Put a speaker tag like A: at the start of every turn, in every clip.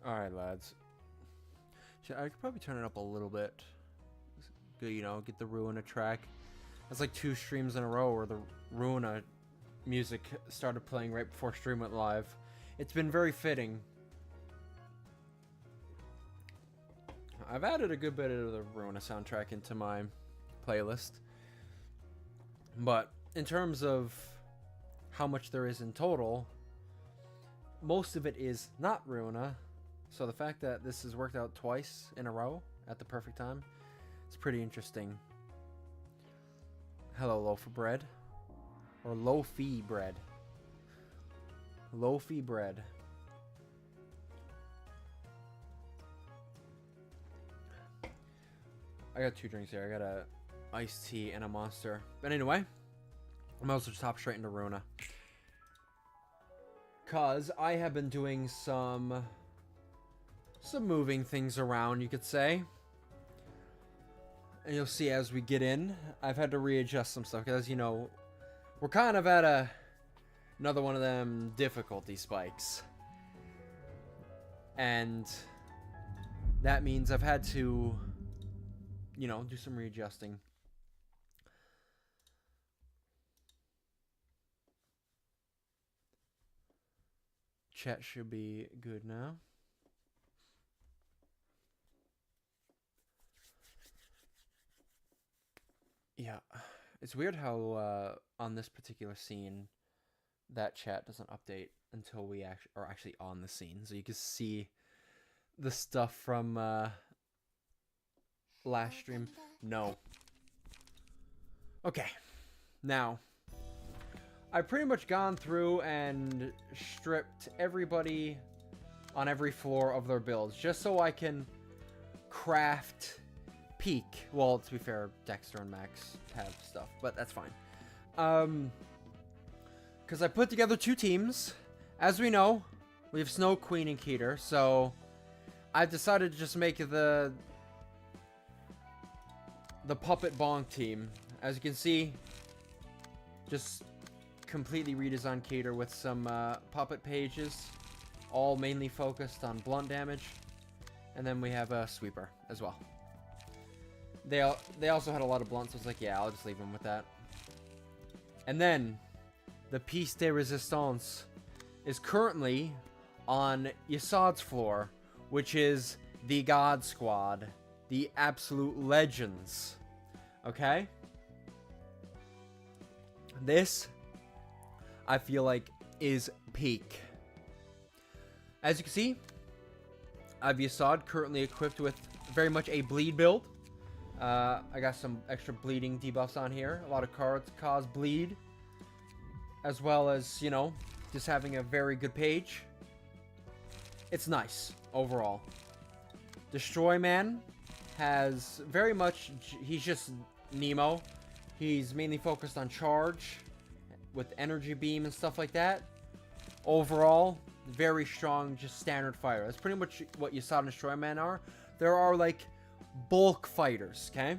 A: Alright, lads. I could probably turn it up a little bit. Good, you know, get the Ruina track. That's like 2 streams in a row where the Ruina music started playing right before stream went live. It's been very fitting. I've added a good bit of the Ruina soundtrack into my playlist. But in terms of how much there is in total, most of it is not Ruina. So the fact that this has worked out twice in a row at the perfect time, it's pretty interesting. Hello, loaf of bread. Or loafy bread. Loafy bread. I got 2 drinks here. I got a iced tea and a Monster. But anyway, I might as well just hop straight into Ruina. Cause I have been doing some moving things around, you could say. And you'll see as we get in, I've had to readjust some stuff. Because, you know, we're kind of at another one of them difficulty spikes. And that means I've had to, you know, do some readjusting. Chat should be good now. Yeah, it's weird how on this particular scene that chat doesn't update until we are actually on the scene, so you can see the stuff from last stream. No. Okay, now I've pretty much gone through and stripped everybody on every floor of their builds just so I can craft peak. Well, to be fair, Dexter and Max have stuff, but that's fine. Because I put together 2 teams. As we know, we have Snow Queen and Keter, so I've decided to just make the Puppet Bonk team. As you can see, just completely redesigned Keter with some puppet pages, all mainly focused on blunt damage, and then we have a Sweeper as well. They also had a lot of blunts, so I was like, yeah, I'll just leave them with that. And then, the piece de resistance is currently on Yasad's floor, which is the God Squad, the absolute legends. Okay? This, I feel like, is peak. As you can see, I have Yasad currently equipped with very much a bleed build. I got some extra bleeding debuffs on here. A lot of cards cause bleed. As well as, you know, just having a very good page. It's nice, overall. Destroy Man has very much... He's just Nemo. He's mainly focused on charge with energy beam and stuff like that. Overall, very strong, just standard fire. That's pretty much what Yasad and Destroy Man are. There are, like, bulk fighters, okay?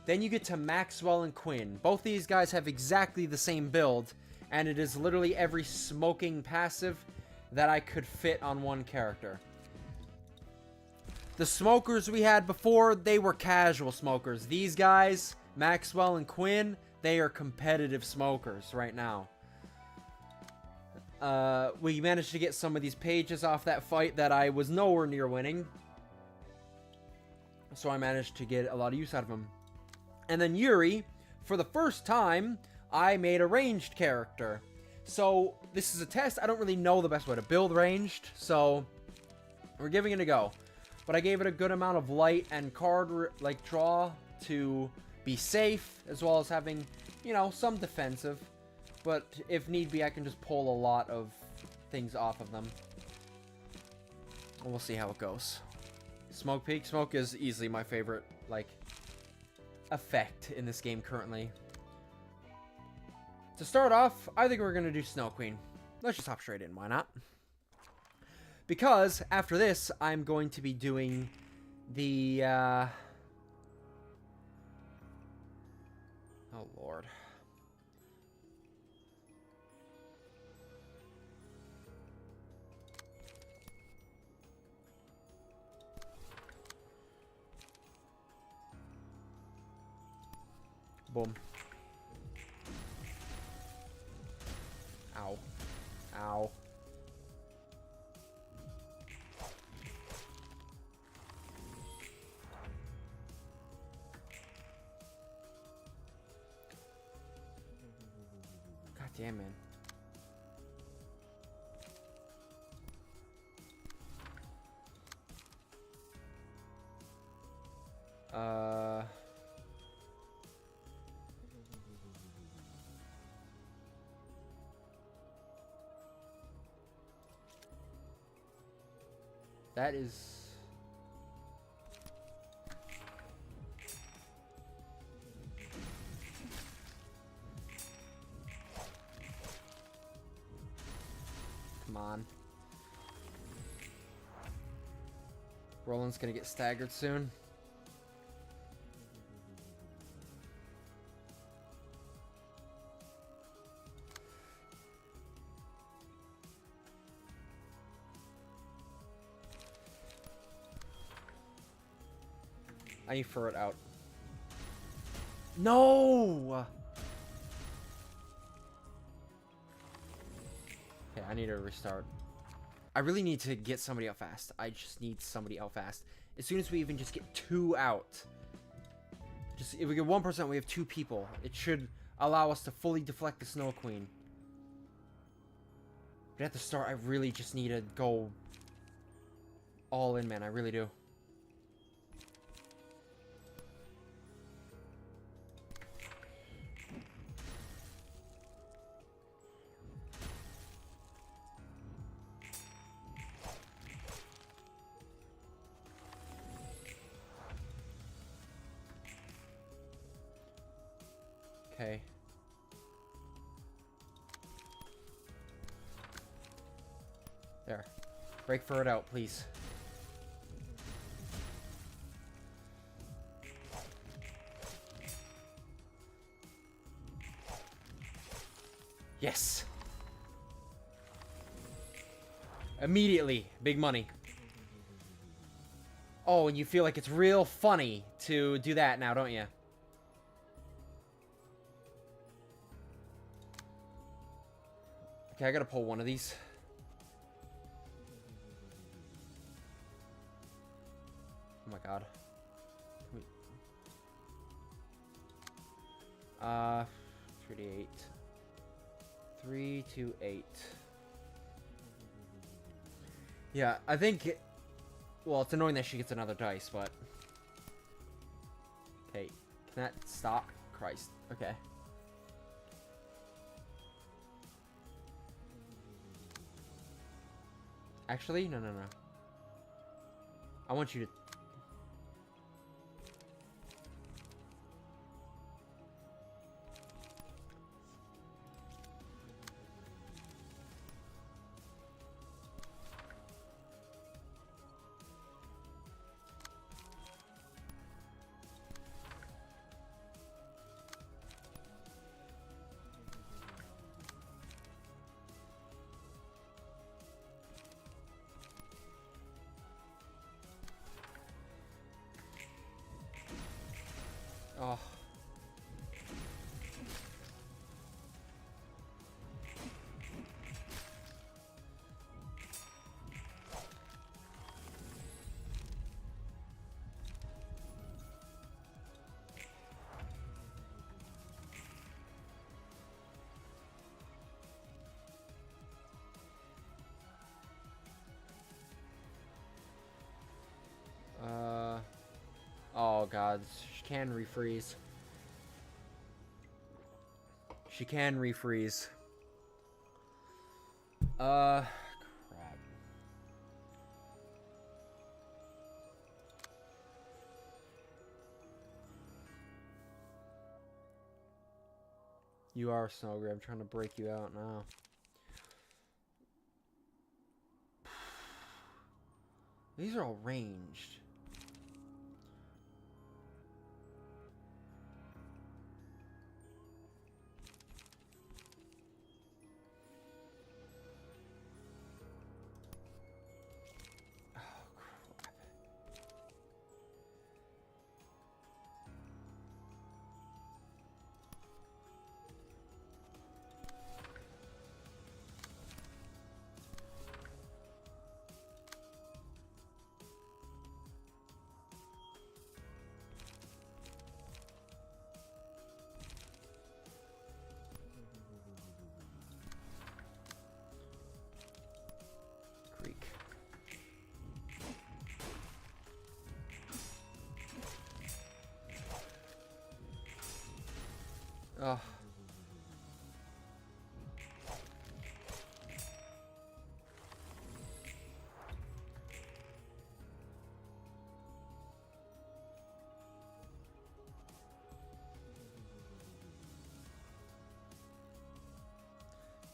A: Then you get to Maxwell and Quinn. Both these guys have exactly the same build, and it is literally every smoking passive that I could fit on one character. The smokers we had before, they were casual smokers. These guys, Maxwell and Quinn, they are competitive smokers right now. We managed to get some of these pages off that fight that I was nowhere near winning. So I managed to get a lot of use out of him. And then Yuri, for the first time, I made a ranged character. So this is a test. I don't really know the best way to build ranged, so we're giving it a go. But I gave it a good amount of light and card like draw to be safe, as well as having, you know, some defensive. But if need be, I can just pull a lot of things off of them. And we'll see how it goes. Smoke Peak. Smoke is easily my favorite, like, effect in this game currently. To start off, I think we're going to do Snow Queen. Let's just hop straight in. Why not? Because after this, I'm going to be doing the... Oh, Lord. Boom. Ow. Ow. God damn, man. That is... Come on. Roland's gonna get staggered soon. I need to throw it out. No! Okay, I need to restart. I really need to get somebody out fast. I just need somebody out fast. As soon as we even just get 2 out. Just if we get 1%, we have 2 people. It should allow us to fully deflect the Snow Queen. But at the start, I really just need to go all in, man. I really do. Okay. There. Break for it out, please. Yes. Immediately. Big money. Oh, and you feel like it's real funny to do that now, don't you? Okay, I gotta pull one of these. Oh my god. 3 to 8. 3 to 8. Yeah, I think... Well, it's annoying that she gets another dice, but... Okay, can that stop? Christ. Okay. Actually, no. I want you to... Oh. Oh god, she can refreeze. She can refreeze. Crap. You are Snowgrave. I'm trying to break you out now. These are all ranged. Ugh.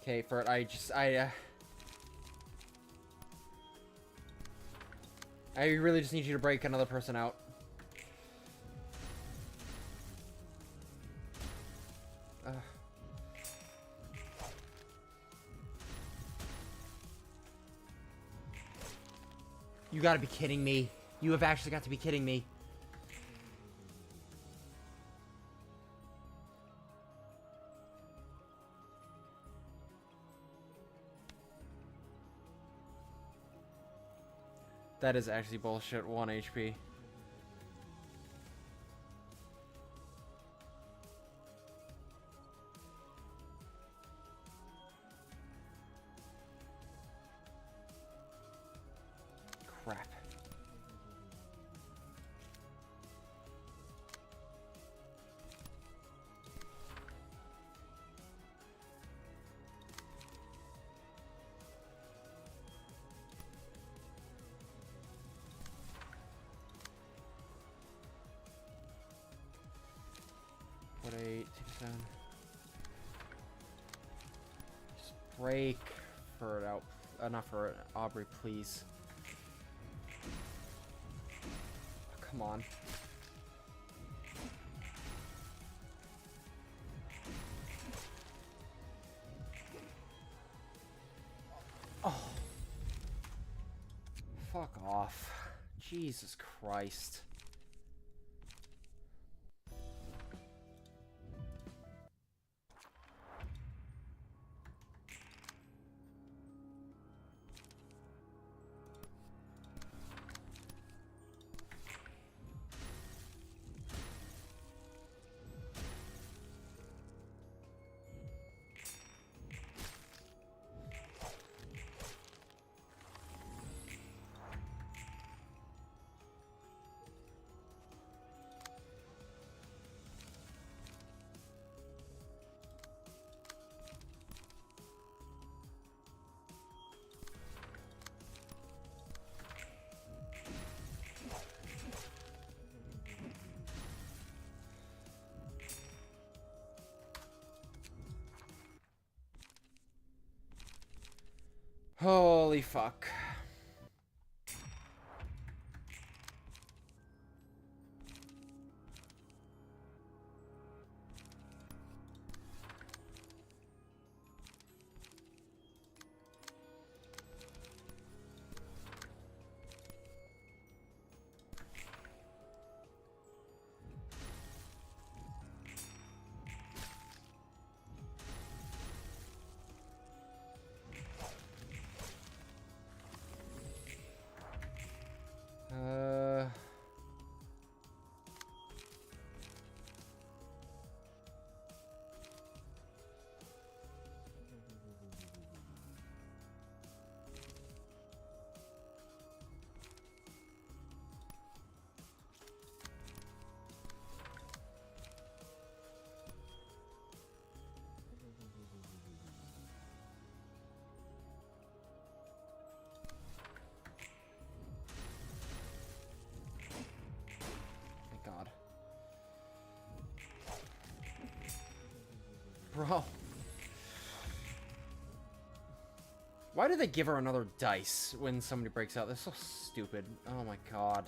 A: Okay, Fert, I really just need you to break another person out. You gotta be kidding me. You have actually got to be kidding me. That is actually bullshit. 1 HP. Crap. What 8, 6, 7. Just break for it out. Not for it, Aubrey, please. Come on. Oh. Fuck off. Jesus Christ. Holy fuck. God. Bro. Why do they give her another dice when somebody breaks out? They're so stupid. Oh my god.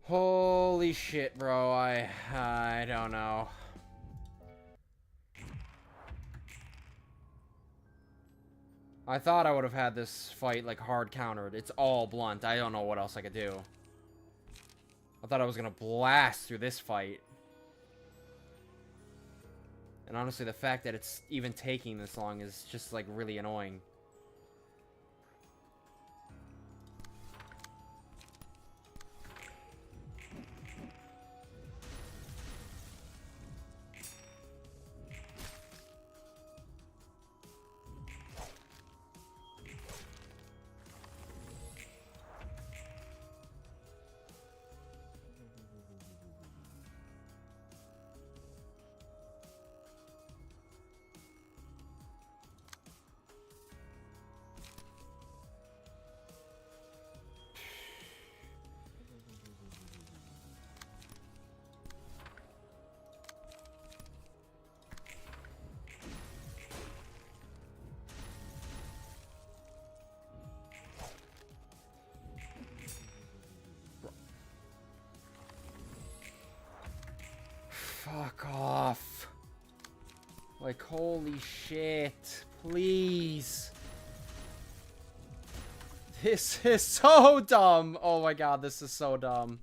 A: Holy shit, bro. I don't know. I thought I would have had this fight, like, hard countered. It's all blunt. I don't know what else I could do. I thought I was gonna blast through this fight. And honestly, the fact that it's even taking this long is just, like, really annoying. Holy shit. Please. This is so dumb. Oh my god, this is so dumb.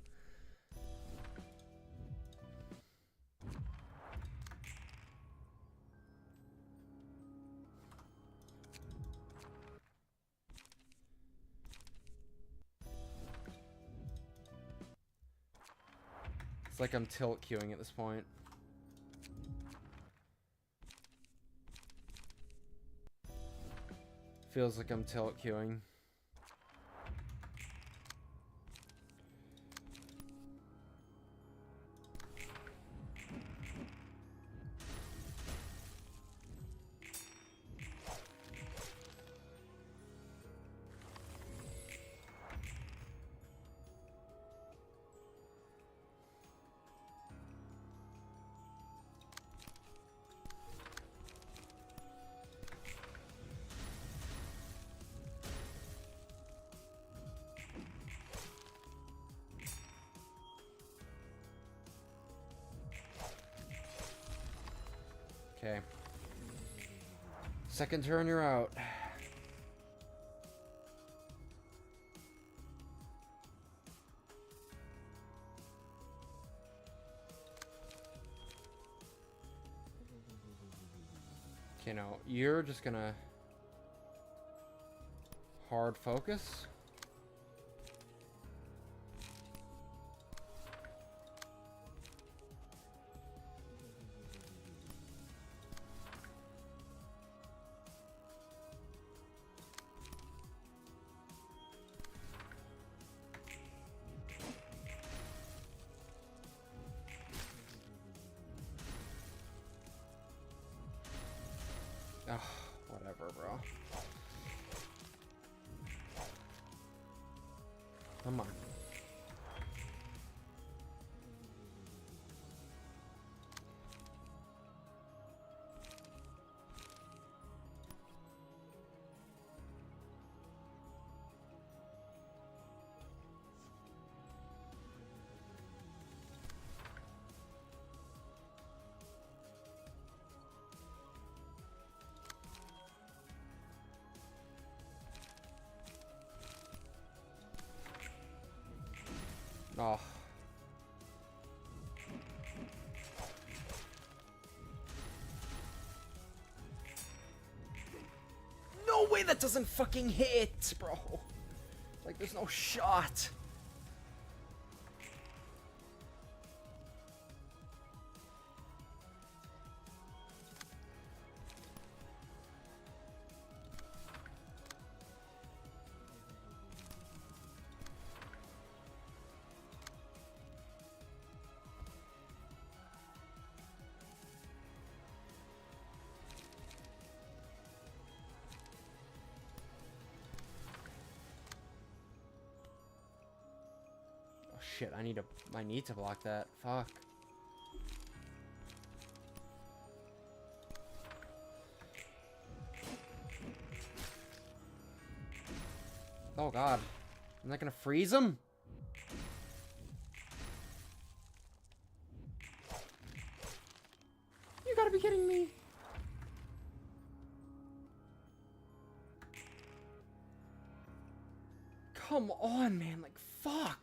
A: It's like I'm tilt queuing at this point. Feels like I'm tilt queuing. Okay. Second turn, you're out. Okay, now you're just gonna hard focus. Ugh, whatever, bro. Come on. Oh. No way that doesn't fucking hit, bro. Like, there's no shot. Shit, I need to block that. Fuck. Oh god. I'm not gonna freeze him? You gotta be kidding me. Come on, man. Like, fuck.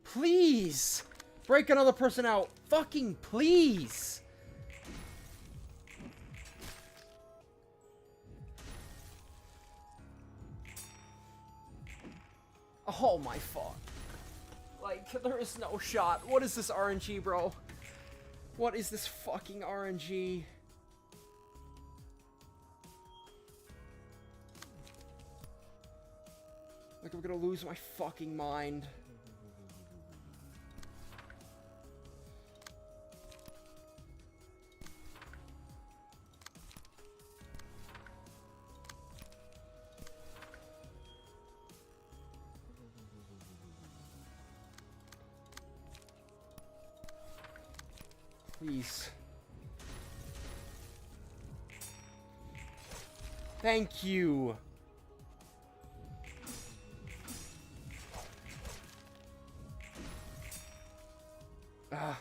A: Please! Break another person out. Fucking please! Oh my fuck. Like, there is no shot. What is this RNG, bro? What is this fucking RNG? Like, I'm gonna lose my fucking mind. Please. Thank you. Ah.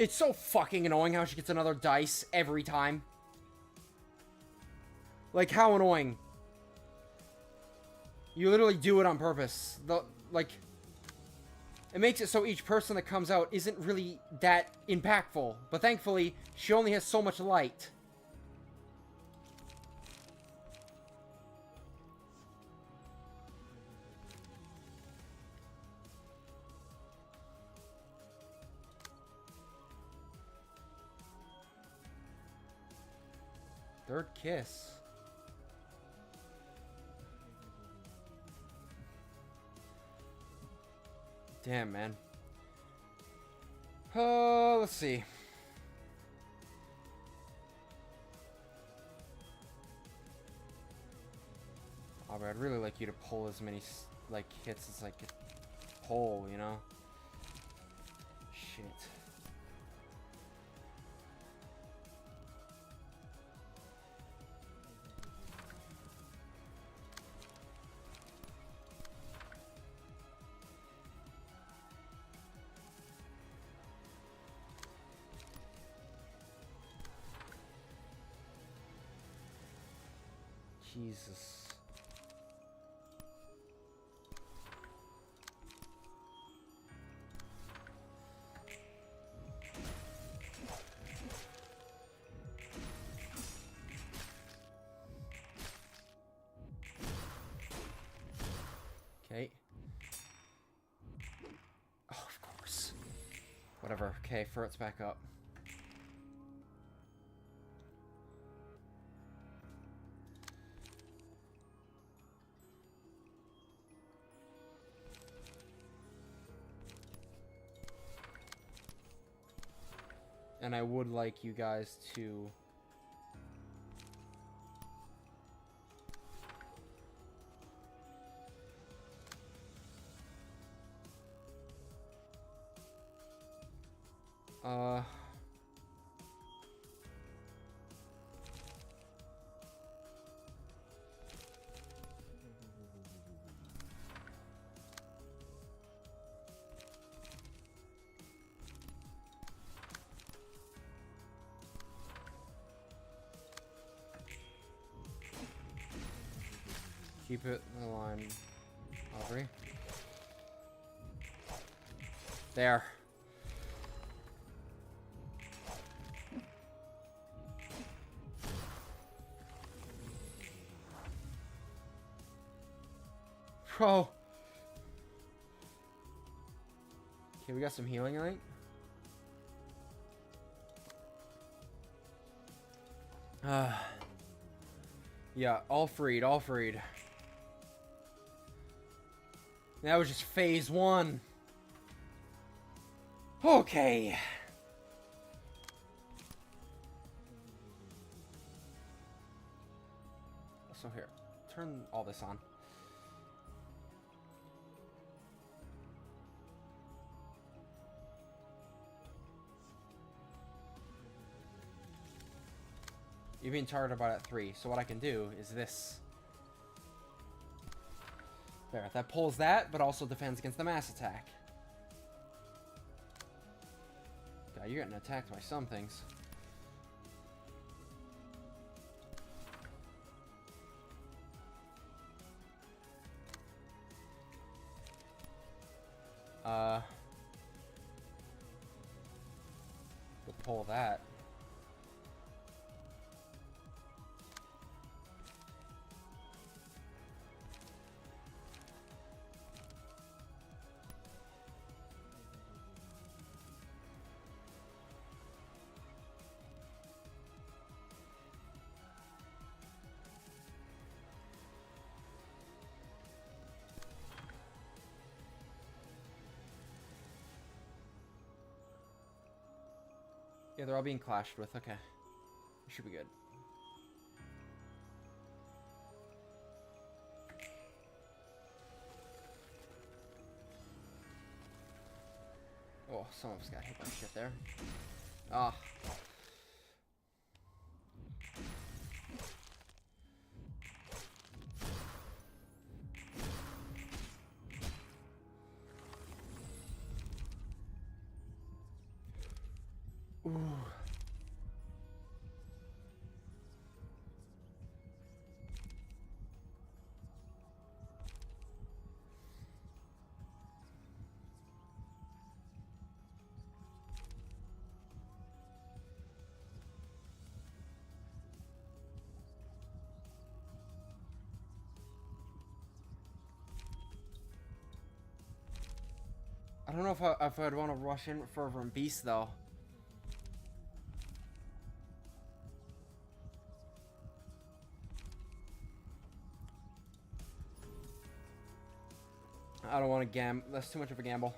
A: It's so fucking annoying how she gets another dice every time. Like, how annoying. You literally do it on purpose. Like, it makes it so each person that comes out isn't really that impactful. But thankfully, she only has so much light. Third kiss. Damn, man. Let's see. Aubrey, I'd really like you to pull as many, like, hits as I could pull, you know? Shit. Jesus. Okay. Oh, of course. Whatever. Okay, Furt's back up. And I would like you guys to... Keep it in the line, Aubrey. There. Bro. Okay, we got some healing, I think. Yeah, all freed, all freed. That was just phase 1. Okay. So here, turn all this on. You're being targeted about at 3, so what I can do is this. There, that pulls that, but also defends against the mass attack. God, you're getting attacked by some things. We'll pull that. Yeah, they're all being clashed with. Okay. We should be good. Oh, some of us got hit by shit there. Ah. Ooh. I don't know if I'd want to rush in with Fervent Beast, though. I don't want to gamble. That's too much of a gamble.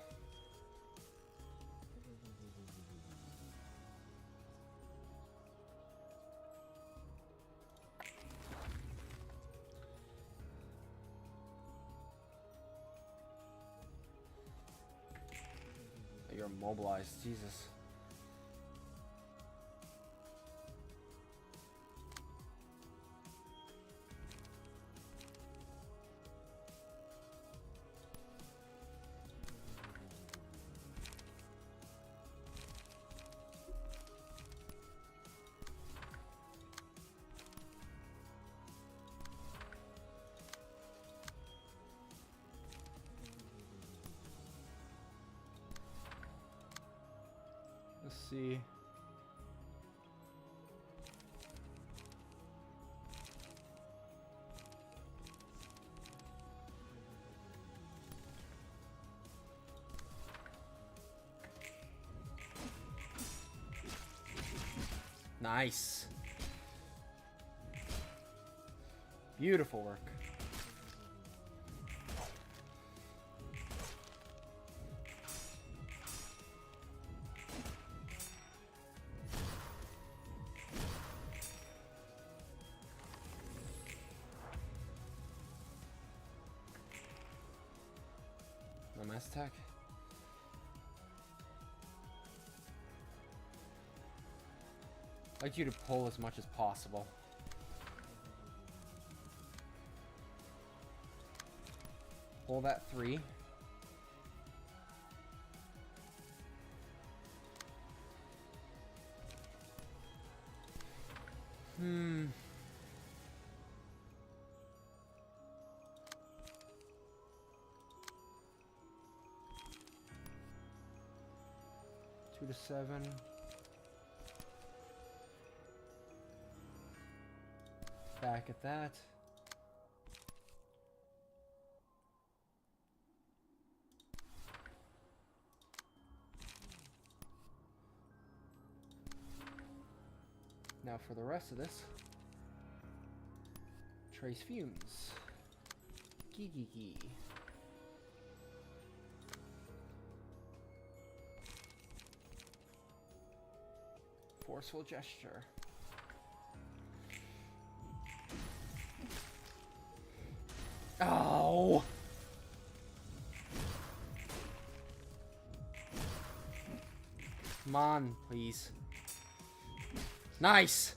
A: You're immobilized, Jesus. Let's see. Nice. Beautiful work. No mass attack. I'd like you to pull as much as possible. Pull that 3. Hmm. Two to 7. Back at that. Now for the rest of this. Trace fumes. Gee. Forceful gesture. Oh! Come on, please. Nice!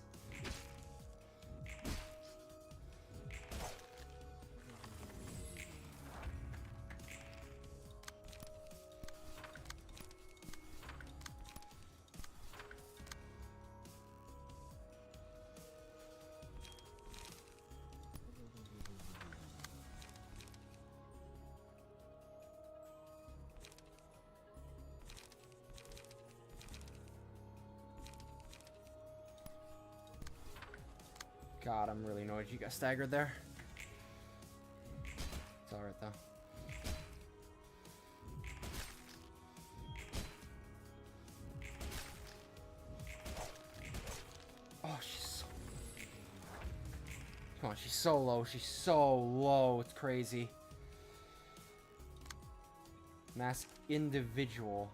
A: God, I'm really annoyed you got staggered there. It's alright though. Oh, she's so... Come on, she's so low. She's so low. It's crazy. Mask individual.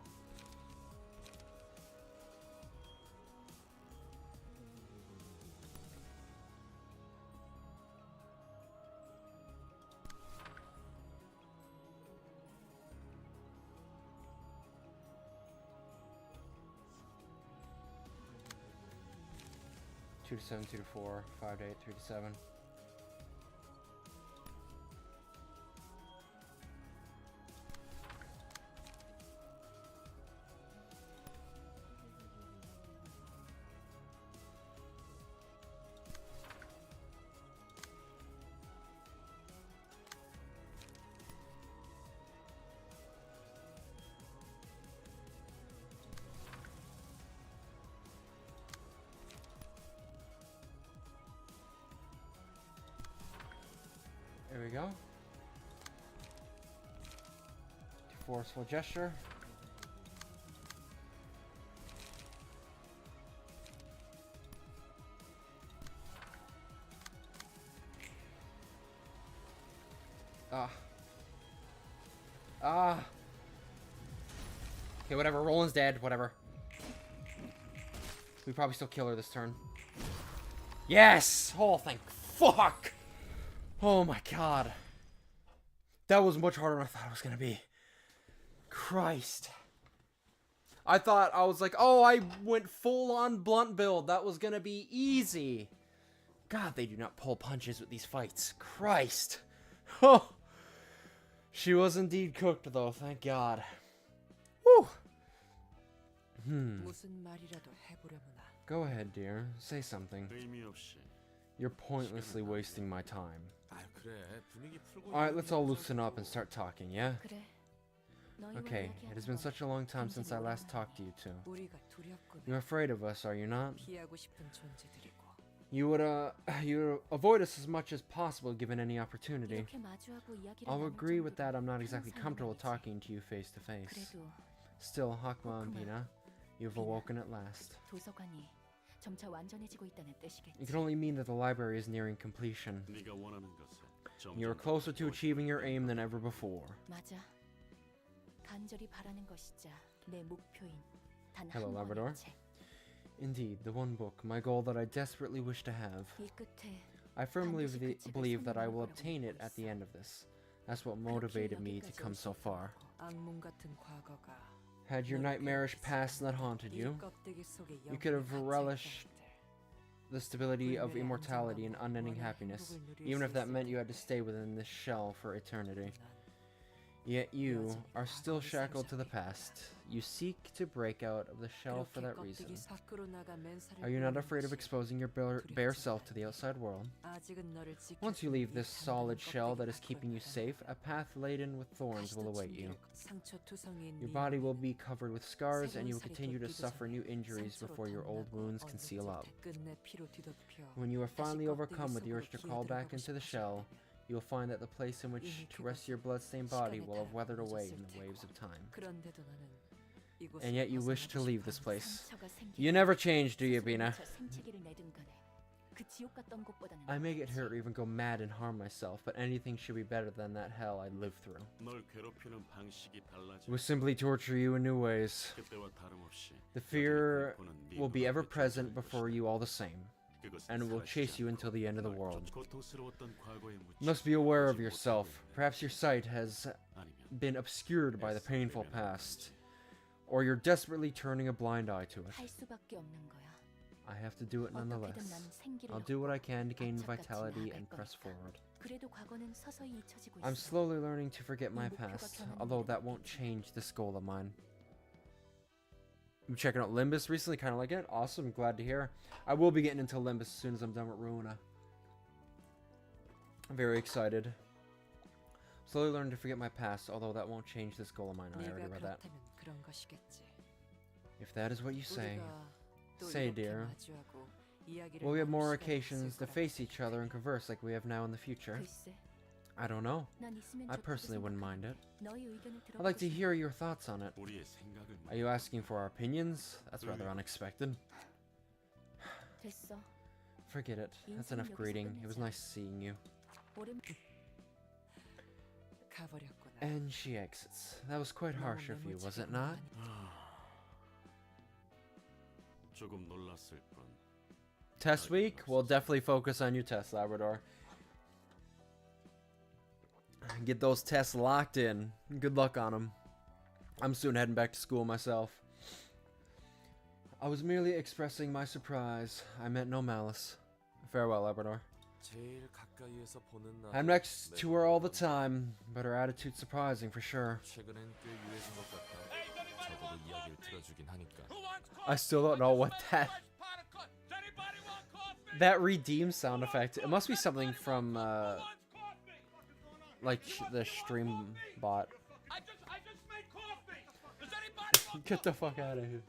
A: Two to 7, 2 to 4, 5 to 8, 3 to 7. we go. Forceful gesture. Okay, whatever. Roland's dead. Whatever. We probably still kill her this turn. Yes! Oh, thank fuck! Oh my god. That was much harder than I thought it was gonna be. Christ. I was like, oh, I went full on blunt build. That was gonna be easy. God, they do not pull punches with these fights. Christ. Oh. She was indeed cooked, though. Thank God. Whew. Go ahead, dear. Say something. You're pointlessly wasting my time. Alright, let's all loosen up and start talking, yeah? Okay, it has been such a long time since I last talked to you two. You're afraid of us, are you not? You would avoid us as much as possible given any opportunity. I'll agree with that. I'm not exactly comfortable talking to you face to face. Still, Hakma and Bina, you've awoken at last. It can only mean that the library is nearing completion. You're closer to achieving your aim than ever before. Hello, Labrador. Indeed, the one book, my goal that I desperately wish to have. I firmly believe that I will obtain it at the end of this. That's what motivated me to come so far. Had your nightmarish past not haunted you, you could have relished the stability of immortality and unending happiness, even if that meant you had to stay within this shell for eternity. Yet you are still shackled to the past. You seek to break out of the shell for that reason. Are you not afraid of exposing your bare self to the outside world? Once you leave this solid shell that is keeping you safe, a path laden with thorns will await you. Your body will be covered with scars, and you will continue to suffer new injuries before your old wounds can seal up. When you are finally overcome with the urge to crawl back into the shell, you will find that the place in which to rest your bloodstained body will have weathered away in the waves of time. And yet you wish to leave this place. You never change, do you, Bina? I may get hurt or even go mad and harm myself, but anything should be better than that hell I lived through. It will simply torture you in new ways. The fear will be ever present before you all the same, and it will chase you until the end of the world. You must be aware of yourself. Perhaps your sight has been obscured by the painful past, or you're desperately turning a blind eye to it. I have to do it nonetheless. I'll do what I can to gain vitality and press forward. I'm slowly learning to forget my past, although that won't change this goal of mine. I'm checking out Limbus recently, kind of like it. Awesome, glad to hear. I will be getting into Limbus as soon as I'm done with Ruina. I'm very excited. Slowly learning to forget my past, although that won't change this goal of mine. I already read that. If that is what you say, dear. Will we have more occasions to face each other and converse like we have now in the future? I don't know. I personally wouldn't mind it. I'd like to hear your thoughts on it. Are you asking for our opinions? That's rather unexpected. Forget it. That's enough greeting. It was nice seeing you. And she exits. That was quite harsh of you, was it not? Test week? We'll definitely focus on your test, Labrador. Get those tests locked in. Good luck on them. I'm soon heading back to school myself. I was merely expressing my surprise. I meant no malice. Farewell, Labrador. I'm next to her all the time, but her attitude's surprising for sure. I still don't know what that redeem sound effect. It must be something from like the stream bot. Get the fuck out of here.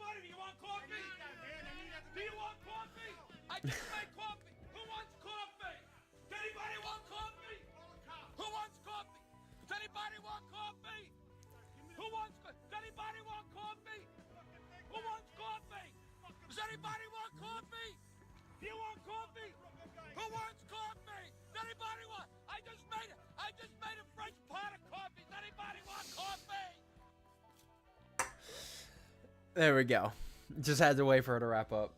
B: anybody want coffee? Who wants coffee? Does anybody want coffee? Who wants coffee? Does anybody want coffee? Do you want coffee? Who wants coffee? Does anybody want? I just made a fresh pot of coffee. Does anybody want coffee?
A: There we go. Just had to wait for her to wrap up.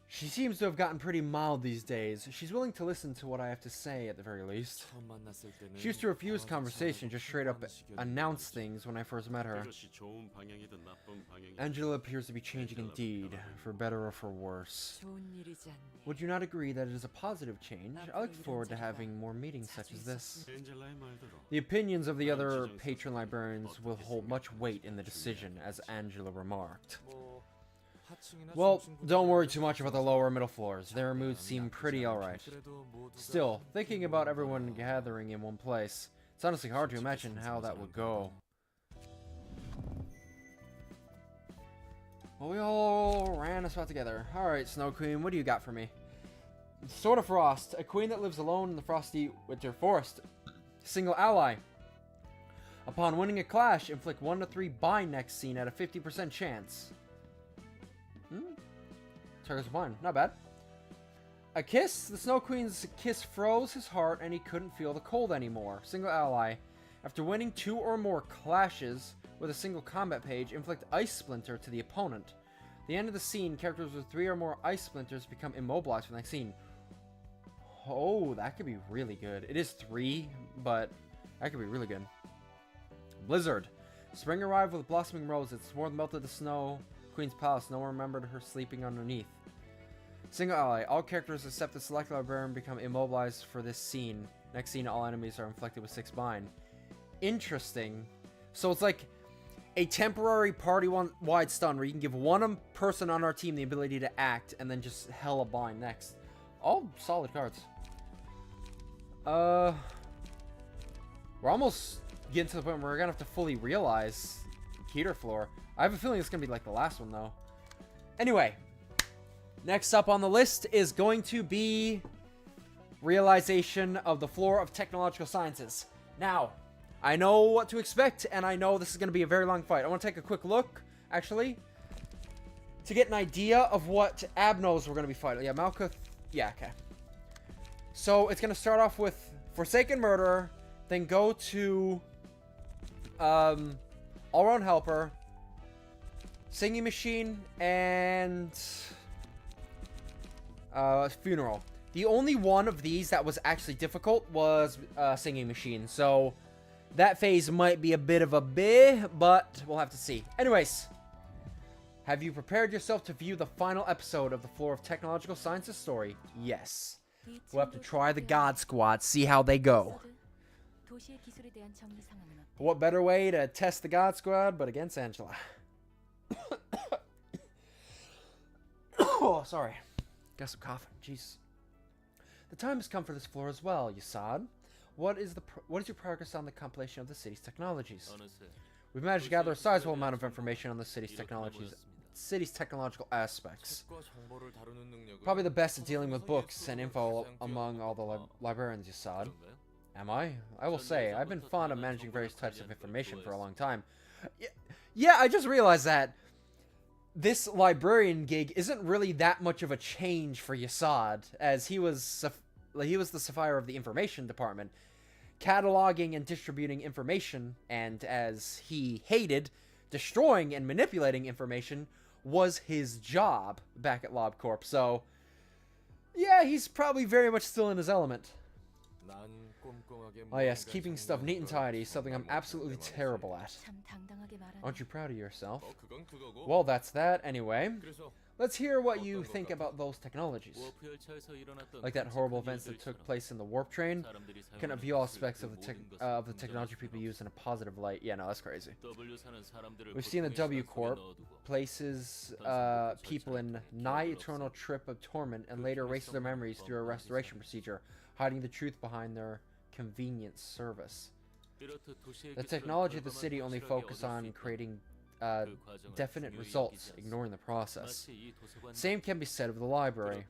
A: She seems to have gotten pretty mild these days. She's willing to listen to what I have to say at the very least. She used to refuse conversation, just straight up announce things when I first met her. Angela appears to be changing indeed, for better or for worse. Would you not agree that it is a positive change? I look forward to having more meetings such as this. The opinions of the other patron librarians will hold much weight in the decision, as Angela remarked. Well, don't worry too much about the lower middle floors. Their moods seem pretty alright. Still, thinking about everyone gathering in one place, it's honestly hard to imagine how that would go. Well, we all ran a spot together. Alright, Snow Queen, what do you got for me? Sword of Frost, a queen that lives alone in the frosty winter forest. Single ally. Upon winning a clash, inflict 1 to 3 bind next scene at a 50% chance. Target's one, not bad. A kiss? The Snow Queen's kiss froze his heart and he couldn't feel the cold anymore. Single ally. After winning 2 or more clashes with a single combat page, inflict Ice Splinter to the opponent. At the end of the scene, characters with 3 or more Ice Splinters become immobilized for the next scene. Oh, that could be really good. It is 3, but that could be really good. Blizzard. Spring arrived with blossoming roses. More melted the snow. Queen's Palace, no one remembered her sleeping underneath. Single ally. All characters except the select librarian become immobilized for this scene. Next scene, all enemies are inflicted with 6 bind. Interesting. So it's like a temporary party-wide stun where you can give one person on our team the ability to act and then just hella bind next. All solid cards. We're almost getting to the point where we're gonna have to fully realize Heater Floor. I have a feeling it's going to be like the last one, though. Anyway, next up on the list is going to be realization of the floor of technological sciences. Now, I know what to expect, and I know this is going to be a very long fight. I want to take a quick look, actually, to get an idea of what Abnos we're going to be fighting. Yeah, Malkuth. Yeah, okay. So, it's going to start off with Forsaken Murderer, then go to All-Round Helper, Singing Machine, and Funeral. The only one of these that was actually difficult was Singing Machine, so that phase might be a bit of a but we'll have to see. Anyways, have you prepared yourself to view the final episode of the Floor of Technological Sciences story? Yes. We'll have to try the God Squad, see how they go. What better way to test the God Squad but against Angela? Oh, sorry. Got some coughing. Jeez. The time has come for this floor as well, Yasad. What is your progress on the compilation of the city's technologies? We've managed to gather a sizable amount of information on the city's technological aspects. Probably the best at dealing with books and info among all the librarians, Yasad. Am I? I will say, I've been fond of managing various types of information for a long time. Yeah, I just realized that this librarian gig isn't really that much of a change for Yasad, as he was the Sapphire of the information department, cataloging and distributing information, and as he hated, destroying and manipulating information was his job back at LobCorp. So, yeah, he's probably very much still in his element. Oh yes, keeping stuff neat and tidy is something I'm absolutely terrible at. Aren't you proud of yourself? Well, that's that. Anyway, let's hear what you think about those technologies. Like that horrible events that took place in the warp train. Cannot view all aspects of the technology people use in a positive light. Yeah, no, that's crazy. We've seen the W Corp places people in nigh eternal trip of torment and later erases their memories through a restoration procedure, hiding the truth behind their convenient service. The technology of the city only focus on creating definite results, ignoring the process. Same can be said of the library.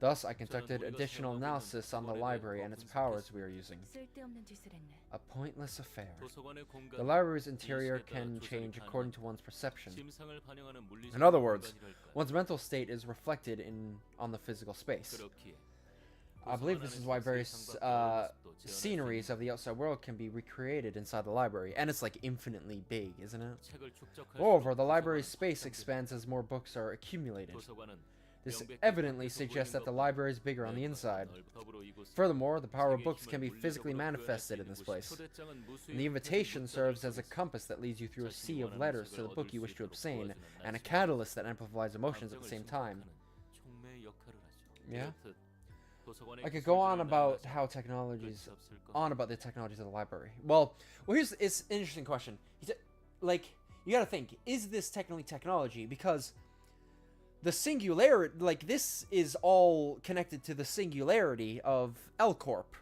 A: Thus, I conducted additional analysis on the library and its powers we are using.
C: 쓸데없는 짓을 했네.
A: A pointless affair.
D: 도서관의
A: The
D: 공간은
A: library's
D: 이
A: interior
D: 시에 따라
A: can
D: 조작이
A: change
D: 가능한
A: according to one's perception.
D: 침상을 반영하는 물리적
A: In other words,
D: 공간이랄까.
A: one's mental state is reflected on the physical space.
D: 그렇기에
A: I believe this is why various sceneries of the outside world can be recreated inside the library, and it's like infinitely big, isn't it?
D: 책을 축적할
A: Moreover,
D: 수
A: the
D: 있는
A: library's
D: 도서관은
A: space
D: 확장됩니다.
A: expands as more books are accumulated.
D: 도서관은
A: This
D: 명백히
A: evidently
D: 밖에서
A: suggests that
D: 보이는
A: the
D: 것보다
A: library is bigger on the inside.
D: 넓적으로 이곳은
A: Furthermore, the power of
D: 책의
A: books can be
D: 힘을
A: physically
D: 물리적으로
A: manifested
D: 표현할
A: in
D: 수
A: this
D: 있는
A: place.
D: 곳이 초대장은 무수히
A: And the invitation
D: 흩어진
A: serves
D: 문자를
A: as a
D: 쓰고
A: compass that leads you through a sea of
D: 자신이
A: letters to
D: 원하는
A: the book you
D: 책을
A: wish to
D: 얻을 수
A: obtain,
D: 있도록
A: and a
D: 도와주는
A: catalyst that amplifies emotions at the
D: 감정을
A: same time.
D: 증폭하는 촉매의 역할을 하죠.
A: Yeah.
D: 그렇듯 도서관의
A: I could go on
D: 기술들을
A: about
D: 나누어서
A: how
D: 끝이
A: technologies
D: 없을 겁니다.
A: on about the technologies of the library. Well, here's it's an interesting question. He said, like, you got to think: is this technically technology? Because the singularity, like, this is all connected to the singularity of L Corp,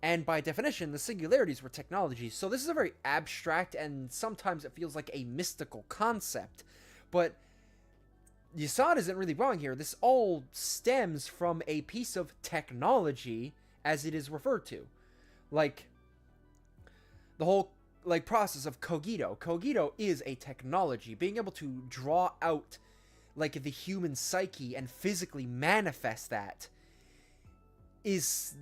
A: and by definition, the singularities were technologies. So this is a very abstract, and sometimes it feels like a mystical concept, but Yasad isn't really wrong here. This all stems from a piece of technology, as it is referred to. Like, the whole, like, process of Kogito. Kogito is a technology. Being able to draw out, like, the human psyche and physically manifest that is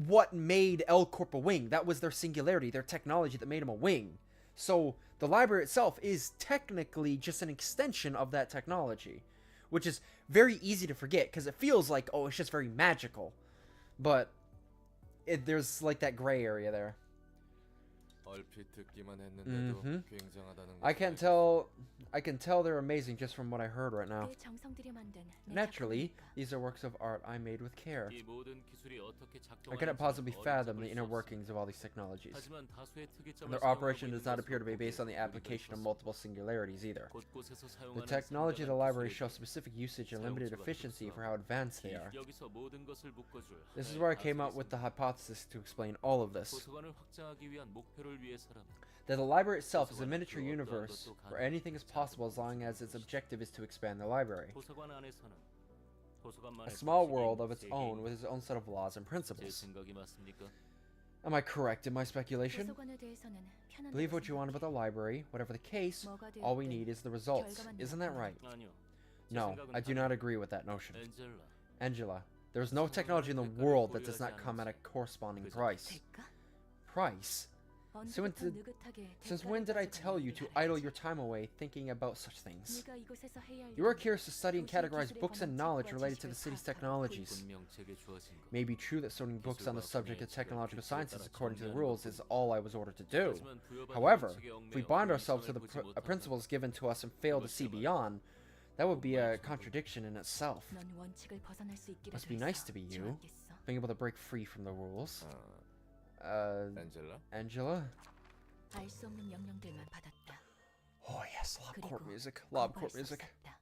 A: what made L Corp a wing. That was their singularity, their technology that made them a wing. So the library itself is technically just an extension of that technology, which is very easy to forget because it feels like, oh, it's just very magical. But there's like that gray area there.
E: 얼핏 듣기만 했는데도
A: Mhm.
E: 굉장하다는
A: I can tell they're amazing just from what I heard right now.
C: 꽤 정성 들여 만든 내
A: Naturally,
C: 작품이니까.
A: these are works of art I made with care.
D: 이 모든 기술이 어떻게
A: I cannot possibly
D: 작동하는지는
A: fathom
D: 어리석을
A: the
D: 수
A: inner
D: 없습니다.
A: workings of all these technologies.
D: 하지만 다수의 특이점을
A: And their
D: 사용하고
A: operation
D: 있는
A: does not
D: 것으로
A: appear to be based on the
D: 보기에
A: application of
D: 우리가
A: multiple singularities either.
D: 곳곳에서
A: The
D: 사용하는
A: technology of the
D: 상당한
A: library
D: 기술에
A: shows specific usage and limited
D: 사용처가
A: efficiency for
D: 특수하고
A: how advanced they are.
D: 여기서 모든 것을 묶어줄
A: This is
D: 하나의
A: where I came
D: 가설이
A: up with the
D: 있습니다.
A: hypothesis to explain all of this.
D: 도서관을 확장하기 위한 목표를 위해서라면
A: That the library itself is a miniature universe where anything is possible as long as its objective is to expand the library.
D: 도서관 안에서는
A: A
D: 도서관만의
A: small
D: 법칙이
A: world of its
D: 세계인
A: own with its own set of laws and
D: 제
A: principles.
D: 생각이 맞습니까?
A: Am I correct in my speculation?
C: 도서관에 대해서는 편안하게
A: Believe what you want about the
C: 생각해.
A: library. Whatever the case,
C: 뭐가
A: all we
C: 되었든
A: need is the results.
C: 결과만
A: Isn't that right?
D: 아니요. 제
A: No,
D: 생각은
A: I do not
D: 다릅니다.
A: agree with that notion.
D: 엔젤라,
A: Angela, there's no technology in the world that does not come at a corresponding price.
C: 대가?
A: Price?
C: 언제부터 느긋하게
A: Since
C: 대가를
A: when did I
C: 따지고
A: tell you
C: 일을
A: to
C: 하라
A: idle
C: 했지?
A: your time away thinking about such things?
C: 네가 이곳에서 해야 할
A: You are
C: 일은
A: curious to study and
C: 도시
A: categorize
C: 기술에
A: books and
C: 관한
A: knowledge
C: 책과
A: related to the
C: 지식을
A: city's
C: 파악하고
A: technologies.
D: 분명 제게 주어진 것.
A: May be true that sorting books on the subject of technological sciences according to the
D: 정리하는
A: rules is all I was ordered to do.
D: 하지만 부여받은
A: However,
D: 원칙에
A: if we
D: 얽매여
A: bind
D: 그
A: ourselves to
D: 이상을
A: the
D: 보지 못한다면
A: principles given to us and fail to see beyond, that would be a contradiction in itself.
C: 넌 원칙을 벗어날 수 있기를
A: Must be nice to be you,
C: 좋았겠어.
A: being able to break free from the rules.
E: 엔젤라?
A: Angela?
C: 알 수 없는 명령들만 받았다.
A: Oh yes, lob
C: 그리고
A: court music. Lob
C: 거부할
A: court
C: 수
A: music.
C: 없었다.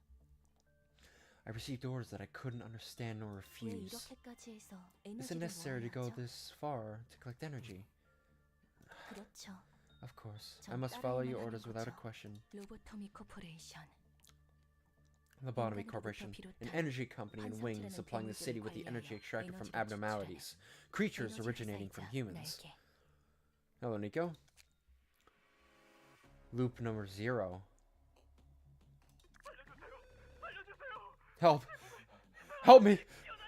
A: I received orders that I couldn't understand nor
C: 왜
A: refuse.
C: 이렇게까지 해서
A: Is it
C: 에너지를
A: necessary to go
C: 모아야 하죠?
A: this far to collect energy?
C: 그렇죠.
A: Of course.
C: 전
A: I must follow your
C: 따라야만
A: orders
C: 하는
A: without a
C: 거죠.
A: question.
C: 로보토미 코퍼레이션.
A: Lobotomy
C: 인간으로부터
A: Corporation, an
C: 비롯한
A: energy company in wings
C: 환상체라는
A: supplying the city with the
C: 괴물들을
A: energy extracted from
C: 관리하여
A: abnormalities, creatures
C: 에너지
A: originating from
C: 회사이자
A: humans.
C: 날개.
A: Hello, Nico. Loop number 0. Help! Help me!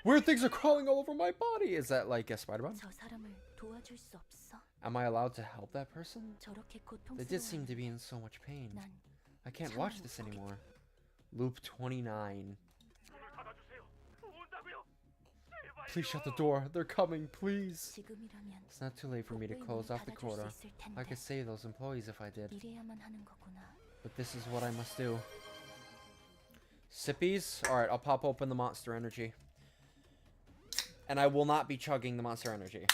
A: Weird things are crawling all over my body! Is that like a Spider-Man?
C: 저 사람을 도와줄 수 없어.
A: Am I allowed to help that person?
C: 저렇게
A: They did seem to
C: 고통스러워.
A: be in so much pain.
C: 난
A: I can't watch this anymore. Loop 29. Please shut the door. They're coming, please.
C: 지금이라면
A: It's not too late for me to
C: 복부의
A: close
C: 문을
A: off the
C: 닫아줄 수
A: quota.
C: 있을
A: I
C: 텐데.
A: could save those employees if I did.
C: 이래야만 하는 거구나.
A: But this is what I must do. Sippies? Alright, I'll pop open the Monster Energy. And I will not be chugging the Monster Energy.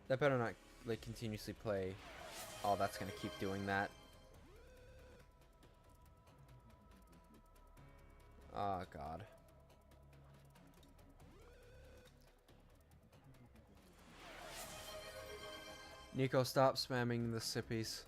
A: That better not, like, continuously play. Oh, that's gonna keep doing that. Oh, God. Nico, stop spamming the sippies.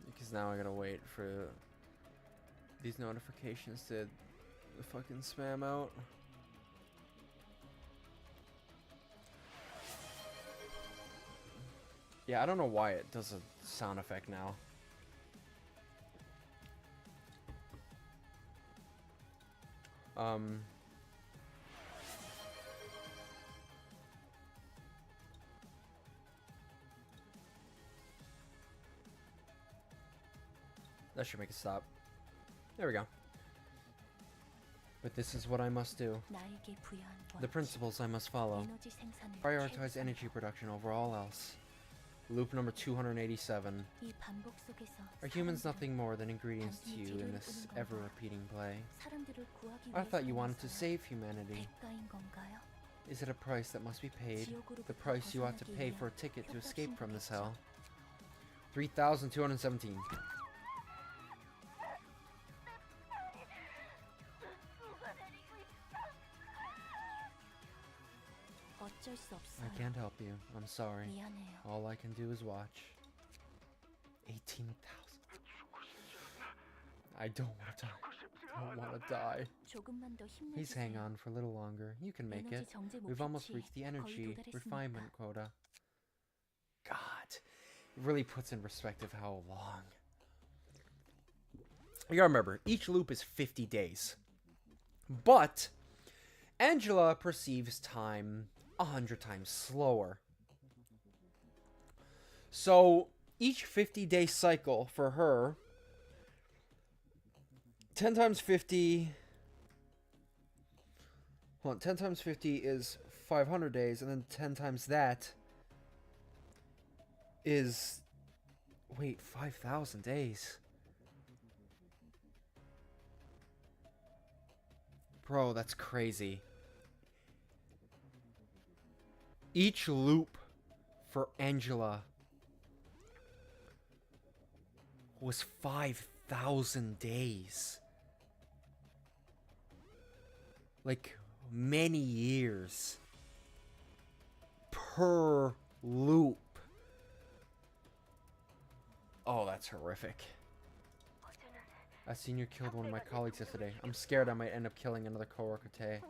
A: Because now I gotta wait for these notifications to fucking spam out. Yeah, I don't know why it does a sound effect now. That should make it stop. There we go. But this is what I must do.
C: 나에게 부여한
A: The
C: 법.
A: principles I must follow.
C: 에너지 생산을
A: Prioritize
C: 최우선으로.
A: energy production over all else. Loop number 287.
C: 이 반복 속에서
A: Are humans
C: 사람들은
A: nothing more than ingredients to
C: 단순히
A: you in
C: 재료를
A: this
C: 쓰는 건가요?
A: ever-repeating play?
C: 사람들을 구하기
A: I thought you wanted to
C: 위해서라면서요.
A: save humanity.
C: 대가인 건가요?
A: Is it a price that must be paid?
C: 지옥으로부터
A: The price you ought to
C: 벗어나기
A: pay
C: 위한
A: for a ticket to escape from this
C: 협박
A: hell. 3,217.
C: 어쩔 수
A: I
C: 없어요.
A: can't help you. I'm sorry.
C: 미안해요.
A: All I can do is watch. 18,000. I don't want to die. Don't want to die.
C: 조금만 더
A: Please hang
C: 힘내주세요.
A: on for a little longer. You can make
C: 에너지
A: it.
C: 정제
A: We've almost
C: 목표치에
A: reached the
C: 거의
A: energy
C: 도달했으니까.
A: refinement quota. God. It really puts in perspective how long. You gotta remember, each loop is 50 days. But Angela perceives time 100 times slower. So each 50-day cycle for her, 10 times 50. Hold on, 10 times 50 is 500 days, and then 10 times that is, wait, 5,000 days. Bro, that's crazy. Each loop for Angela was 5,000 days. Like, many years per loop. Oh, that's horrific. A senior killed one of my colleagues yesterday. I'm scared I might end up killing another coworker today.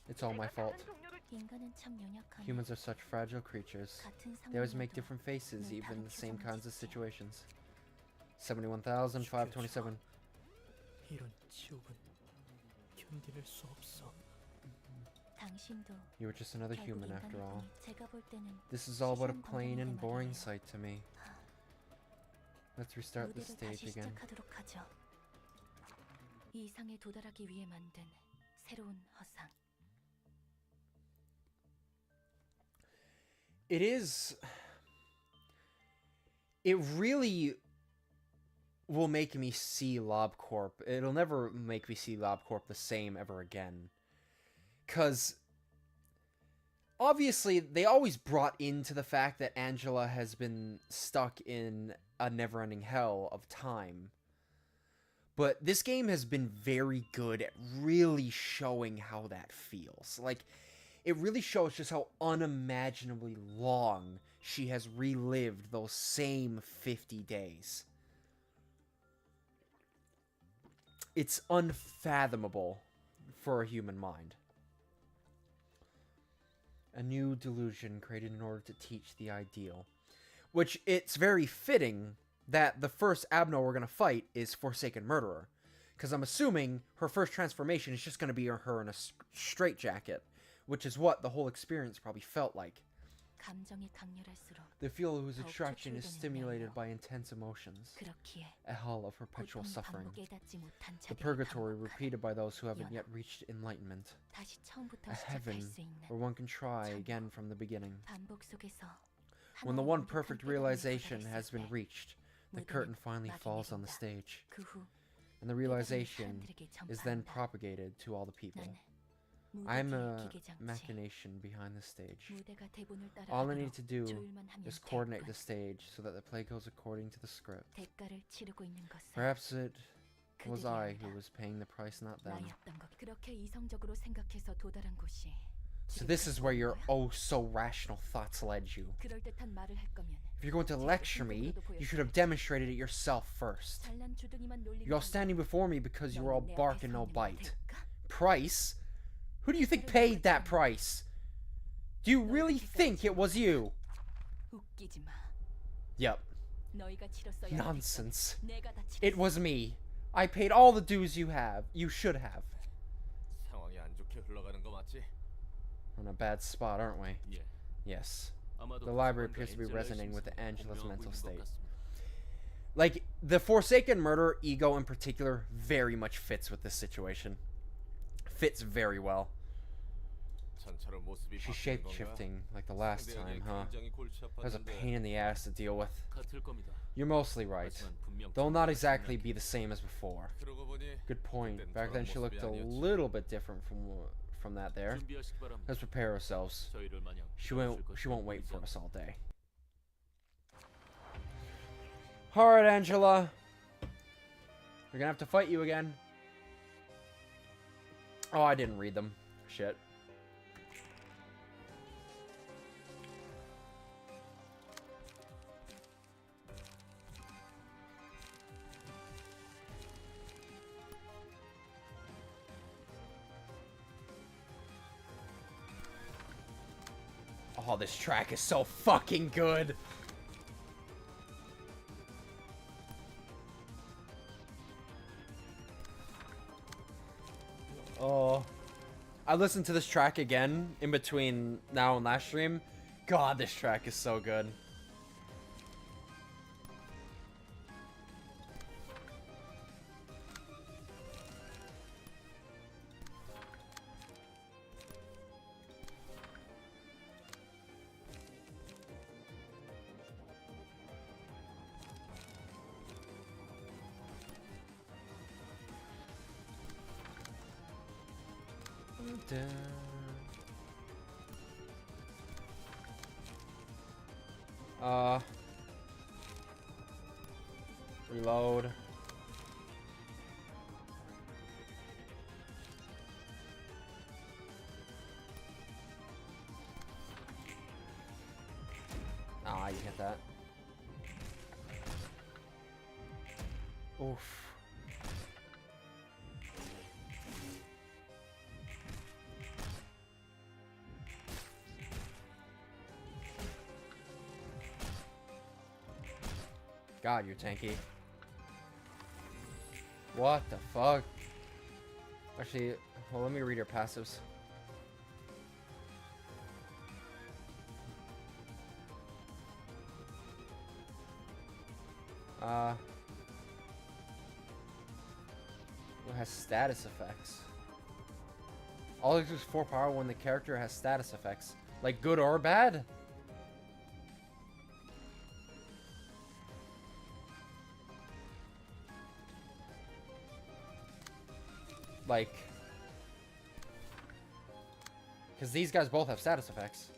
A: It's all my fault.
C: 인간은 참 연약하네.
A: Humans are such fragile creatures.
C: 같은
A: They always make
C: 상황이어도
A: different faces,
C: 늘
A: even in
C: 다른
A: the same
C: 표정을
A: kinds of
C: 짓지.
A: situations. 71,527.
F: 이런 지옥은 견딜 수 없어.
C: 당신도
A: You were just another
C: 결국
A: human after
C: 인간일
A: all.
C: 뿐이 제가 볼 때는
A: This is all but a
C: 시선
A: plain and
C: 건드리게
A: boring
C: 말이에요.
A: sight to me. Let's restart the
C: 무대를
A: stage
C: 다시
A: again.
C: 시작하도록 하죠. 이 이상에 도달하기 위해 만든 새로운 허상.
A: It is. It really will make me see LobCorp. It'll never make me see LobCorp the same ever again. Because obviously, they always brought into the fact that Angela has been stuck in a never-ending hell of time. But this game has been very good at really showing how that feels. Like, it really shows just how unimaginably long she has relived those same 50 days. It's unfathomable for a human mind. A new delusion created in order to teach the ideal. Which, it's very fitting that the first Abno we're going to fight is Forsaken Murderer. Because I'm assuming her first transformation is just going to be her in a straitjacket. Which is what the whole experience probably felt like.
C: 감정이 강렬할수록
A: The feel whose
C: 더욱
A: attraction is
C: 초출되는
A: stimulated
C: 매너.
A: by intense emotions.
C: 그렇기에
A: A hell of perpetual
C: 고통이
A: suffering.
C: 반복 깨닫지 못한
A: The
C: 자들이
A: purgatory
C: 반복하는
A: repeated by those who haven't
C: 연합.
A: yet reached enlightenment.
C: 다시 처음부터
A: A
C: 시작할
A: heaven
C: 수 있는
A: where one can try again from the beginning.
C: 반복 속에서
A: When the
C: 하나의
A: one
C: 완벽한
A: perfect
C: 깨달음에
A: realization
C: 도달했을
A: has been
C: 때
A: reached, the
C: 무대는
A: curtain finally
C: 막이
A: falls on the
C: 내린다.
A: stage.
C: 그 후
A: and the realization is then propagated to all the people. I'm a machination behind the stage. All I need to do is coordinate the stage so that the play goes according to the script. Perhaps it was I who was paying the price, not them. So this is where your oh-so rational thoughts led you. If you're going to lecture me, you should have demonstrated it yourself first. You're all standing before me because you're all bark and no bite. Price? Who do you think paid that price? Do you really think it was you? Yep. Nonsense. It was me. I paid all the dues you should have.
E: 상황이 안 좋게 흘러가는 거 맞지?
A: We're in a bad spot, aren't we?
D: 예.
A: Yes.
D: 아마도
A: The library
D: 구성원과
A: appears to be
D: 엔젤라의
A: resonating with
D: 심성이
A: Angela's
D: 공명하고
A: mental
D: 있는 것
A: state.
D: 같습니다.
A: Like, the Forsaken Murder ego in particular very much fits with this situation. Fits very well.
E: 전처럼 모습이
A: She's
E: 바뀌는 건가?
A: shape-shifting like the last time,
E: 상대에게
A: huh?
E: 굉장히 골치
A: That was a
E: 아팠는데
A: pain in the ass to deal with.
D: 같을 겁니다.
A: You're mostly right.
D: 하지만 분명
A: They'll not
D: 정보가
A: exactly
D: 중요한
A: be the same as before.
E: 그러고 보니
A: Good point.
E: 그땐
A: Back then
E: 저런
A: she looked a
E: 모습이 아니었지.
A: little bit different from that there.
D: 준비하시기 바랍니다.
A: Let's prepare ourselves.
D: 저희를 마냥
A: She
D: 도와줄
A: won't
D: 것이
A: wait for
D: 보이지
A: us all day. Alright, Angela. We're gonna have to fight you again. Oh, I didn't read them. Shit. Oh, this track is so fucking good. Oh, I listened to this track again in between now and last stream. God, this track is so good. Reload. Ah, you hit that. Oof. God, you're tanky. What the fuck? Actually, well, let me read your passives. It has status effects. All it is 4 power when the character has status effects. Like good or bad? Like, because these guys both have status effects.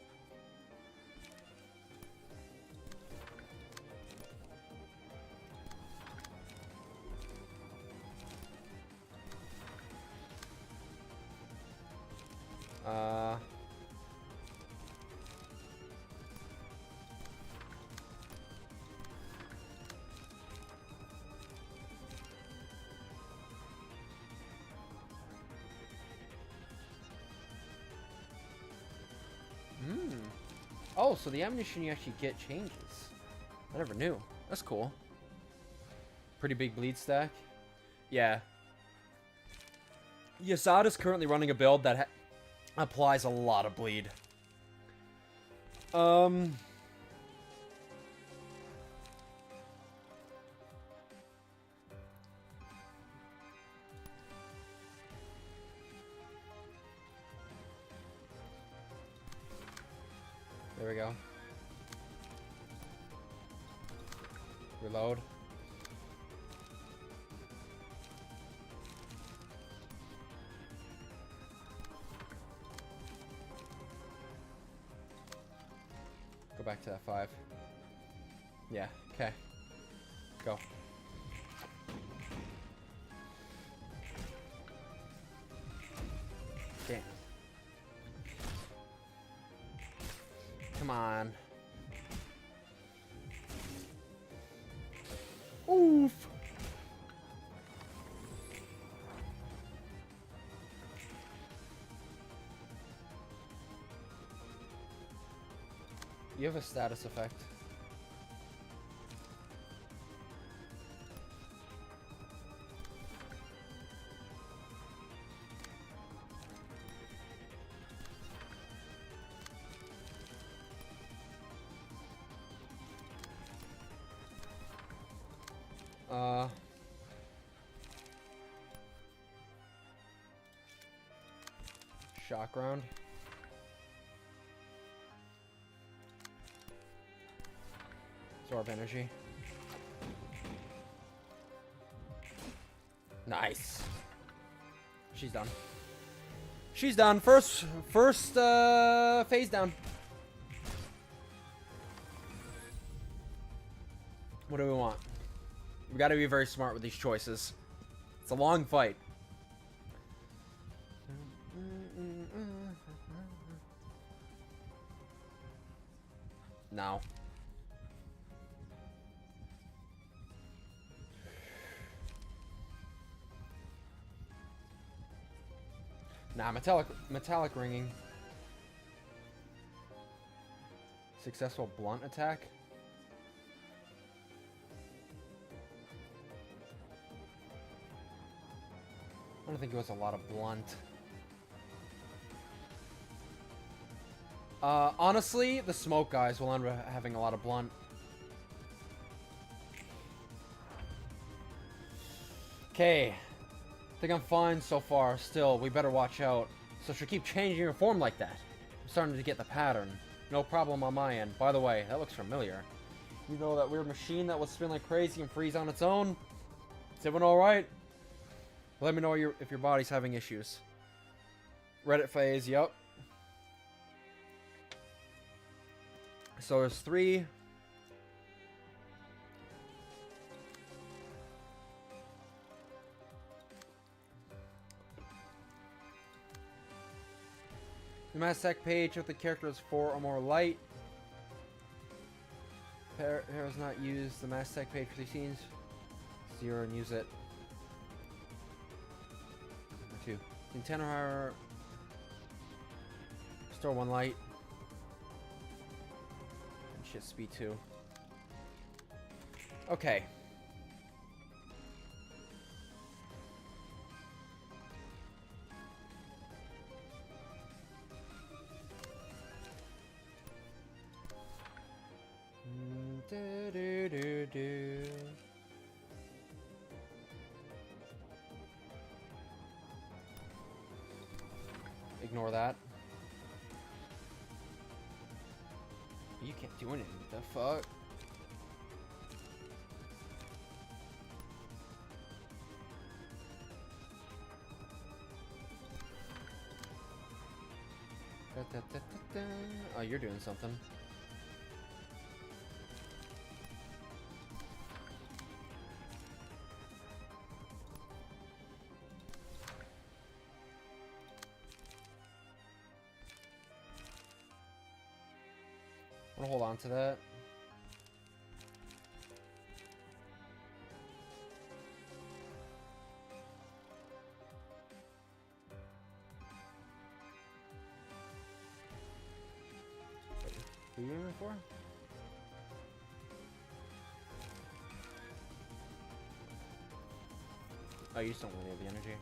A: Oh, so the ammunition you actually get changes. I never knew. That's cool. Pretty big bleed stack. Yeah. Yasada's currently running a build that applies a lot of bleed. There we go. Reload. Go back to that 5. Yeah, okay. Go. Damn. Come on. Oof. You have a status effect. Shock round. Absorb energy. Nice. She's done. She's done. First phase down. What do we want? We gotta be very smart with these choices. It's a long fight. No. Nah, metallic ringing. Successful blunt attack. I don't think it was a lot of blunt. Honestly, the smoke guys will end up having a lot of blunt. Okay. I think I'm fine so far. Still, we better watch out. So she'll keep changing her form like that. I'm starting to get the pattern. No problem on my end. By the way, that looks familiar. You know that weird machine that will spin like crazy and freeze on its own? Is everyone alright? Let me know if your body's having issues. Reddit phase, yep. So there's 3. The Mass Tech page if the character is 4 or more light. Heroes not use the Mass Tech page for these scenes. 0 and use it. Number 2. Nintendo Hire. Store 1 light. And shit, speed 2. Okay. Ignore that. You can't do anything. What the fuck? Oh, you're doing something. I'm gonna hold on to that. Who are you aiming for? Oh, you just don't really have the energy.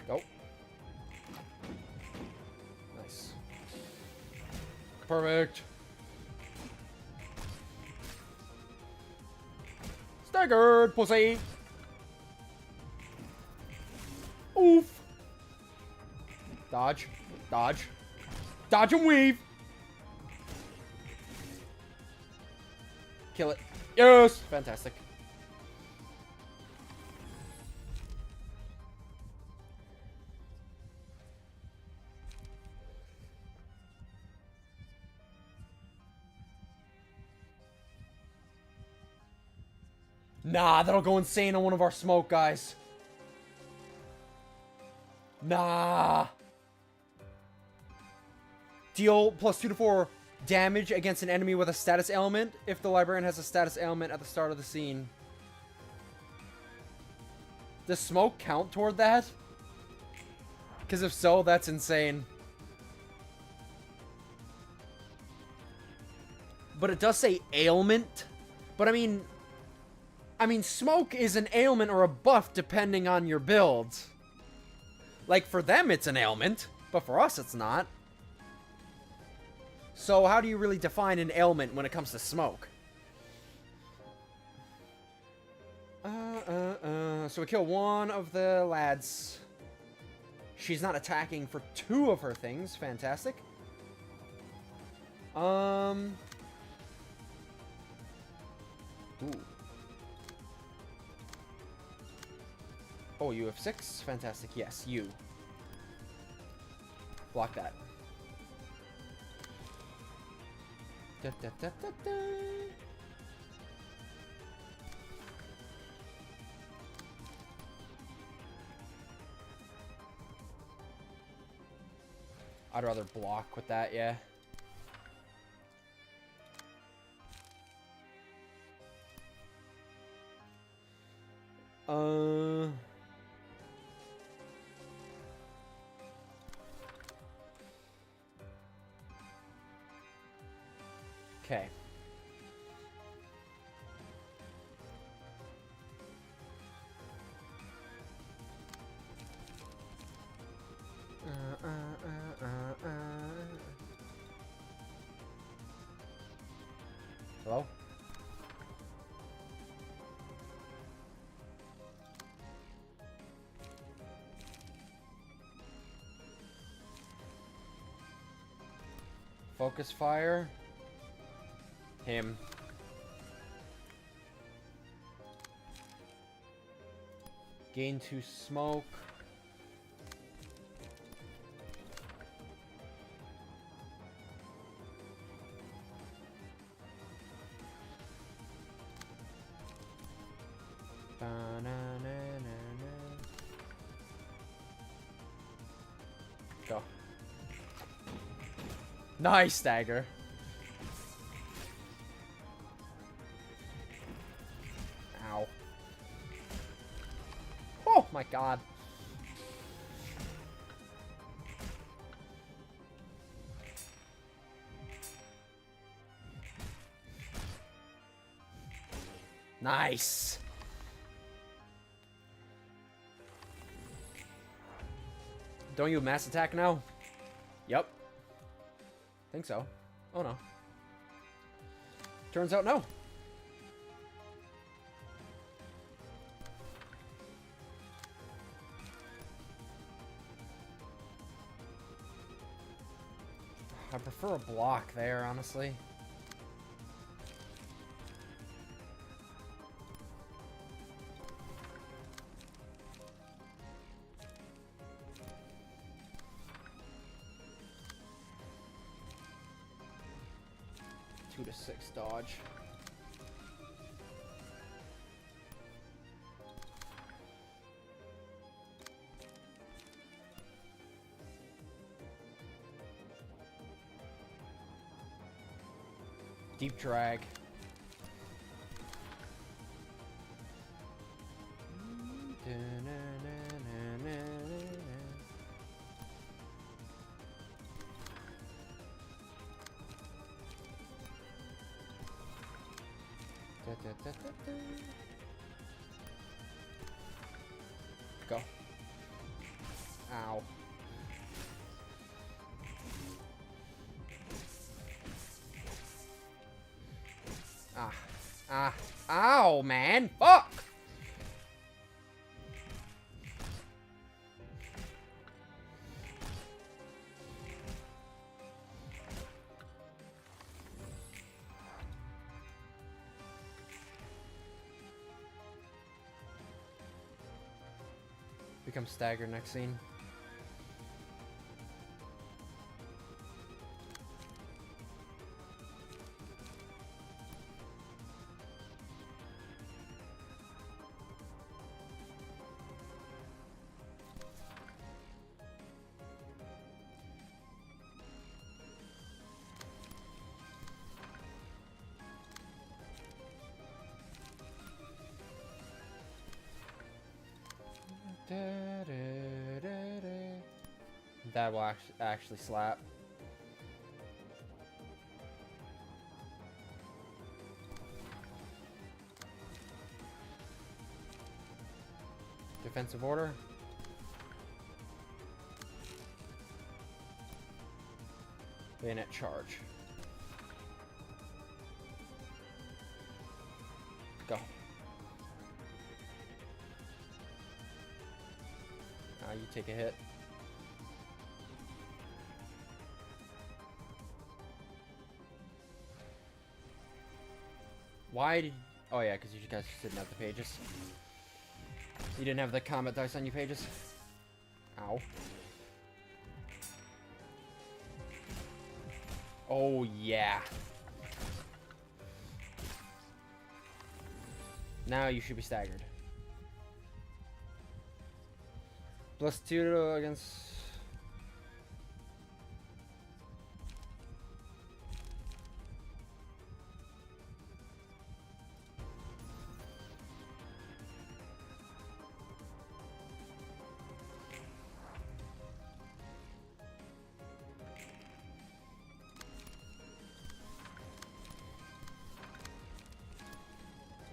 A: Go. Nice. Perfect. Staggered, pussy. Oof. Dodge. Dodge. Dodge and weave. Kill it. Yes! Fantastic. Nah, that'll go insane on one of our smoke guys. Nah. Deal plus 2 to 4 damage against an enemy with a status ailment if the librarian has a status ailment at the start of the scene. Does smoke count toward that? Because if so, that's insane. But it does say ailment. But I mean, smoke is an ailment or a buff depending on your build. Like, for them, it's an ailment, but for us, it's not. So, how do you really define an ailment when it comes to smoke? So we kill one of the lads. She's not attacking for 2 of her things. Fantastic. Ooh. Oh, you have 6? Fantastic. Yes, you. Block that. Da, da, da, da, da. I'd rather block with that, yeah. Okay. Hello? Focus fire. Him. Gain 2 smoke. Go. Nice stagger. Ow. Oh my god. Nice. Don't you mass attack now? Yep. Think so. Oh no. Turns out no. I prefer a block there, honestly. Two to 6 dodge. Deep drag. Go. Ow. Ow, man. Fuck! Become staggered next scene. That will actually slap. Defensive order. Bayonet charge. Go. Now you take a hit. Why did... Oh yeah, because you guys didn't have the pages. You didn't have the combat dice on your pages. Ow. Oh yeah. Now you should be staggered. +2 against...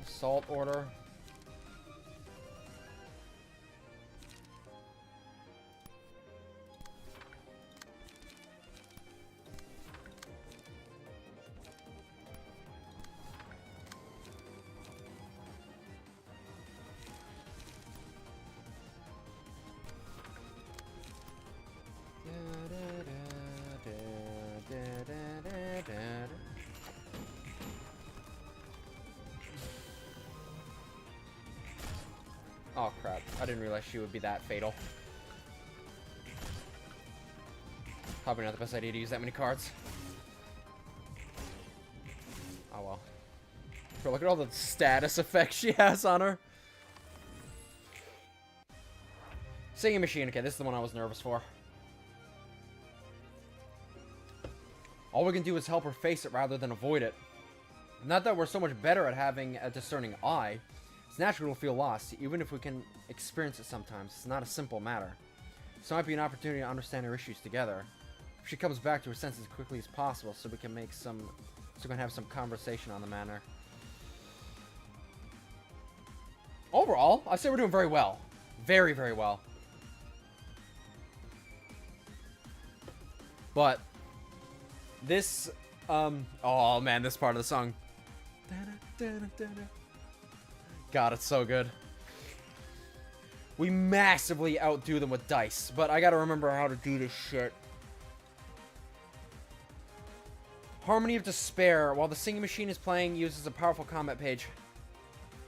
A: Assault order. Oh crap, I didn't realize she would be that fatal. Probably not the best idea to use that many cards. Oh well. Bro, look at all the status effects she has on her. Singing machine, okay, this is the one I was nervous for. All we can do is help her face it rather than avoid it. Not that we're so much better at having a discerning eye. It's natural to feel lost, even if we can experience it sometimes. It's not a simple matter. This might be an opportunity to understand her issues together. If she comes back to her senses as quickly as possible, so we can have some conversation on the matter. Overall, I say we're doing very well. Very, very well. But this, oh man, this part of the song. God, it's so good. We massively outdo them with dice, but I gotta remember how to do this shit. Harmony of Despair. While the singing machine is playing, uses a powerful combat page.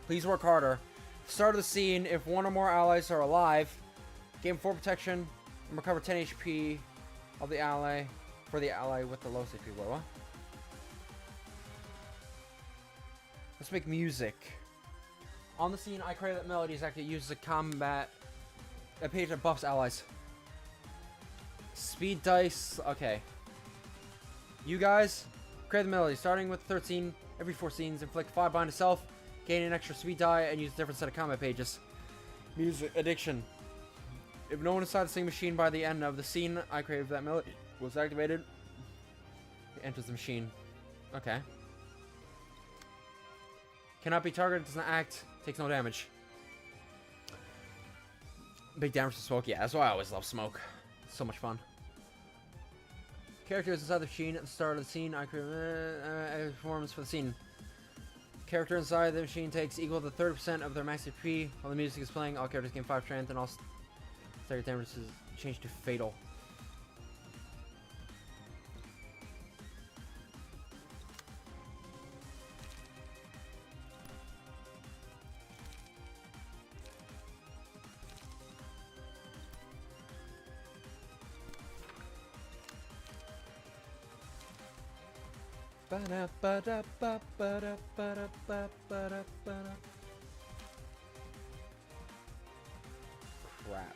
A: Please work harder. Start of the scene, if one or more allies are alive, gain 4 protection and recover 10 HP of the ally for the ally with the lowest HP. What? Let's make music. On the scene, I create that melodies actually uses a page that buffs allies. Speed dice. Okay. You guys, create the melody. Starting with 13, every 4 scenes, inflict 5 bind to self, gain an extra speed die, and use a different set of combat pages. Music addiction. If no one inside the same machine by the end of the scene I created that melody was activated, it enters the machine. Okay. Cannot be targeted, does not act, takes no damage. Big damage to smoke, yeah, that's why I always love smoke. It's so much fun. Characters inside the machine at the start of the scene, I create performance for the scene. Character inside the machine takes equal to 30% of their max HP. While the music is playing, all characters gain 5 strength and all stagger damage is changed to fatal. Crap.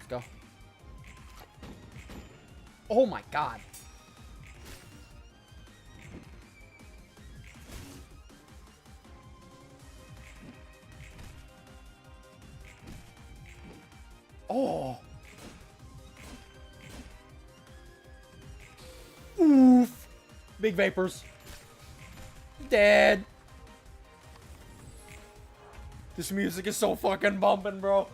A: Go. Oh my god. Oh. Oof. Big vapors. Dead. This music is so fucking bumping, bro.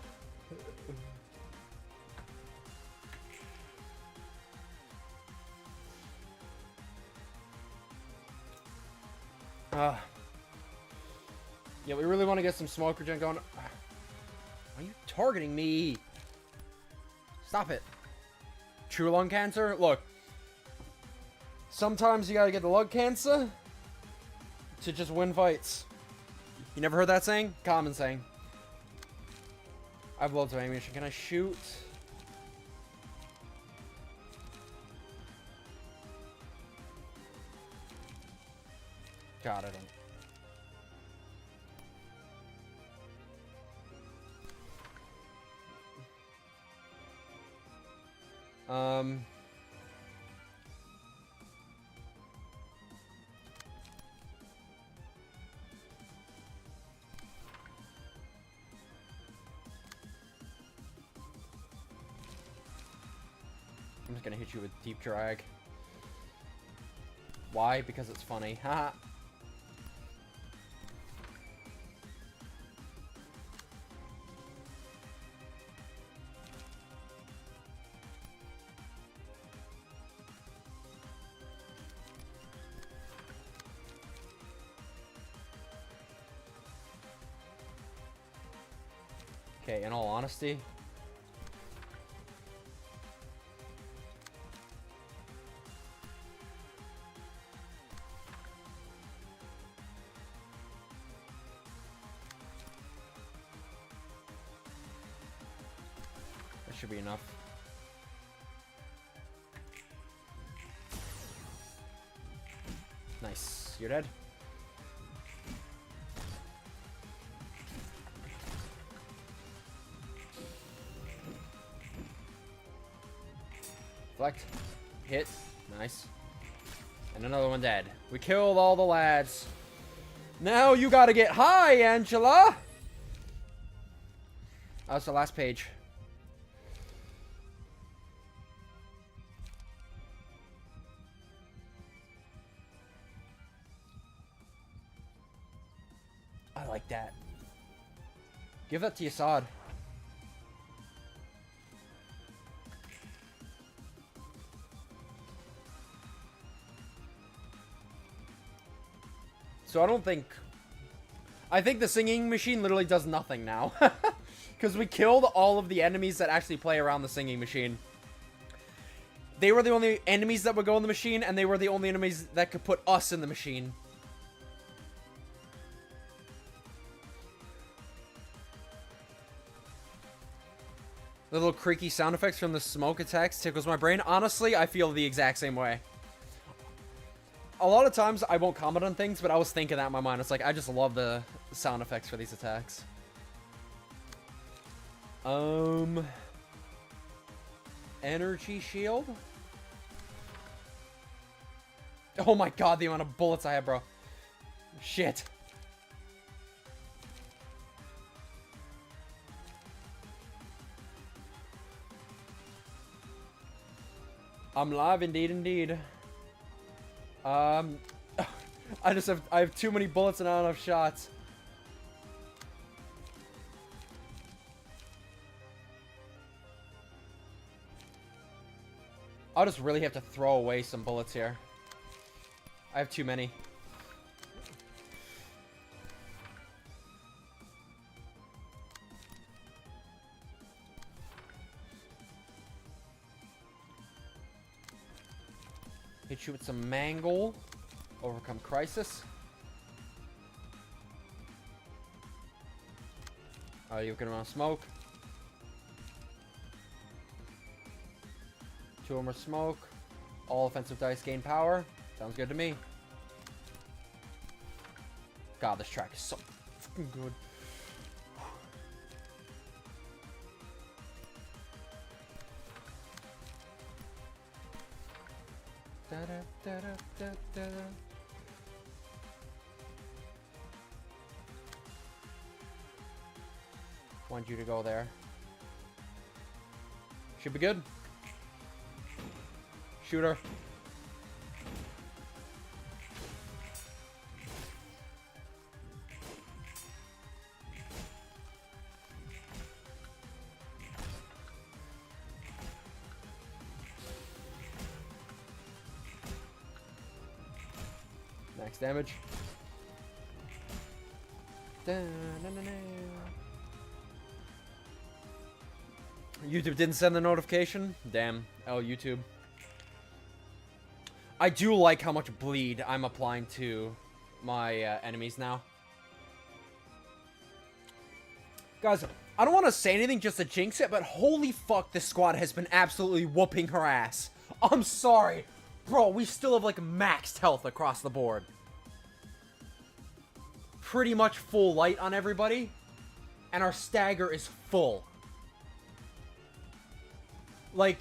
A: Yeah, we really want to get some smoke regen going. Why are you targeting me? Stop it. True lung cancer? Look. Sometimes you gotta get the lung cancer to just win fights. You never heard that saying? Common saying. I have loads of ammunition. Can I shoot? God, I don't. I'm just gonna hit you with deep drag. Why? Because it's funny. Haha. Okay, in all honesty, that should be enough. Nice. You're dead. Deflect. Hit. Nice. And another one dead. We killed all the lads. Now you gotta get high, Angela! That's the last page. I like that. Give that to Assad. So I don't think... I think the singing machine literally does nothing now. Because we killed all of the enemies that actually play around the singing machine. They were the only enemies that would go in the machine, and they were the only enemies that could put us in the machine. The little creaky sound effects from the smoke attacks tickles my brain. Honestly, I feel the exact same way. A lot of times, I won't comment on things, but I was thinking that in my mind. It's like, I just love the sound effects for these attacks. Energy shield? Oh my god, the amount of bullets I have, bro. Shit. I'm live, indeed. I have too many bullets and not enough shots. I'll just really have to throw away some bullets here. I have too many. Hit you with some mangle. Overcome crisis. Oh, you can run smoke. 2 more smoke. All offensive dice gain power. Sounds good to me. God, this track is so fucking good. Da, da, da, da, da, da. Want you to go there. Should be good. Shooter. Max damage. YouTube didn't send the notification? Damn. Oh, YouTube. I do like how much bleed I'm applying to my enemies now. Guys, I don't want to say anything just to jinx it, but holy fuck, this squad has been absolutely whooping her ass. I'm sorry. Bro, we still have like maxed health across the board. Pretty much full light on everybody. And our stagger is full. Like,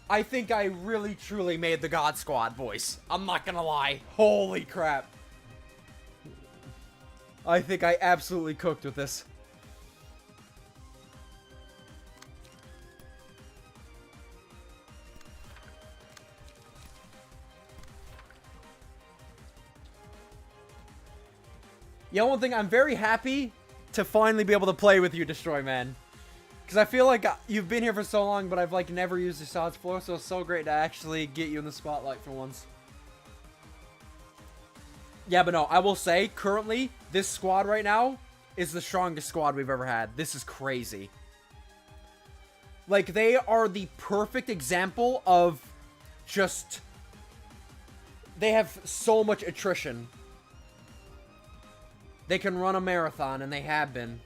A: I think I really truly made the God Squad, boys. I'm not gonna lie. Holy crap. I think I absolutely cooked with this. Yeah, one thing, I'm very happy to finally be able to play with you, Destroy Man. Because I feel like you've been here for so long, but I've like never used the Sod's Floor, so it's so great to actually get you in the spotlight for once. Yeah, but no, I will say, currently, this squad right now is the strongest squad we've ever had. This is crazy. Like, they are the perfect example of just... They have so much attrition. They can run a marathon, and they have been.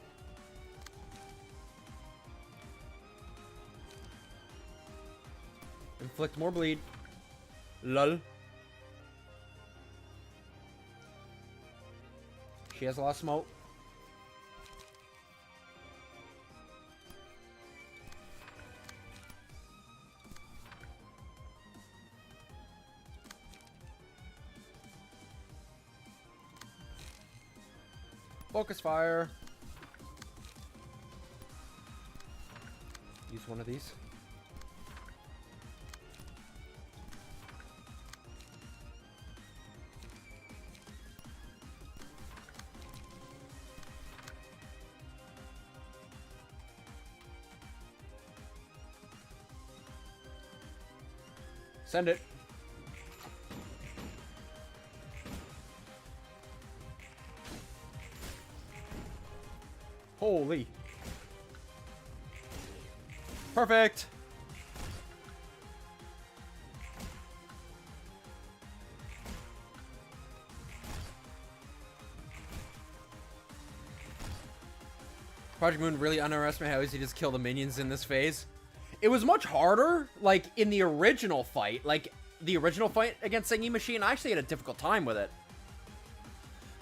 A: Inflict more bleed. Lol. She has a lot of smoke. Focus fire. Use one of these. Send it. Holy. Perfect. Project Moon really underestimated how easy it is to kill the minions in this phase. It was much harder, like, in the original fight. Like, the original fight against Sengi Machine, I actually had a difficult time with it.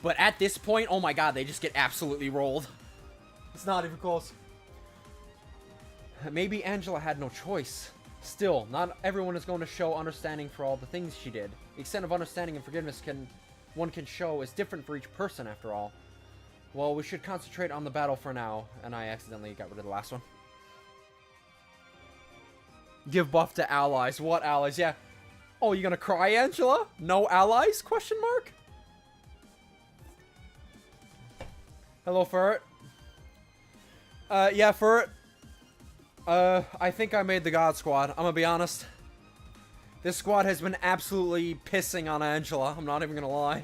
A: But at this point, oh my god, they just get absolutely rolled. It's not even close. Maybe Angela had no choice. Still, not everyone is going to show understanding for all the things she did. The extent of understanding and forgiveness one can show is different for each person, after all. Well, we should concentrate on the battle for now. And I accidentally got rid of the last one. Give buff to allies. What allies? Yeah. Oh, you gonna cry, Angela? No allies? Question mark? Hello, Ferret. Yeah, Ferret. I think I made the God Squad. I'm gonna be honest. This squad has been absolutely pissing on Angela. I'm not even gonna lie.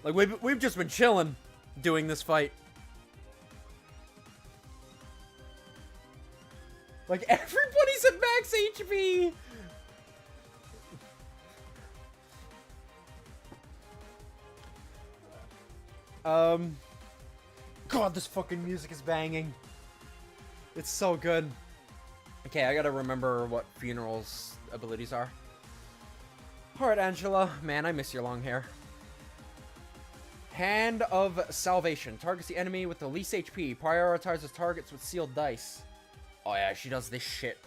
A: Like, we've just been chilling doing this fight. Like, everybody's at max HP! God, this fucking music is banging. It's so good. Okay, I gotta remember what Funeral's abilities are. Alright, Angela. Man, I miss your long hair. Hand of Salvation. Targets the enemy with the least HP. Prioritizes targets with sealed dice. Oh yeah, she does this shit.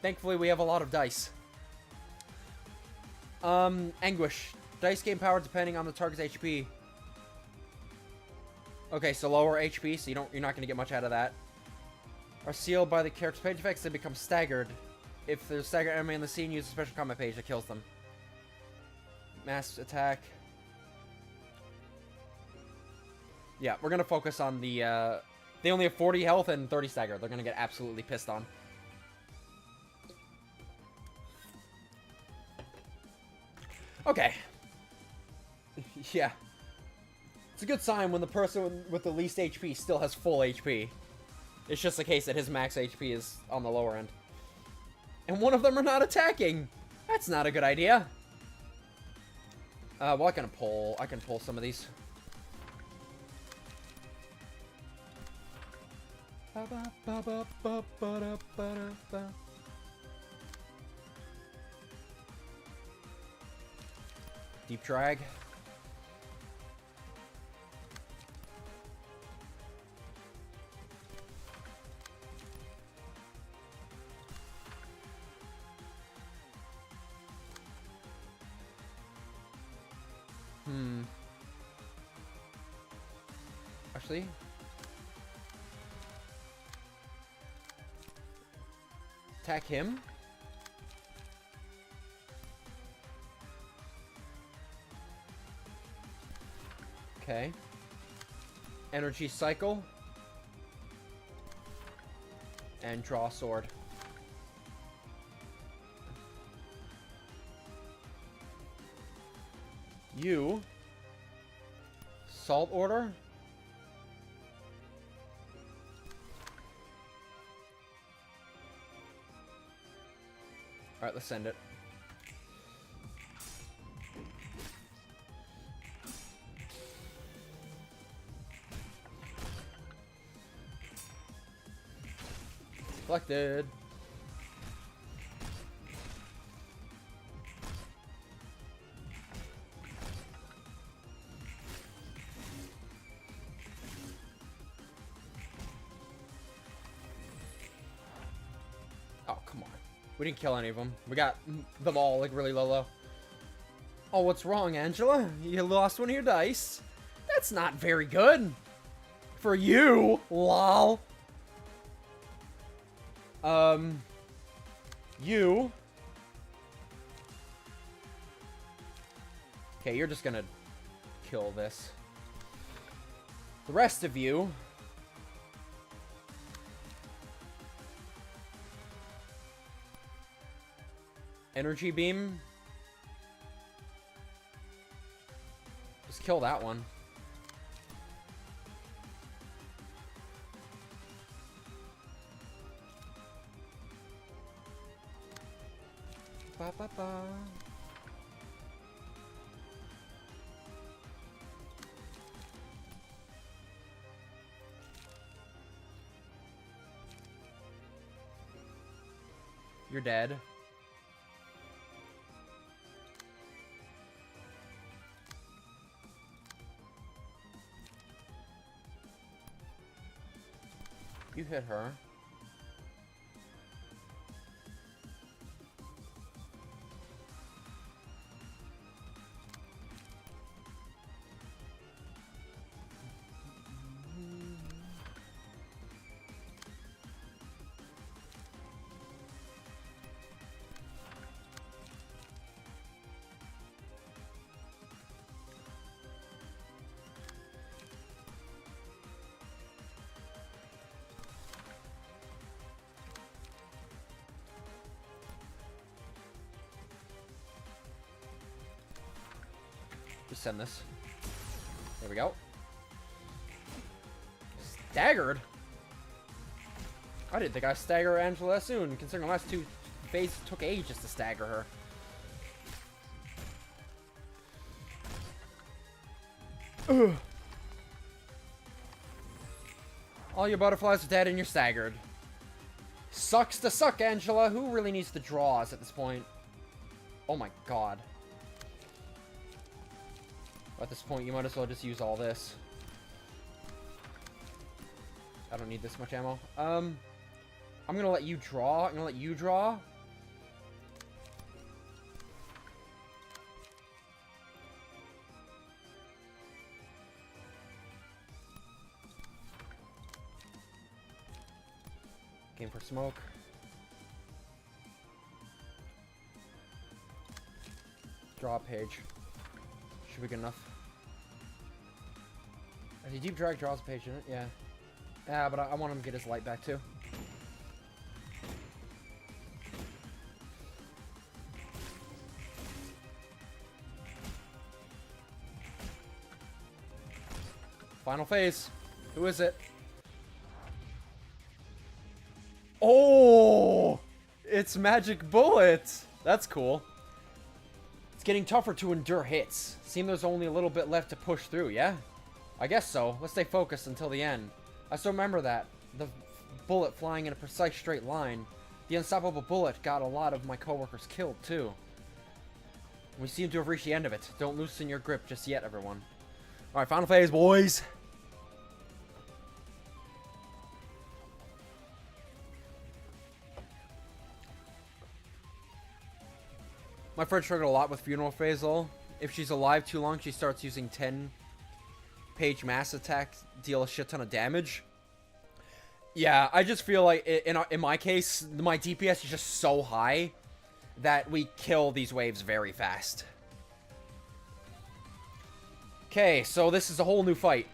A: Thankfully, we have a lot of dice. Anguish. Dice gain power depending on the target's HP. Okay, so lower HP, so you're not gonna get much out of that. Are sealed by the character's page effects, they become staggered. If there's a staggered enemy in the scene, use a special combat page that kills them. Mass attack. Yeah, we're gonna focus on the, they only have 40 health and 30 stagger. They're gonna get absolutely pissed on. Okay. Yeah. It's a good sign when the person with the least HP still has full HP. It's just the case that his max HP is on the lower end. And one of them are not attacking! That's not a good idea. Well, I can pull some of these. Deep drag. Actually, attack him. Okay. Energy cycle. And draw a sword. You. Salt order. Alright, let's send it. Collected. Oh, come on. We didn't kill any of them. We got them all, like, really low. Oh, what's wrong, Angela? You lost one of your dice? That's not very good. For you, lol. You. Okay, you're just gonna kill this. The rest of you. Energy beam. Just kill that one. Ba, ba, ba. You're dead. You hit her. Just send this. There we go. Staggered? I didn't think I'd stagger Angela that soon, considering the last two phases took ages to stagger her. Ugh. All your butterflies are dead and you're staggered. Sucks to suck, Angela. Who really needs the draws at this point? Oh my god. At this point, you might as well just use all this. I don't need this much ammo. I'm gonna let you draw. I'm gonna let you draw. Game for smoke. Draw a page. Should be good enough. As he deep drag draws a page in it, yeah. Yeah, but I want him to get his light back too. Final phase. Who is it? Oh! It's Magic Bullet! That's cool. It's getting tougher to endure hits. Seems there's only a little bit left to push through, yeah? I guess so. Let's stay focused until the end. I still remember that. The bullet flying in a precise straight line. The unstoppable bullet got a lot of my coworkers killed, too. We seem to have reached the end of it. Don't loosen your grip just yet, everyone. Alright, final phase, boys! My friend struggled a lot with funeral phase, though. If she's alive too long, she starts using 10-page mass attack, deal a shit ton of damage. Yeah, I just feel like, in my case, my DPS is just so high that we kill these waves very fast. Okay, so this is a whole new fight.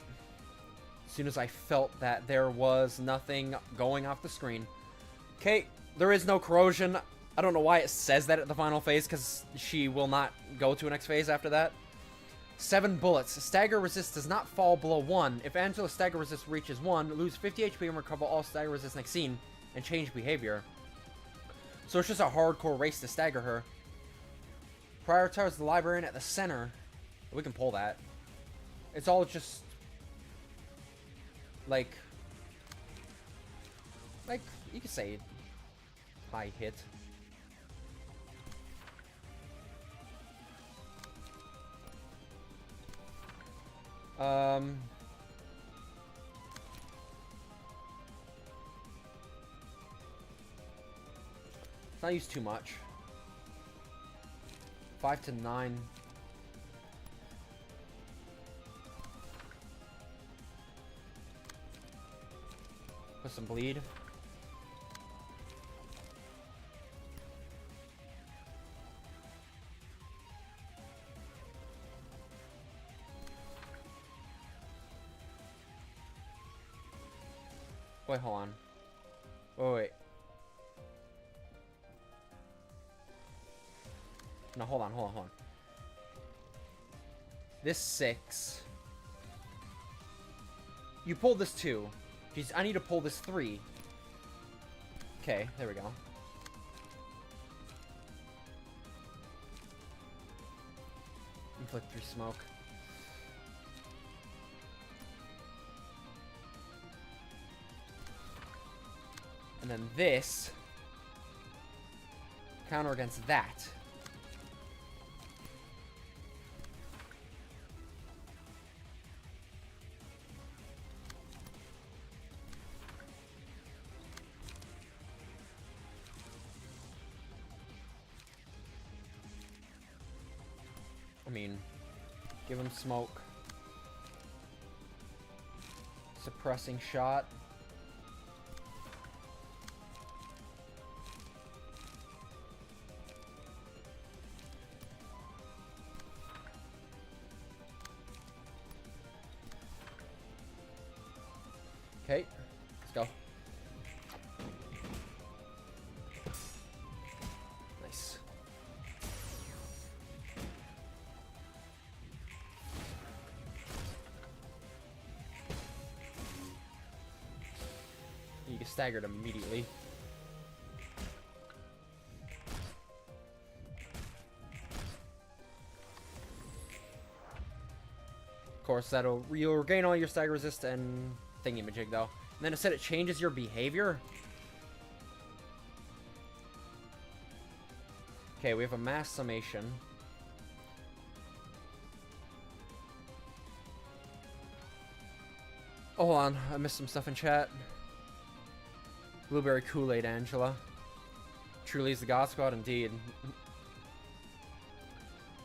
A: As soon as I felt that there was nothing going off the screen. Okay, there is no corrosion. I don't know why it says that at the final phase, because she will not go to a next phase after that. 7 bullets. Stagger resist does not fall below 1. If Angela's stagger resist reaches 1, lose 50 HP and recover all stagger resist next scene, and change behavior. So it's just a hardcore race to stagger her. Prioritize the librarian at the center. We can pull that. It's all just... Like, you could say high hit. Let's not use too much. 5 to 9. Put some bleed. Wait, hold on. Wait. No, hold on. This 6. You pulled this 2. Jeez, I need to pull this 3. Okay, there we go. Inflict 3 smoke. And then this. counter against that. I mean, give him smoke. Suppressing shot. Okay, let's go. Nice. You get staggered immediately. Of course, you'll regain all your stagger resist and thingy-majig though. And then it said it changes your behavior. Okay, we have a mass summation. Oh, hold on, I missed some stuff in chat. Blueberry Kool-Aid, Angela. Truly is the God Squad, indeed.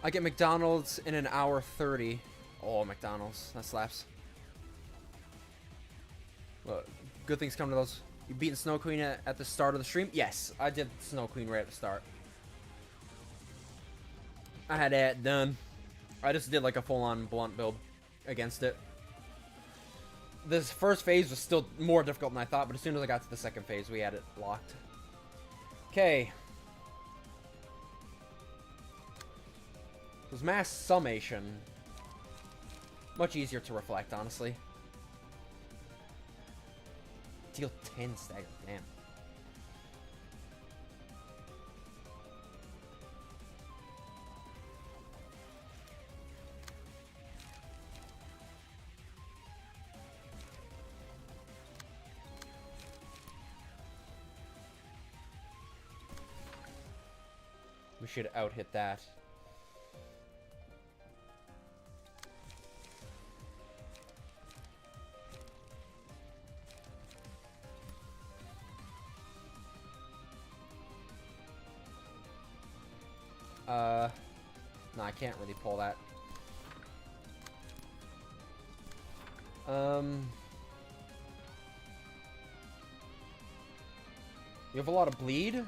A: I get McDonald's in an hour 30. Oh, McDonald's. That slaps. Well, good things come to those. You beaten Snow Queen at the start of the stream? Yes, I did Snow Queen right at the start. I had that done. I just did like a full-on blunt build against it. This first phase was still more difficult than I thought, but as soon as I got to the second phase, we had it locked. Okay. It was mass summation. Much easier to reflect, honestly. Deal 10 stagger, damn. We should out-hit that. No, I can't really pull that. You have a lot of bleed?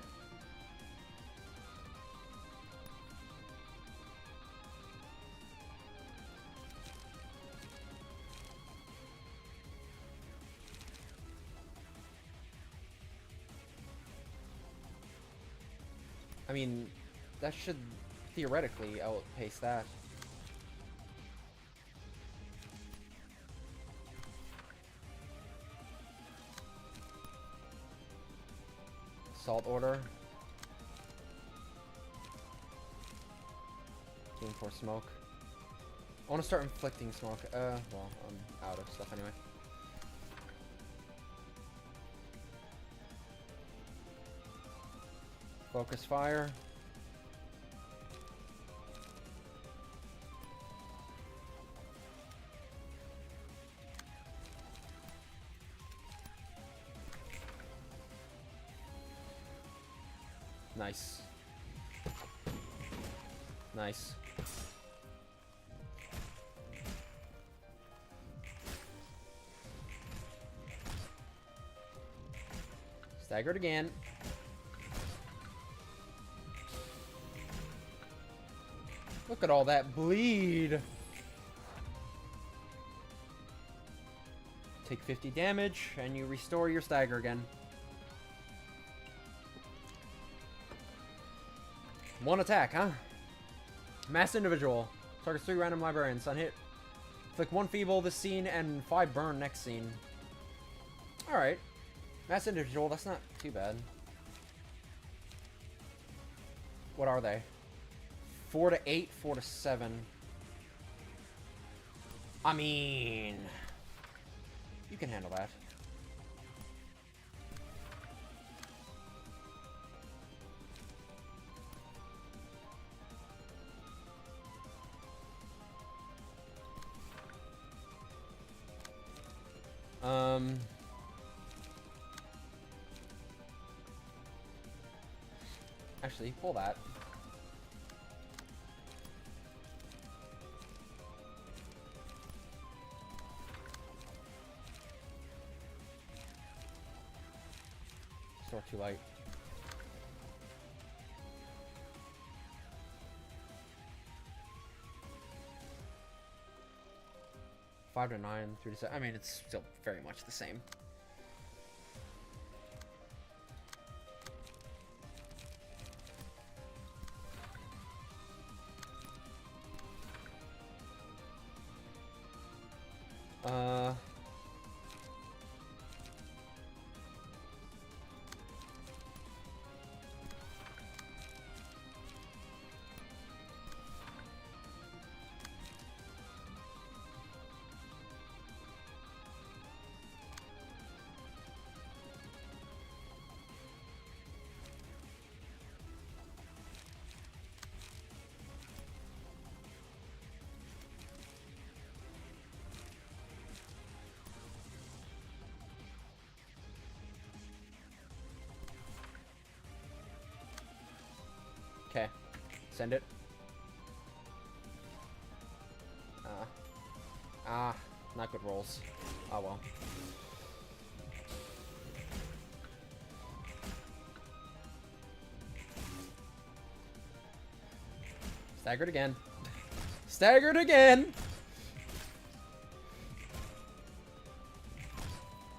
A: I mean, that should theoretically outpace that. Salt order. Doing for smoke. I want to start inflicting smoke. Well, I'm out of stuff anyway. Focus fire. Nice. Nice. Staggered again. Look at all that bleed. Take 50 damage and you restore your stagger again. One attack, huh? Mass individual. Targets 3 random librarians. On hit. Flick 1 feeble this scene and 5 burn next scene. Alright. Mass individual, that's not too bad. What are they? 4 to 8, 4 to 7. I mean, you can handle that. Actually, pull that. Store too light. Five to 9, 3 to 7. I mean, it's still very much the same. Okay, send it. Not good rolls. Oh well. Staggered again. Staggered again!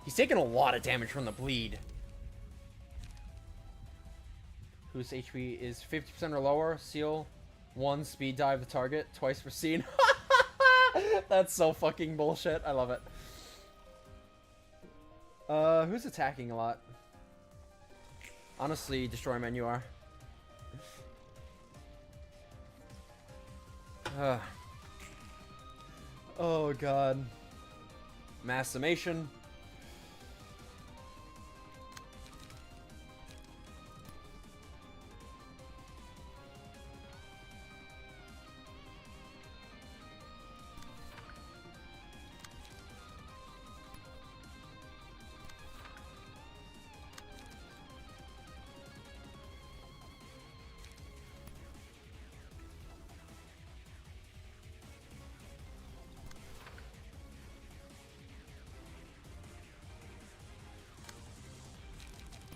A: He's taking a lot of damage from the bleed. Whose HP is 50% or lower. Seal 1, speed dive the target twice per scene. That's so fucking bullshit. I love it. Who's attacking a lot? Honestly, Destroy Man, you are. Oh god. Mass summation.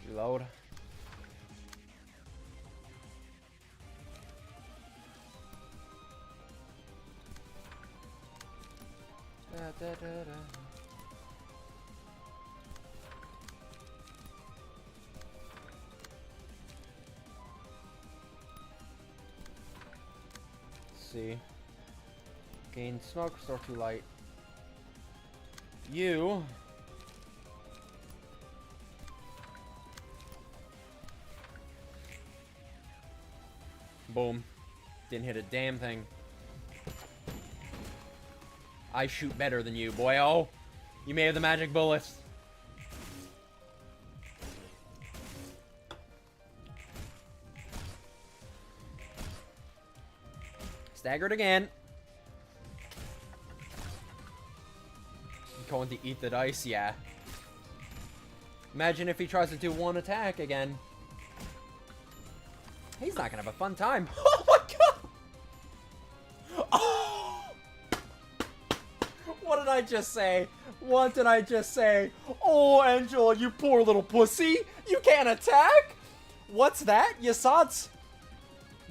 A: Reload. Da, da, da, da. Let's see. Gain smoke, store too light. You. Boom. Didn't hit a damn thing. I shoot better than you, boyo. You may have the magic bullets. Staggered again. Going to eat the dice, yeah. Imagine if he tries to do one attack again. He's not gonna have a fun time. Oh my god! Oh! What did I just say? What did I just say? Oh, Angela, you poor little pussy! You can't attack? What's that? Yasad's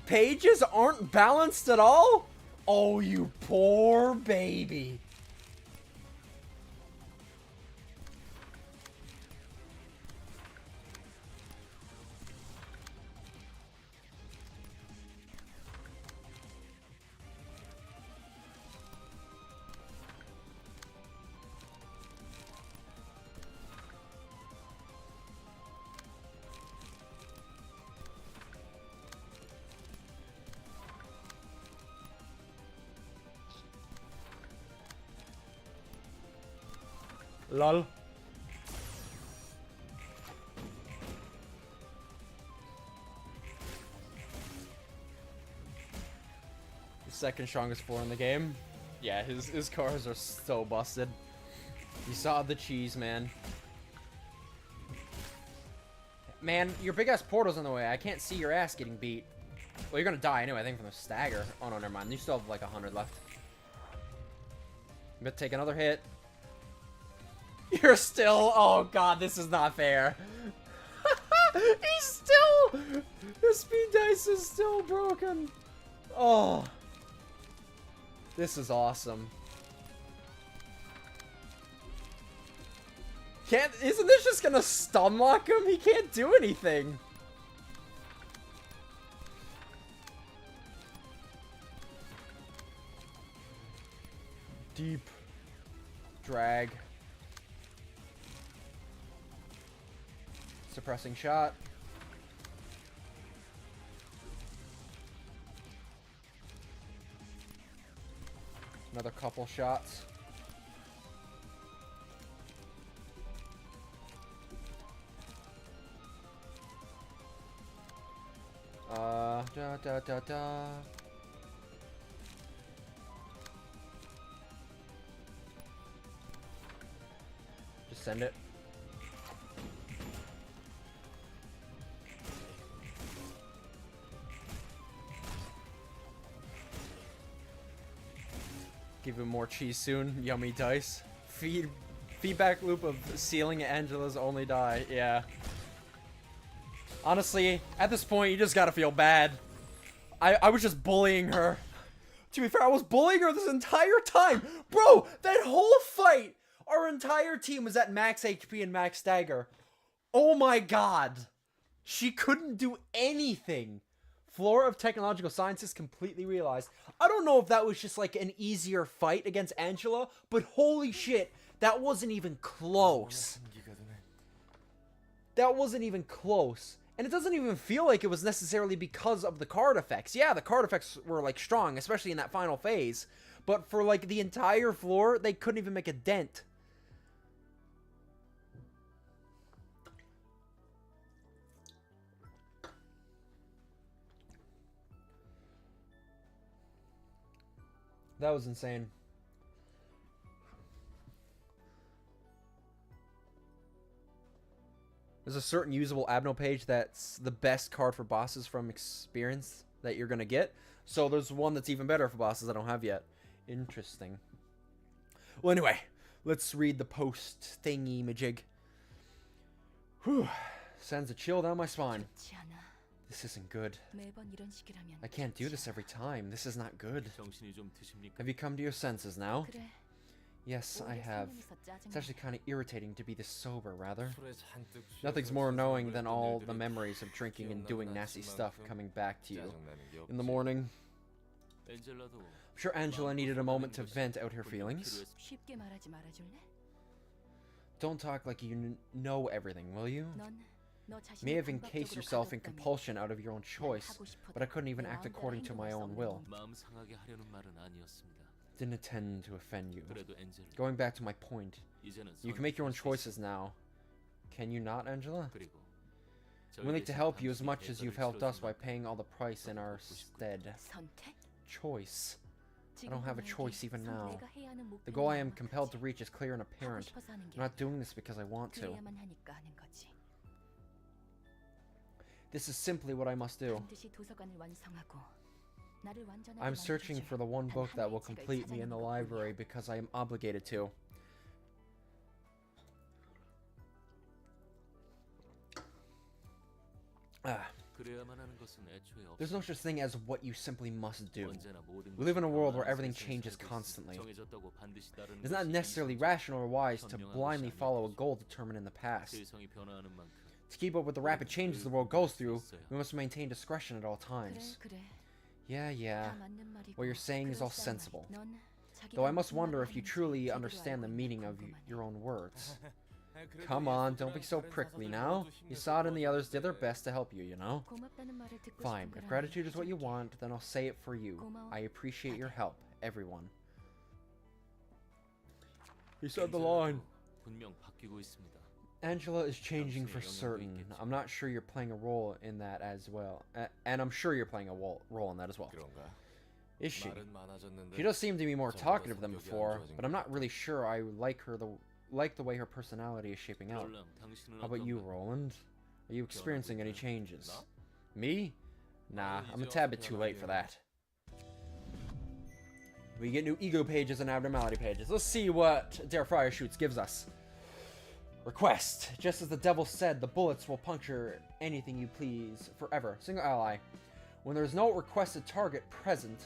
A: pages aren't balanced at all? Oh, you poor baby. Lol. The second strongest 4 in the game. Yeah, his cars are so busted. You saw the cheese, man. Man, your big-ass portal's in the way. I can't see your ass getting beat. Well, you're gonna die anyway, I think, from the stagger. Oh, no, never mind. You still have, like, 100 left. I'm gonna take another hit. You're still... Oh, God, this is not fair. He's still... The speed dice is still broken. Oh. This is awesome. Isn't this just gonna stun lock him? He can't do anything. Deep drag. Suppressing shot. Another couple shots. Da. Just send it. Give him more cheese soon. Yummy dice. Feedback loop of sealing Angela's only die. Yeah. Honestly, at this point, you just gotta feel bad. I was just bullying her. To be fair, I was bullying her this entire time. Bro, that whole fight, our entire team was at max HP and max stagger. Oh my god. She couldn't do anything. Floor of Technological Sciences completely realized. I don't know if that was just like an easier fight against Angela, but holy shit, that wasn't even close. That wasn't even close. And it doesn't even feel like it was necessarily because of the card effects. Yeah, the card effects were like strong, especially in that final phase. But for like the entire floor, they couldn't even make a dent. That was insane. There's a certain usable Abno page that's the best card for bosses from experience that you're going to get. So there's one that's even better for bosses I don't have yet. Interesting. Well, anyway, let's read the post thingy-majig. Whew. Sends a chill down my spine. This isn't good. I can't do this every time. This is not good. Have you come to your senses now? Yes, I have. It's actually kind of irritating to be this sober, rather. Nothing's more annoying than all the memories of drinking and doing nasty stuff coming back to you. In the morning, I'm sure Angela needed a moment to vent out her feelings. Don't talk like you know everything, will you? You may have encased yourself in compulsion out of your own choice, but I couldn't even act according to my own will. Didn't intend to offend you. Going back to my point, you can make your own choices now. Can you not, Angela? I'm willing to help you as much as you've helped us by paying all the price in our stead. Choice. I don't have a choice even now. The goal I am compelled to reach is clear and apparent. I'm not doing this because I want to. This is simply what I must do. I'm searching for the one book that will complete me in the library because I am obligated to. There's no such thing as what you simply must do. We live in a world where everything changes constantly. It's not necessarily rational or wise to blindly follow a goal determined in the past. To keep up with the rapid changes the world goes through, we must maintain discretion at all times. Yeah. What you're saying is all sensible. Though I must wonder if you truly understand the meaning of your own words. Come on, don't be so prickly now. Yasada and the others did their best to help you, you know? Fine, if gratitude is what you want, then I'll say it for you. I appreciate your help, everyone. He said the line. Angela is changing for certain. I'm not sure you're playing a role in that as well. And I'm sure you're playing a role in that as well. Is she? She does seem to be more talkative than before, but I'm not really sure I like her the like the way her personality is shaping out.
D: 롤랑 당신은
A: How about you,
D: 어떤가?
A: Roland? Are you experiencing any changes?
E: 나?
A: Me? Nah, I'm a tad bit too late for that. We get new ego pages and abnormality pages. Let's see what Dare Fryer Shoots gives us. Request. Just as the devil said, the bullets will puncture anything you please forever. Single ally. When there's no requested target present,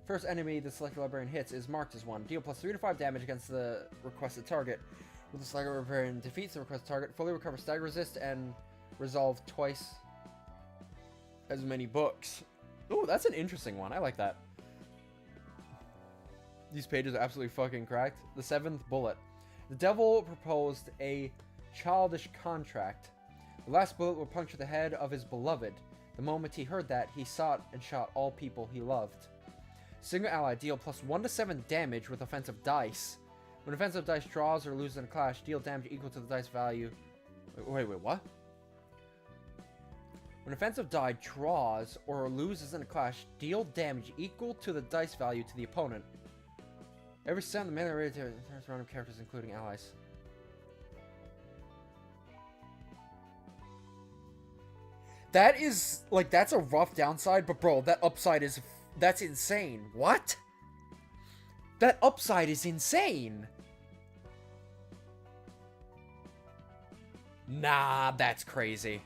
A: first enemy the selected librarian hits is marked as one. Deal plus 3 to 5 damage against the requested target. When the selected librarian defeats the requested target, fully recover stagger resist and resolve twice as many books. Ooh, that's an interesting one. I like that. These pages are absolutely fucking cracked. The 7th bullet. The devil proposed a childish contract. The last bullet will puncture the head of his beloved. The moment he heard that, he sought and shot all people he loved. Single ally, deal plus 1 to 7 damage with offensive dice. When offensive dice draws or loses in a clash, deal damage equal to the dice value. Wait, what? When offensive die draws or loses in a clash, deal damage equal to the dice value to the opponent. Every sound the melee rated to random characters, including allies. That is, like, that's a rough downside, but bro, that upside is, that's insane. What? That upside is insane. Nah, that's crazy.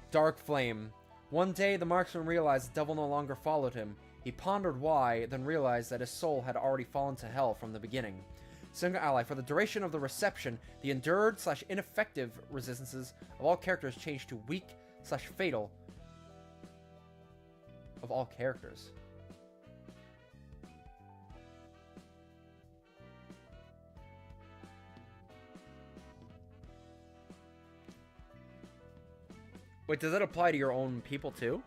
A: Dark Flame. One day, the marksman realized the devil no longer followed him. He pondered why, then realized that his soul had already fallen to hell from the beginning. Single ally. For the duration of the reception, the endured/ineffective resistances of all characters changed to weak/fatal of all characters. Wait, does that apply to your own people too?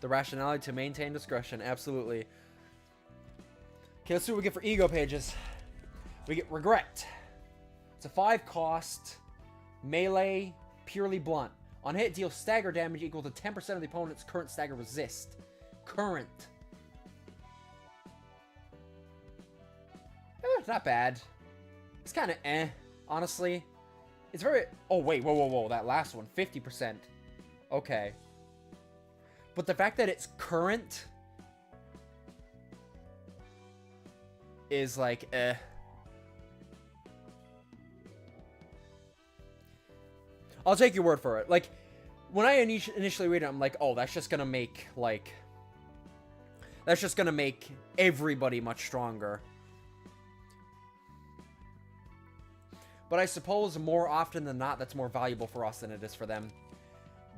A: The rationality to maintain discretion, absolutely. Okay, let's see what we get for ego pages. We get Regret. It's a 5 cost, melee, purely blunt. On hit, deal stagger damage equal to 10% of the opponent's current stagger resist. Current. Not bad. It's kind of honestly. It's very... Oh, wait, whoa. That last one, 50%. Okay. But the fact that it's current is like, I'll take your word for it. Like, when I initially read it, I'm like, oh, that's just gonna make, like... That's just gonna make everybody much stronger. But I suppose more often than not, that's more valuable for us than it is for them.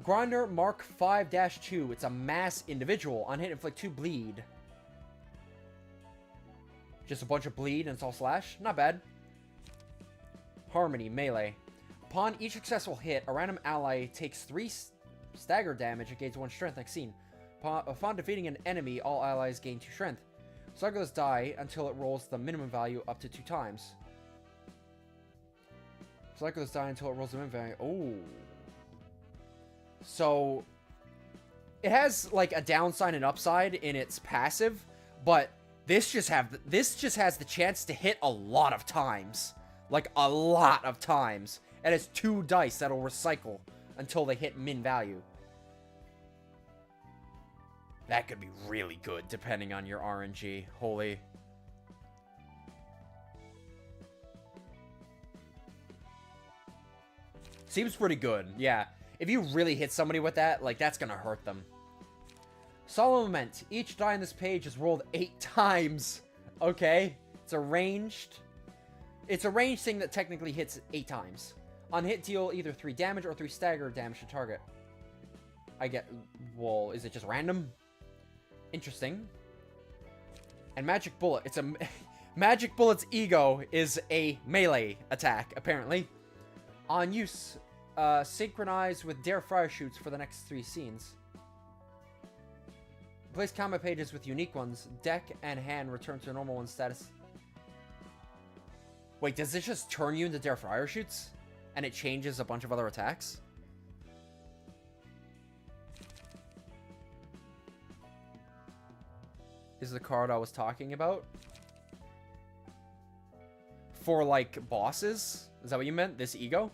A: Grinder Mark 5-2. It's a mass individual. On hit, inflict 2 bleed. Just a bunch of bleed and it's all slash. Not bad. Harmony, melee. Upon each successful hit, a random ally takes 3 stagger damage and gains 1 strength, next scene. Upon defeating an enemy, all allies gain 2 strength. Cycle this die until it rolls the minimum value up to 2 times. Cycle this die until it rolls the minimum value. Oh. So, it has, like, a downside and upside in its passive, but this just has the chance to hit a lot of times. Like, a lot of times. And it's 2 dice that'll recycle until they hit min value. That could be really good, depending on your RNG. Holy. Seems pretty good, yeah. If you really hit somebody with that, like, that's gonna hurt them. Solemn Lament. Each die on this page is rolled 8 times. Okay. It's a ranged thing that technically hits 8 times. On hit, deal either 3 damage or 3 stagger damage to target. Well, is it just random? Interesting. And Magic Bullet. It's a... Magic Bullet's ego is a melee attack, apparently. On use, synchronize with Dare Fryer Shoots for the next 3 scenes. Replace combat pages with unique ones. Deck and hand return to normal one status. Wait, does this just turn you into Dare Fryer Shoots? And it changes a bunch of other attacks? Is the card I was talking about? for, like, bosses. Is that what you meant? This ego?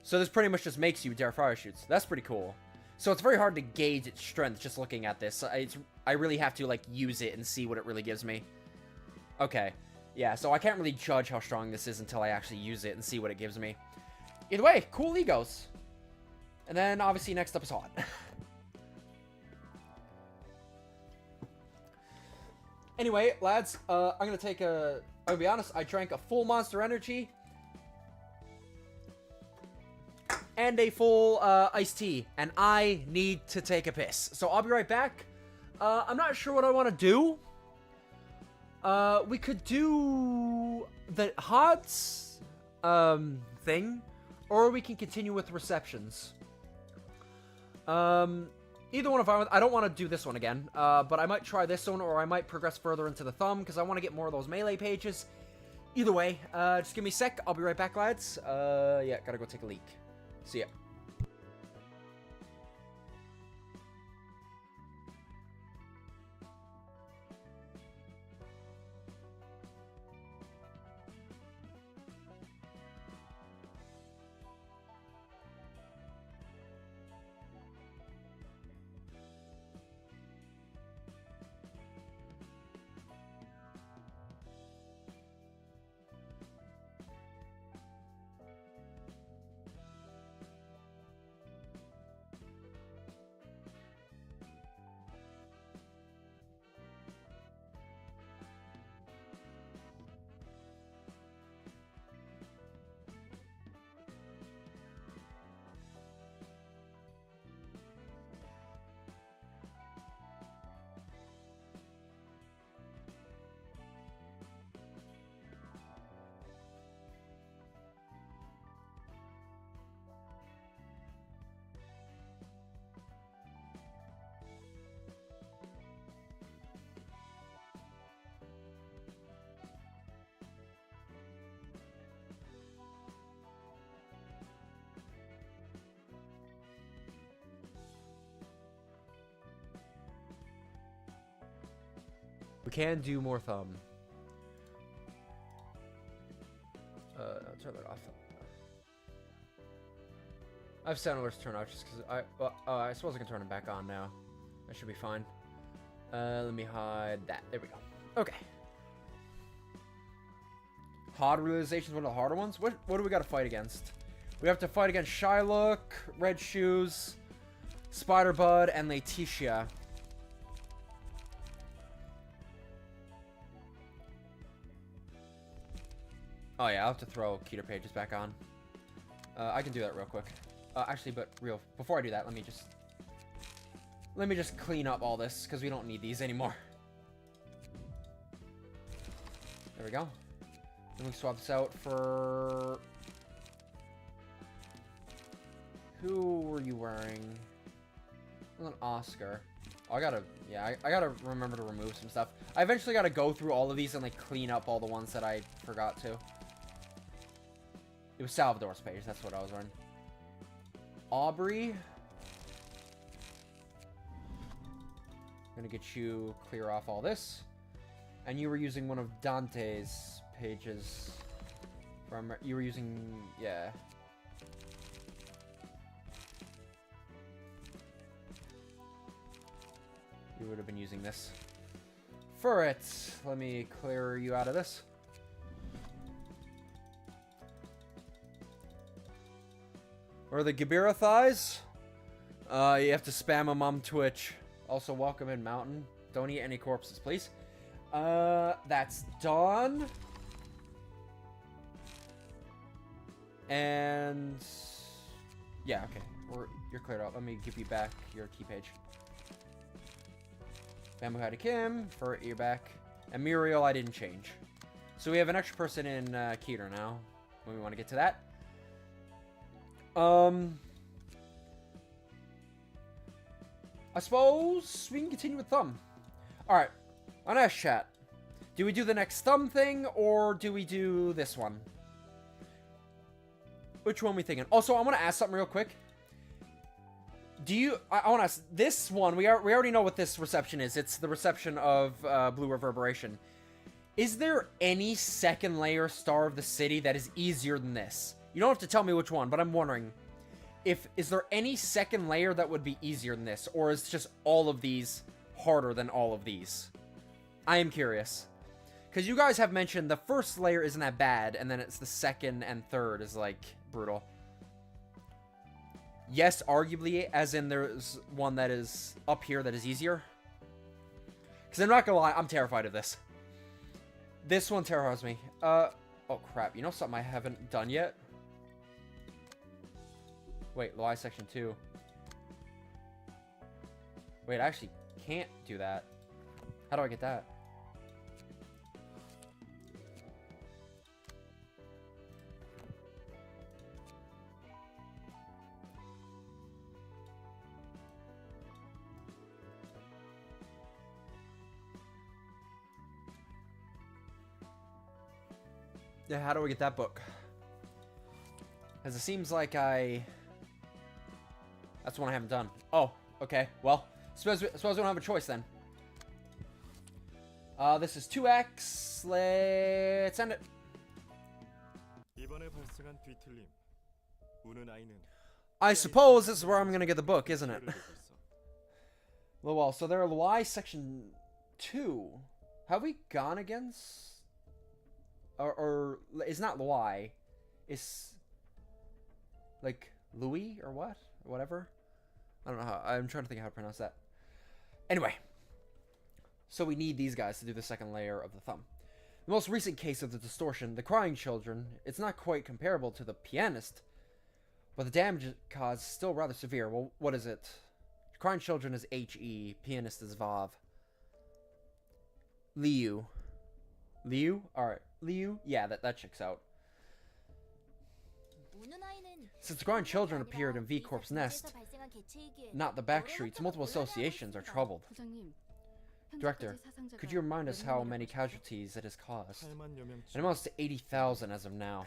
A: So this pretty much just makes you dare fire shoots. That's pretty cool. So it's very hard to gauge its strength just looking at this. I really have to, like, use it and see what it really gives me. Okay. Yeah, so I can't really judge how strong this is until I actually use it and see what it gives me. Either way, cool egos. And then, obviously, next up is hot. Anyway, lads, I'm gonna take I'll be honest, I drank a full Monster Energy and a full iced tea, and I need to take a piss. So I'll be right back. I'm not sure what I want to do. We could do the HOTS thing, or we can continue with receptions. Either one of them. I don't want to do this one again, but I might try this one, or I might progress further into the thumb, because I want to get more of those melee pages. Either way, just give me a sec. I'll be right back, lads. Yeah, gotta go take a leak. See ya. We can do more thumb. Turn that off. I have sound alerts turned off just because I suppose I can turn them back on now. That should be fine. Let me hide that. There we go. Okay. Hard realizations, one of the harder ones. What do we got to fight against? We have to fight against Shylock, Red Shoes, Spider-Bud, and Letitia. Oh yeah, I'll have to throw Keter pages back on. I can do that real quick. Actually, but before I do that, let me just clean up all this, because we don't need these anymore. There we go. Then we swap this out for... Who were you wearing? It was an Oscar. Oh, I gotta remember to remove some stuff. I eventually gotta go through all of these and, like, clean up all the ones that I forgot to. It was Salvador's page, that's what I was wearing. Aubrey. I'm gonna get you clear off all this. And you were using one of Dante's pages. You were using, yeah. You would have been using this. Furret, let me clear you out of this. Or the Gibira thighs. You have to spam them on Twitch. Also, welcome in, Mountain. Don't eat any corpses, please. That's done. And... yeah, okay. You're cleared out. Let me give you back your key page. Bamboo Hattie Kim, for you're back. And Muriel, I didn't change. So we have an extra person in Keter now, when we want to get to that. I suppose we can continue with Thumb. Alright, on Ash Chat. Do we do the next Thumb thing, or do we do this one? Which one are we thinking? Also, I want to ask something real quick. Do you... I want to ask, this one, we already know what this reception is. It's the reception of Blue Reverberation. Is there any second layer Star of the City that is easier than this? You don't have to tell me which one, but I'm wondering, is there any second layer that would be easier than this? Or is just all of these harder than all of these? I am curious. Because you guys have mentioned the first layer isn't that bad, and then it's the second and third is, like, brutal. Yes, arguably, as in there's one that is up here that is easier. Because I'm not gonna lie, I'm terrified of this. This one terrifies me. Oh crap, you know something I haven't done yet? Wait, Loai Section 2. Wait, I actually can't do that. How do I get that? Yeah, how do we get that book? Because it seems like that's one I haven't done. Oh, okay. Well, suppose we don't have a choice then. This is 2x. Let's end it. I suppose this is where I'm gonna get the book, isn't it? Well, so there are Loai Section 2. Have we gone against... Or it's not Loai. It's... like, Louis or what? Or whatever. I don't know how... I'm trying to think how to pronounce that. Anyway. So we need these guys to do the second layer of the thumb. The most recent case of the distortion, the crying children, it's not quite comparable to the pianist, but the damage it caused is still rather severe. Well, what is it? Crying children is HE, pianist is Vav. Liu. Liu? Alright. Liu? Yeah, that checks out. Since the crying children appeared in V Corp's nest, not the back streets, multiple associations are troubled. Director, could you remind us how many casualties it has caused? It amounts to 80,000 as of now.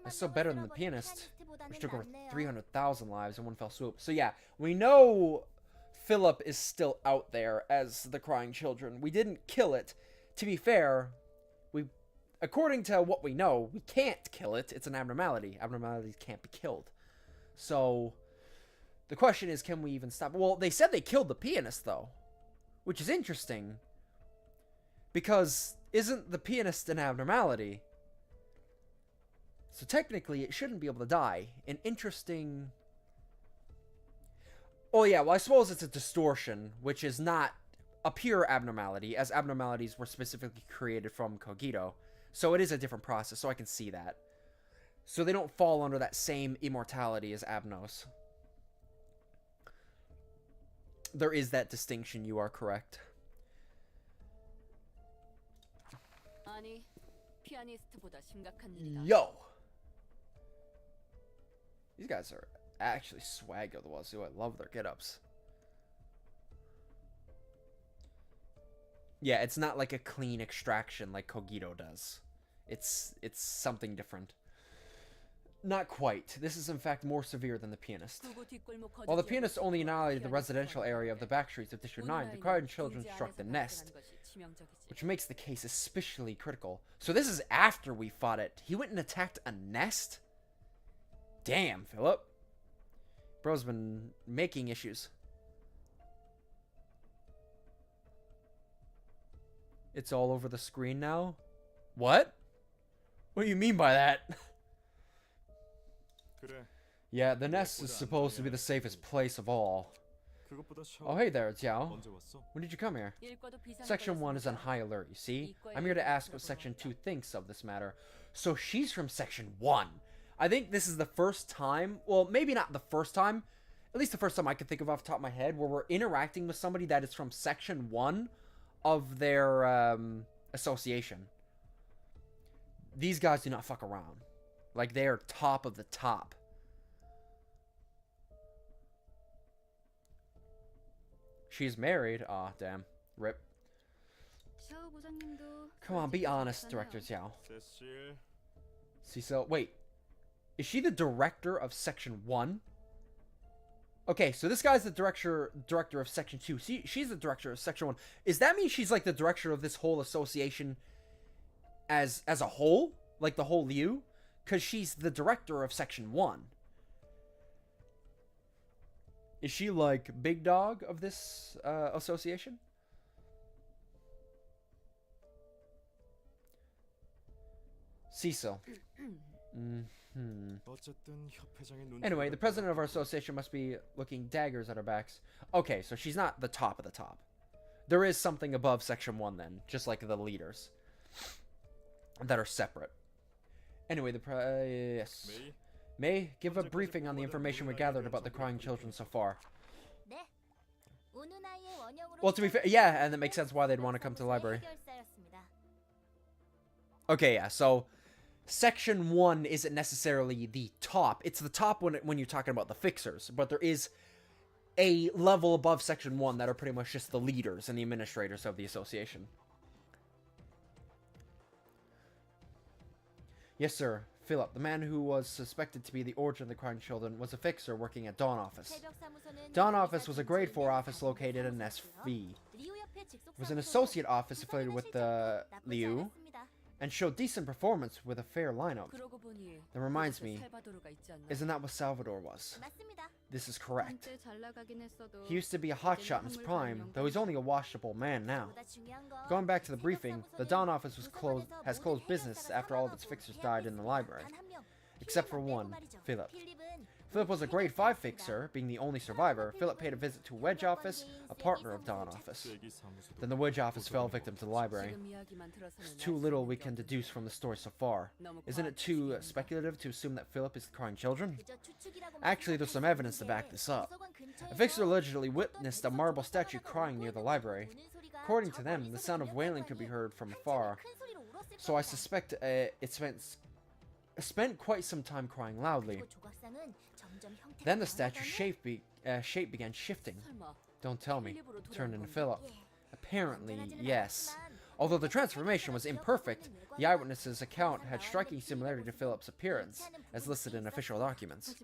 A: That's still better than the pianist, which took over 300,000 lives in one fell swoop. So yeah, we know Philip is still out there as the crying children. We didn't kill it. To be fair, according to what we know, we can't kill it. It's an abnormality. Abnormalities can't be killed. So the question is, can we even stop? Well, they said they killed the pianist, though. Which is interesting, because isn't the pianist an abnormality? So technically, it shouldn't be able to die. An interesting... Oh yeah, well I suppose it's a distortion, which is not a pure abnormality, as abnormalities were specifically created from Cogito. So it is a different process, so I can see that. So they don't fall under that same immortality as Abnos. There is that distinction, you are correct. Yo! These guys are actually swagger the Wazoo. I love their get-ups. Yeah, it's not like a clean extraction like Cogito does. It's something different. Not quite. This is in fact more severe than the pianist. While the pianist only annihilated the residential area of the backstreets of District 9, the crying children struck the nest, which makes the case especially critical. So this is after we fought it. He went and attacked a nest? Damn, Philip. Bro's been making issues. It's all over the screen now? What? What do you mean by that? Yeah, the nest is supposed to be the safest place of all. Oh, hey there, Jiao. When did you come here? Section 1 is on high alert, you see? I'm here to ask what Section 2 thinks of this matter. So she's from Section 1. I think this is the first time, well, maybe not the first time, at least the first time I could think of off the top of my head, where we're interacting with somebody that is from Section 1 of their association. These guys do not fuck around. Like, they are top of the top. She's married. Aw, damn. Rip. Come on, be honest, Director Xiao. Cecil, wait. Is she the director of Section 1? Okay, so this guy's the director of Section 2. She's the director of Section 1. Does that mean she's like the director of this whole association as a whole? Like the whole Liu? Because she's the director of Section 1. Is she like big dog of this association? Cecil. Anyway, the president of our association must be looking daggers at our backs. Okay, so she's not the top of the top. There is something above Section 1 then, just like the leaders that are separate. Anyway, yes. May, give a briefing on the information we gathered about the crying children so far. Well, to be fair, yeah, and that makes sense why they'd want to come to the library. Okay, yeah, so Section 1 isn't necessarily the top. It's the top when you're talking about the fixers, but there is a level above Section 1 that are pretty much just the leaders and the administrators of the association. Yes, sir. Philip, the man who was suspected to be the origin of the crying children, was a fixer working at Dawn Office. Dawn Office was a grade 4 office located in SV. It was an associate office affiliated with the Liu, and showed decent performance with a fair lineup. That reminds me, isn't that what Salvador was? This is correct. He used to be a hotshot in his prime, though he's only a washable man now. Going back to the briefing, the Dawn Office has closed business after all of its fixers died in the library. Except for one, Philip. Philip was a grade 5 fixer, being the only survivor. Philip paid a visit to Wedge Office, a partner of Dawn Office. Then the Wedge Office fell victim to the library. There's too little we can deduce from the story so far. Isn't it too speculative to assume that Philip is the crying children? Actually, there's some evidence to back this up. A fixer allegedly witnessed a marble statue crying near the library. According to them, the sound of wailing could be heard from afar. So I suspect it spent quite some time crying loudly. Then the statue's shape began shifting. Don't tell me. It turned into Philip. Apparently, yes. Although the transformation was imperfect, the eyewitness's account had striking similarity to Philip's appearance, as listed in official documents.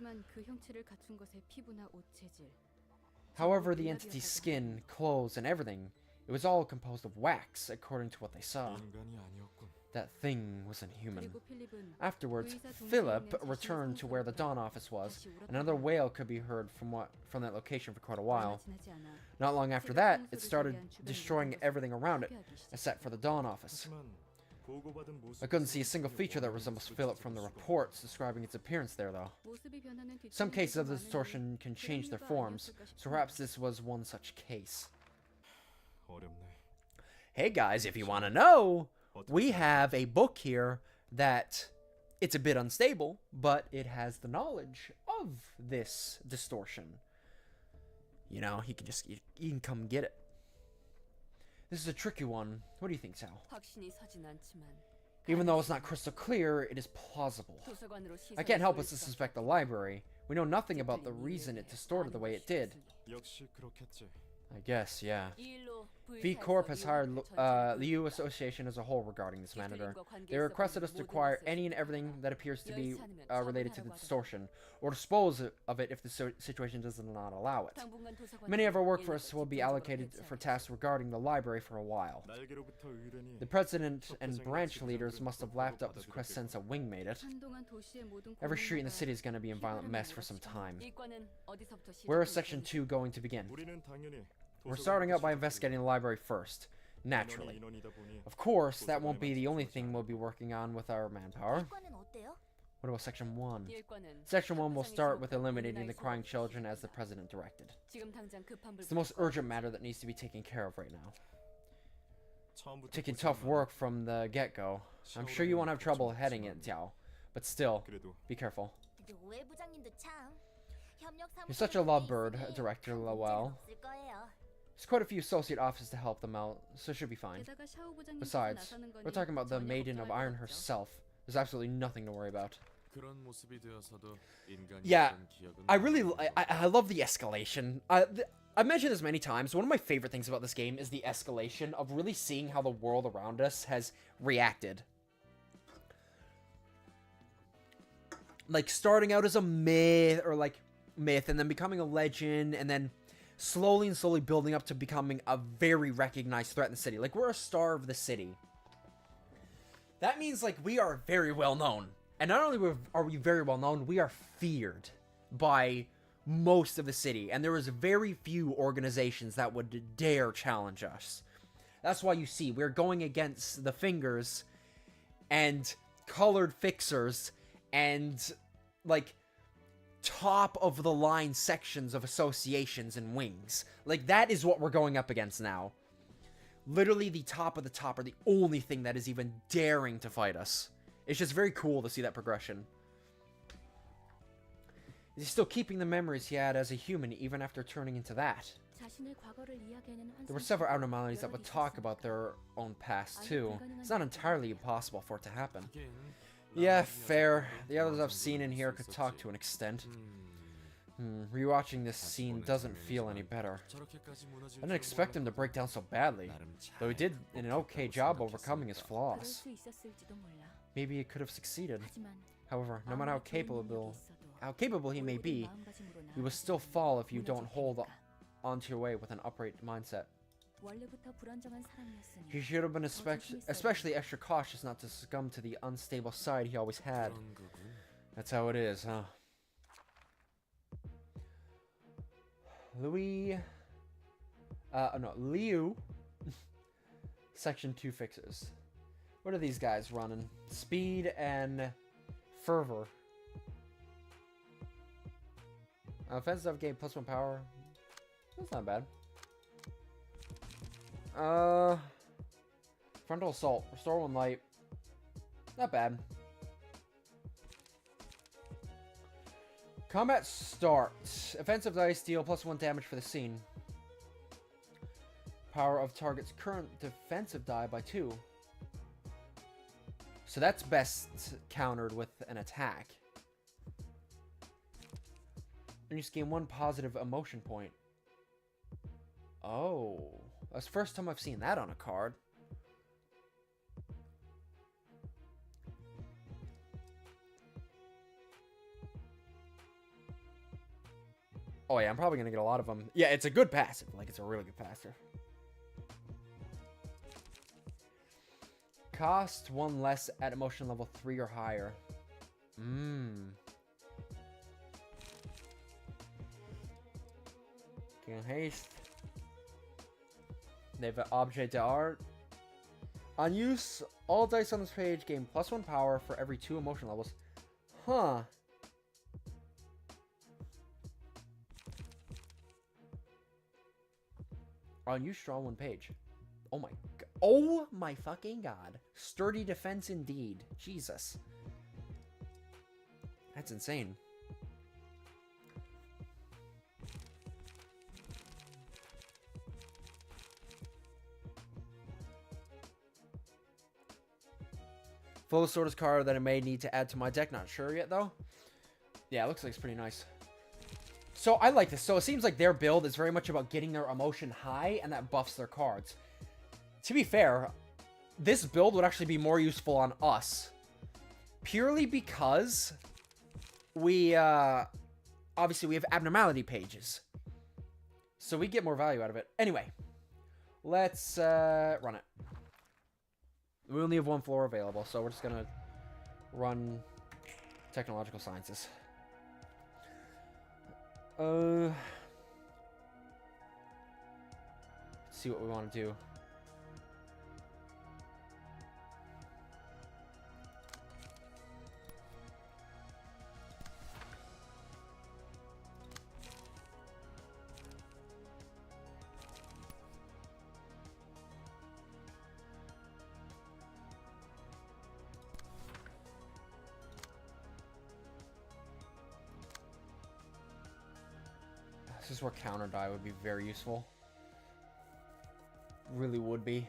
A: However, the entity's skin, clothes, and everything, it was all composed of wax, according to what they saw. That thing wasn't human. Afterwards, Philip returned to where the Dawn Office was. Another wail could be heard from that location for quite a while. Not long after that, it started destroying everything around it, except for the Dawn Office. I couldn't see a single feature that resembles Philip from the reports describing its appearance there, though. Some cases of distortion can change their forms, so perhaps this was one such case. Hey guys, if you want to know, we have a book here that it's a bit unstable, but it has the knowledge of this distortion. You know, you can come get it. This is a tricky one. What do you think, Sal? Even though it's not crystal clear, it is plausible. I can't help but to suspect the library. We know nothing about the reason it distorted the way it did. I guess, yeah. V Corp has hired Liu Association as a whole regarding this matter. They requested us to acquire any and everything that appears to be related to the distortion, or dispose of it if the situation does not allow it. Many of our workforce will be allocated for tasks regarding the library for a while. The president and branch leaders must have laughed up this request since a wing made it. Every street in the city is going to be a violent mess for some time. Where is Section 2 going to begin? We're starting out by investigating the library first, naturally. Of course, that won't be the only thing we'll be working on with our manpower. What about Section 1? Section 1 will start with eliminating the crying children as the president directed. It's the most urgent matter that needs to be taken care of right now. Taking tough work from the get-go. I'm sure you won't have trouble heading it, Jiao. But still, be careful. You're such a lovebird, Director Lowell. There's quite a few associate offices to help them out, so it should be fine. Besides, we're talking about the Maiden of Iron herself. There's absolutely nothing to worry about. Yeah, I love the escalation. I've mentioned this many times. One of my favorite things about this game is the escalation of really seeing how the world around us has reacted. Like, starting out as a myth, or like myth and then becoming a legend and then slowly and slowly building up to becoming a very recognized threat in the city. Like, we're a star of the city. That means, like, we are very well known. And not only are we very well known, we are feared by most of the city. And there is very few organizations that would dare challenge us. That's why you see, we're going against the Fingers and Colored Fixers and, like, top of the line sections of associations and wings. Like, that is what we're going up against now. Literally the top of the top are the only thing that is even daring to fight us. It's just very cool to see that progression. He's still keeping the memories he had as a human even after turning into that. There were several abnormalities that would talk about their own past too. It's not entirely impossible for it to happen. Yeah, fair. The others I've seen in here could talk to an extent. Rewatching this scene doesn't feel any better. I didn't expect him to break down so badly, though he did an okay job overcoming his flaws. Maybe he could have succeeded. However, no matter how capable he may be, he will still fall if you don't hold onto your way with an upright mindset. He should have been especially extra cautious not to succumb to the unstable side he always had. That's how it is, huh? Liu. Section 2 fixes. What are these guys running? Speed and fervor. Offensive game +1 power. That's not bad. Frontal assault. Restore 1 light. Not bad. Combat start. Offensive dice deal +1 damage for the scene. Power of target's current defensive die by 2. So that's best countered with an attack. And you just gain 1 positive emotion point. Oh. That's the first time I've seen that on a card. Oh yeah, I'm probably gonna get a lot of them. Yeah, it's a good passive. Like, it's a really good passive. Cost 1 less at emotion level 3 or higher. Gain haste. They have an object d'art. On use, all dice on this page gain +1 power for every 2 emotion levels. Huh. On use, draw 1 page. Oh my god. Oh my fucking god. Sturdy defense indeed. Jesus. That's insane. Full Sorter's card that I may need to add to my deck. Not sure yet, though. Yeah, it looks like it's pretty nice. So, I like this. So, it seems like their build is very much about getting their emotion high, and that buffs their cards. To be fair, this build would actually be more useful on us. Purely because we, obviously, we have abnormality pages. So, we get more value out of it. Anyway, let's run it. We only have 1 floor available, so we're just gonna run technological sciences. Let's see what we want to do. This is where counter die would be very useful. Really would be.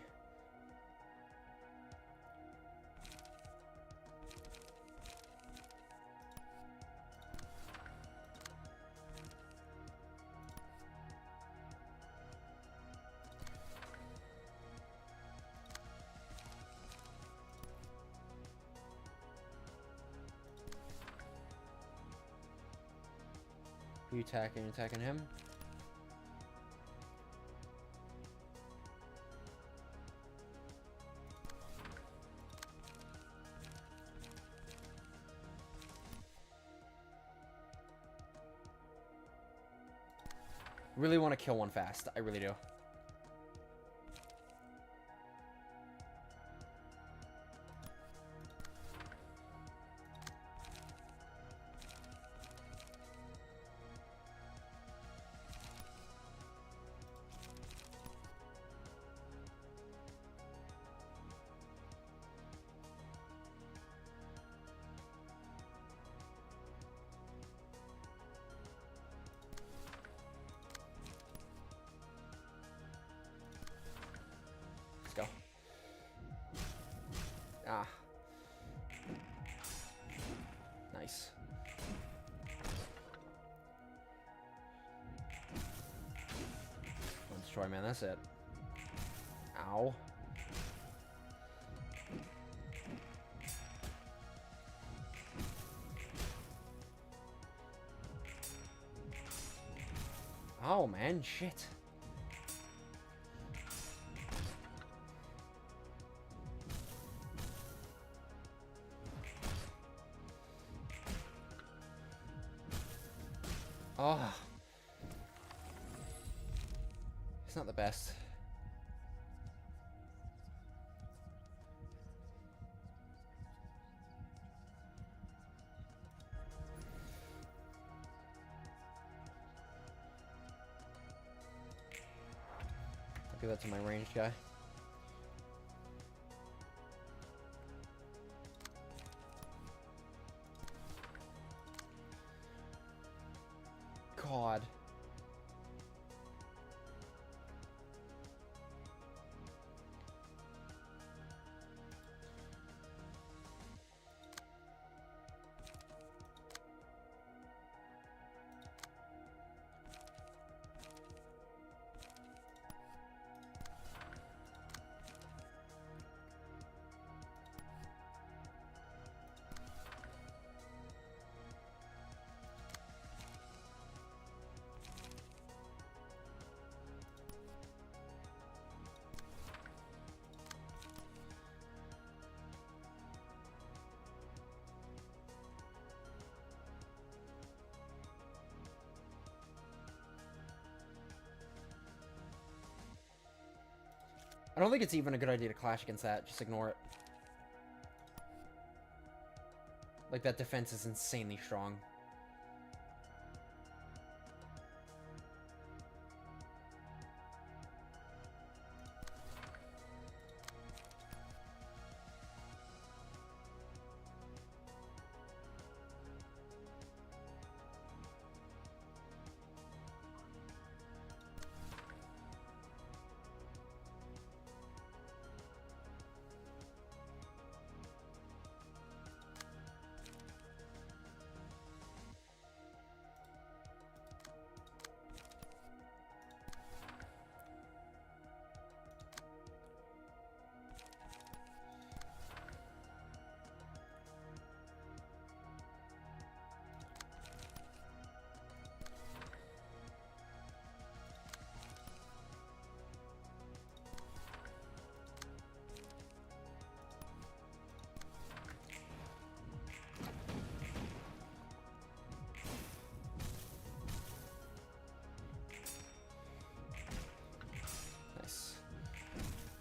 A: You attacking? Attacking him? Really want to kill one fast. I really do. Let's go. Ah. Nice. One destroy, man. That's it. Ow. Oh, man. Shit. Oh. It's not the best. I'll give that to my ranged guy. God. I don't think it's even a good idea to clash against that. Just ignore it. Like, that defense is insanely strong.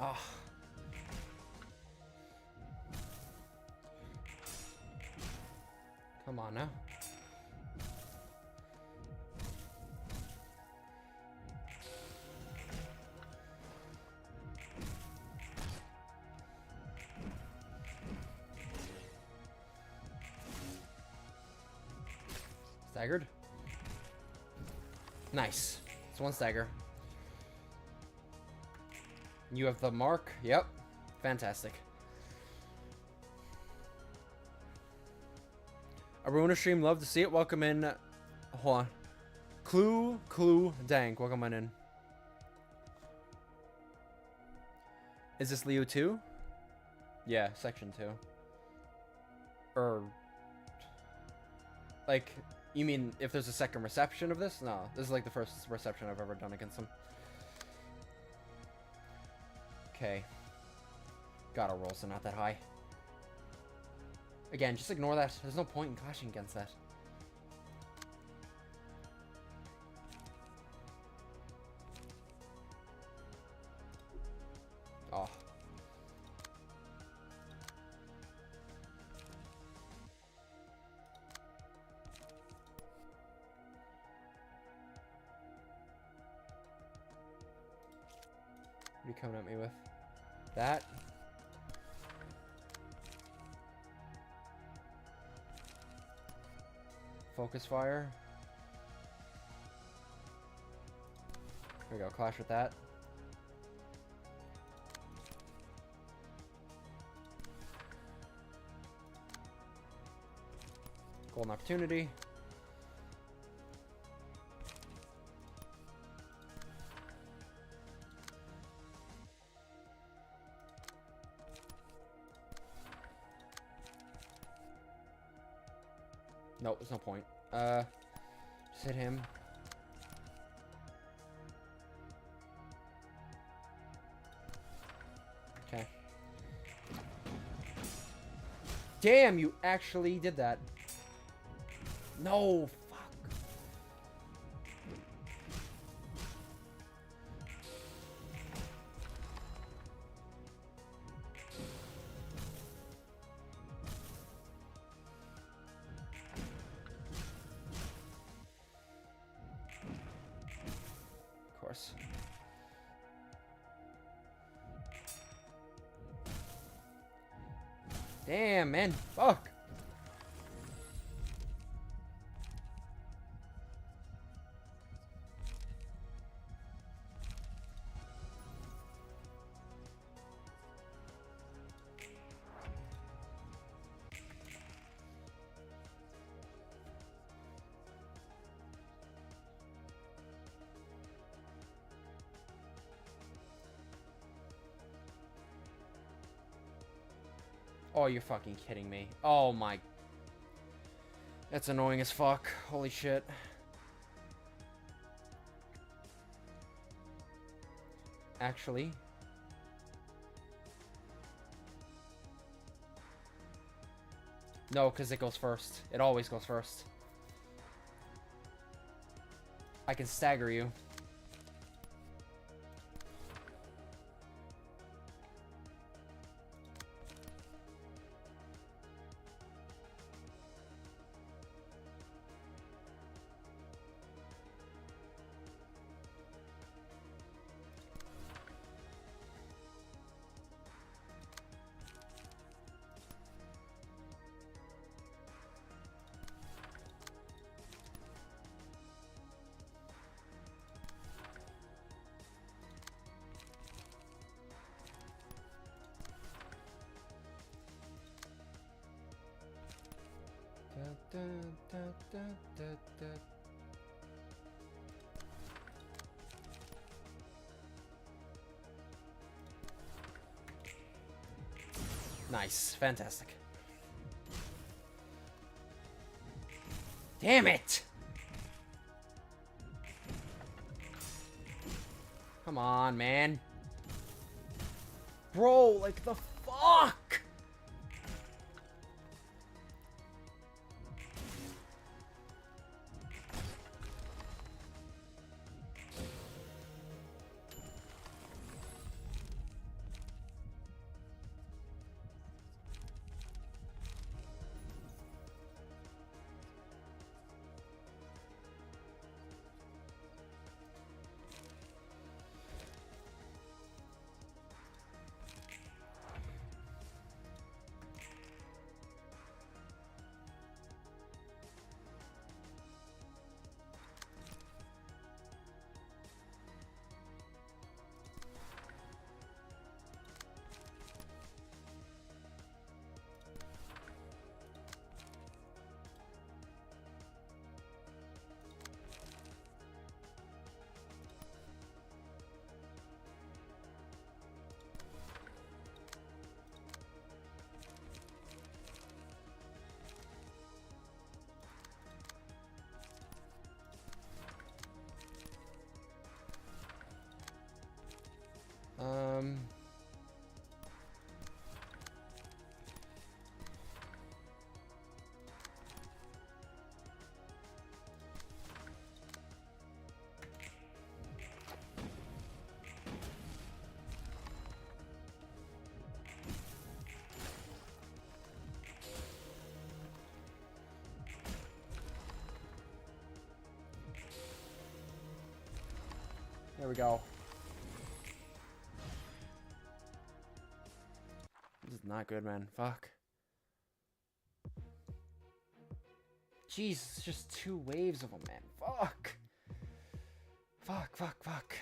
A: Ah. Come on now. Staggered. Nice. It's one stagger. You have the mark. Yep. Fantastic. A Ruina stream. Love to see it. Welcome in. Hold on. Clue Dank. Welcome on in. Is this Leo 2? Yeah, section 2. Or like You mean if there's a second reception of this? No, this is like the first reception I've ever done against him. Okay. Gotta roll, so not that high. Again, just ignore that. There's no point in clashing against that. Oh. What are you coming at me with? That? Focus fire. There we go, clash with that. Golden opportunity. Nope, there's no point. Just hit him. Okay. Damn, you actually did that. No, fuck. Of course. Damn, man. Fuck. Oh, you're fucking kidding me. Oh my. That's annoying as fuck. Holy shit. Actually. No, because it goes first. It always goes first. I can stagger you. Nice. Fantastic. Damn it! Come on, man. Bro, like the fuck? There we go. This is not good, man. Fuck. Jeez, it's just 2 waves of them, man. Fuck. Fuck, fuck, fuck.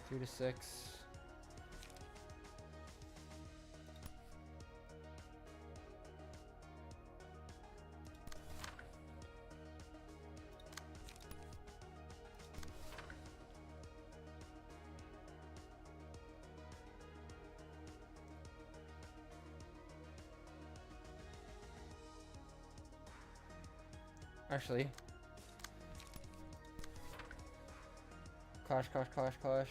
A: Two to 6. Actually, clash, clash, clash, clash.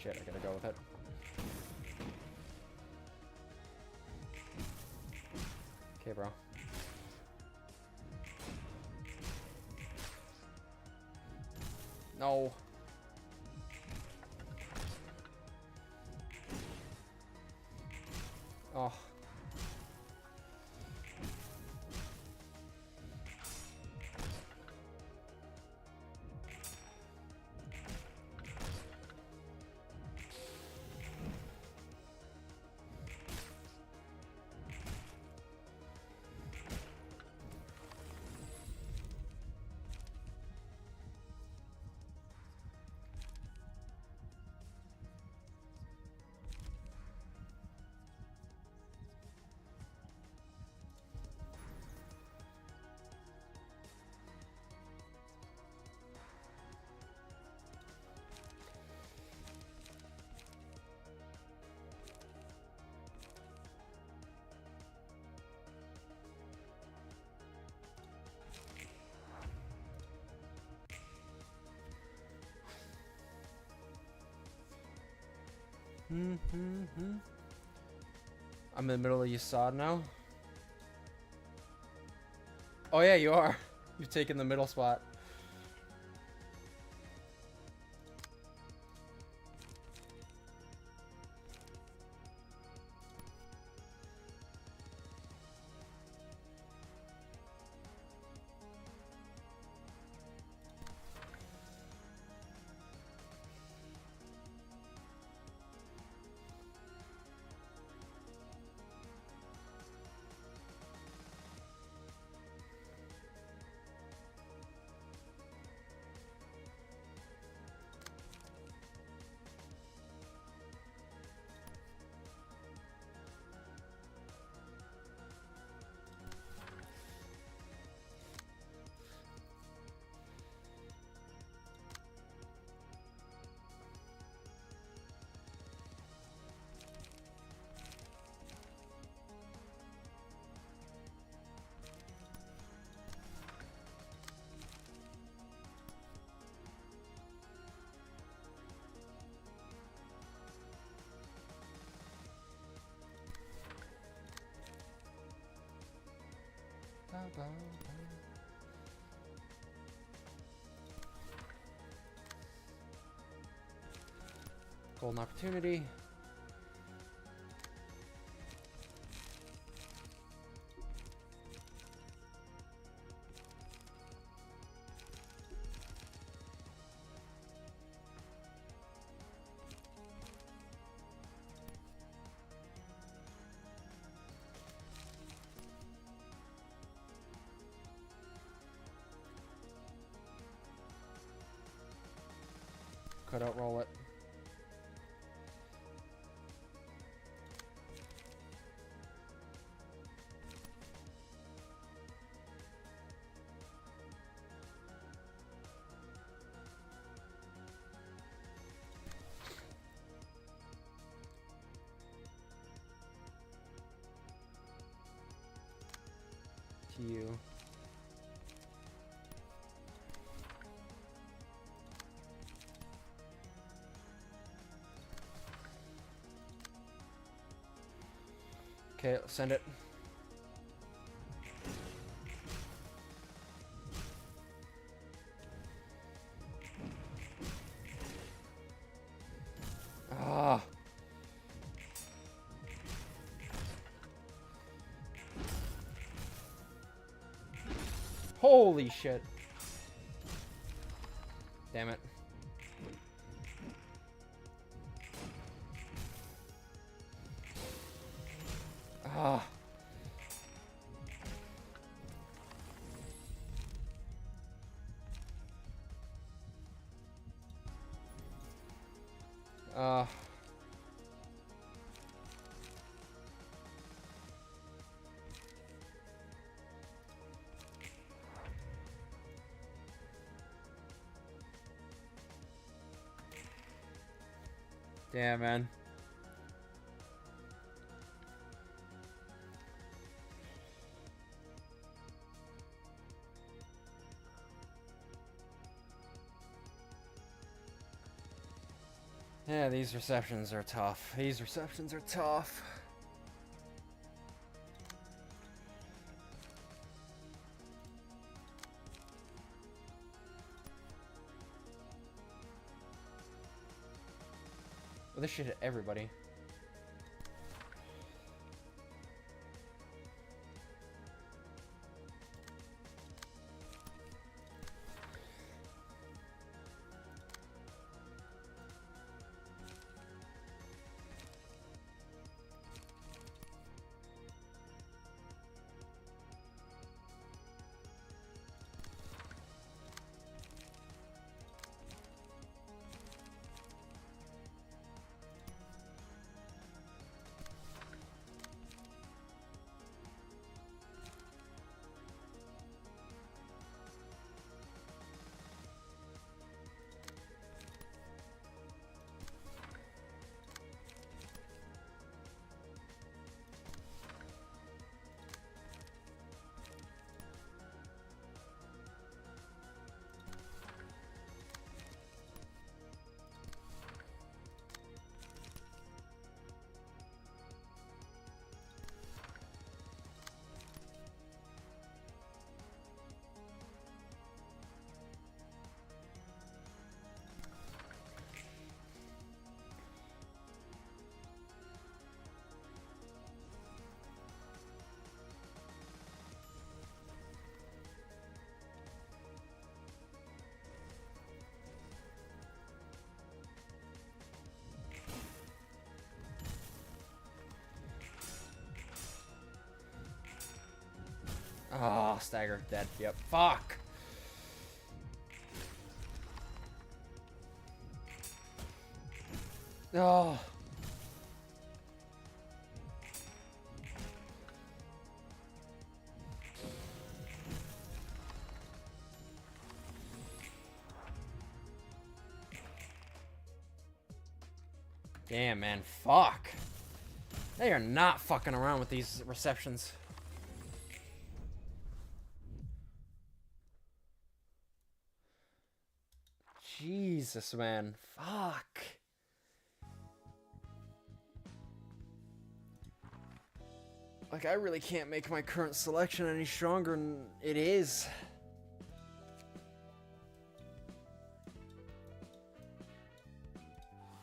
A: Shit, I gotta go with it. Okay, bro. No. Oh. I'm in the middle of Yasad now. Oh yeah, you are. You've taken the middle spot. Golden opportunity. Cut out, roll it. To you. Okay, send it. Ah. Holy shit. Damn it. Ah. Damn, man. Yeah, these receptions are tough. These receptions are tough. Well, this should hit everybody. Oh, stagger, dead. Yep. Fuck. Oh. Damn, man. Fuck. They are not fucking around with these receptions. Jesus, man. Fuck. Like, I really can't make my current selection any stronger than it is.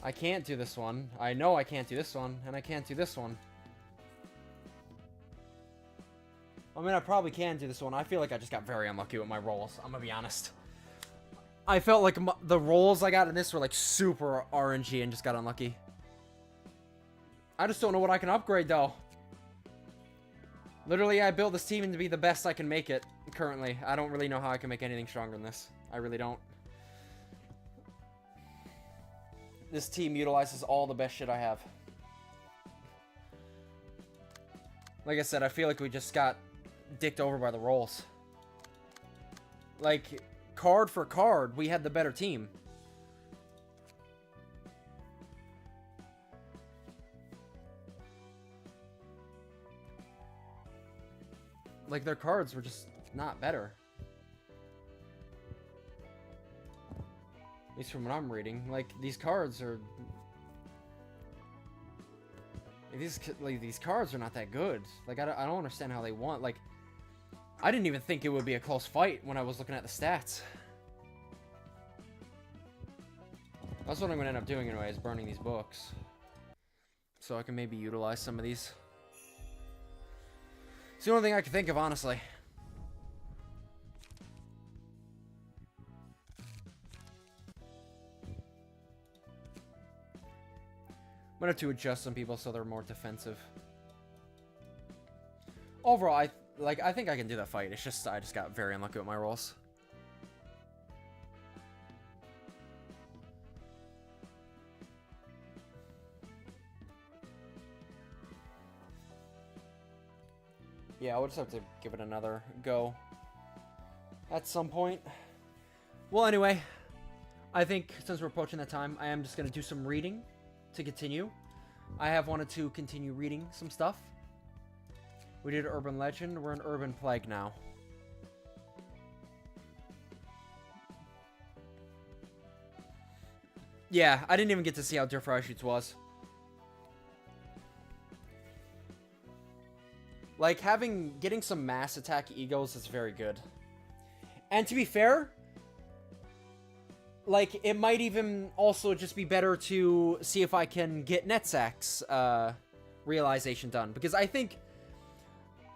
A: I can't do this one. I know I can't do this one, and I can't do this one. I mean, I probably can do this one. I feel like I just got very unlucky with my rolls. I'm gonna be honest. I felt like the rolls I got in this were like super RNG and just got unlucky. I just don't know what I can upgrade though. Literally, I built this team to be the best I can make it currently. I don't really know how I can make anything stronger than this. I really don't. This team utilizes all the best shit I have. Like I said, I feel like we just got dicked over by the rolls. Like, card for card, we had the better team. Like, their cards were just not better. At least from what I'm reading. Like, these cards are... These cards are not that good. Like, I don't understand how they won. Like, I didn't even think it would be a close fight when I was looking at the stats. That's what I'm going to end up doing anyway, is burning these books. So I can maybe utilize some of these. It's the only thing I can think of, honestly. I'm gonna have to adjust some people so they're more defensive. Overall, I think I can do that fight. It's just I just got very unlucky with my rolls. Yeah, I'll just have to give it another go at some point. Well, anyway, I think since we're approaching that time, I am just gonna do some reading to continue. I have wanted to continue reading some stuff. We did Urban Legend. We're in Urban Plague now. Yeah, I didn't even get to see how Dear Shoots was. Like, getting some mass attack egos is very good. And to be fair, like, it might even also just be better to see if I can get Netzak's realization done. Because I think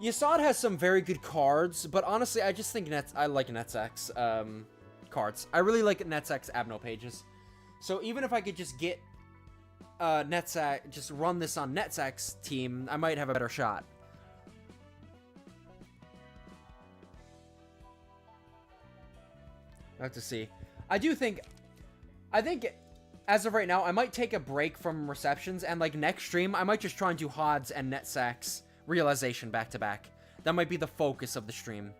A: Yasad has some very good cards, but honestly, I just think I like Netzak's cards. I really like Netzak's Abno pages. So even if I could just get Netzak, just run this on Netzak's team, I might have a better shot. I have to see. I think as of right now, I might take a break from receptions, and like next stream, I might just try and do Hod's and Netzak's realization back to back. That might be the focus of the stream.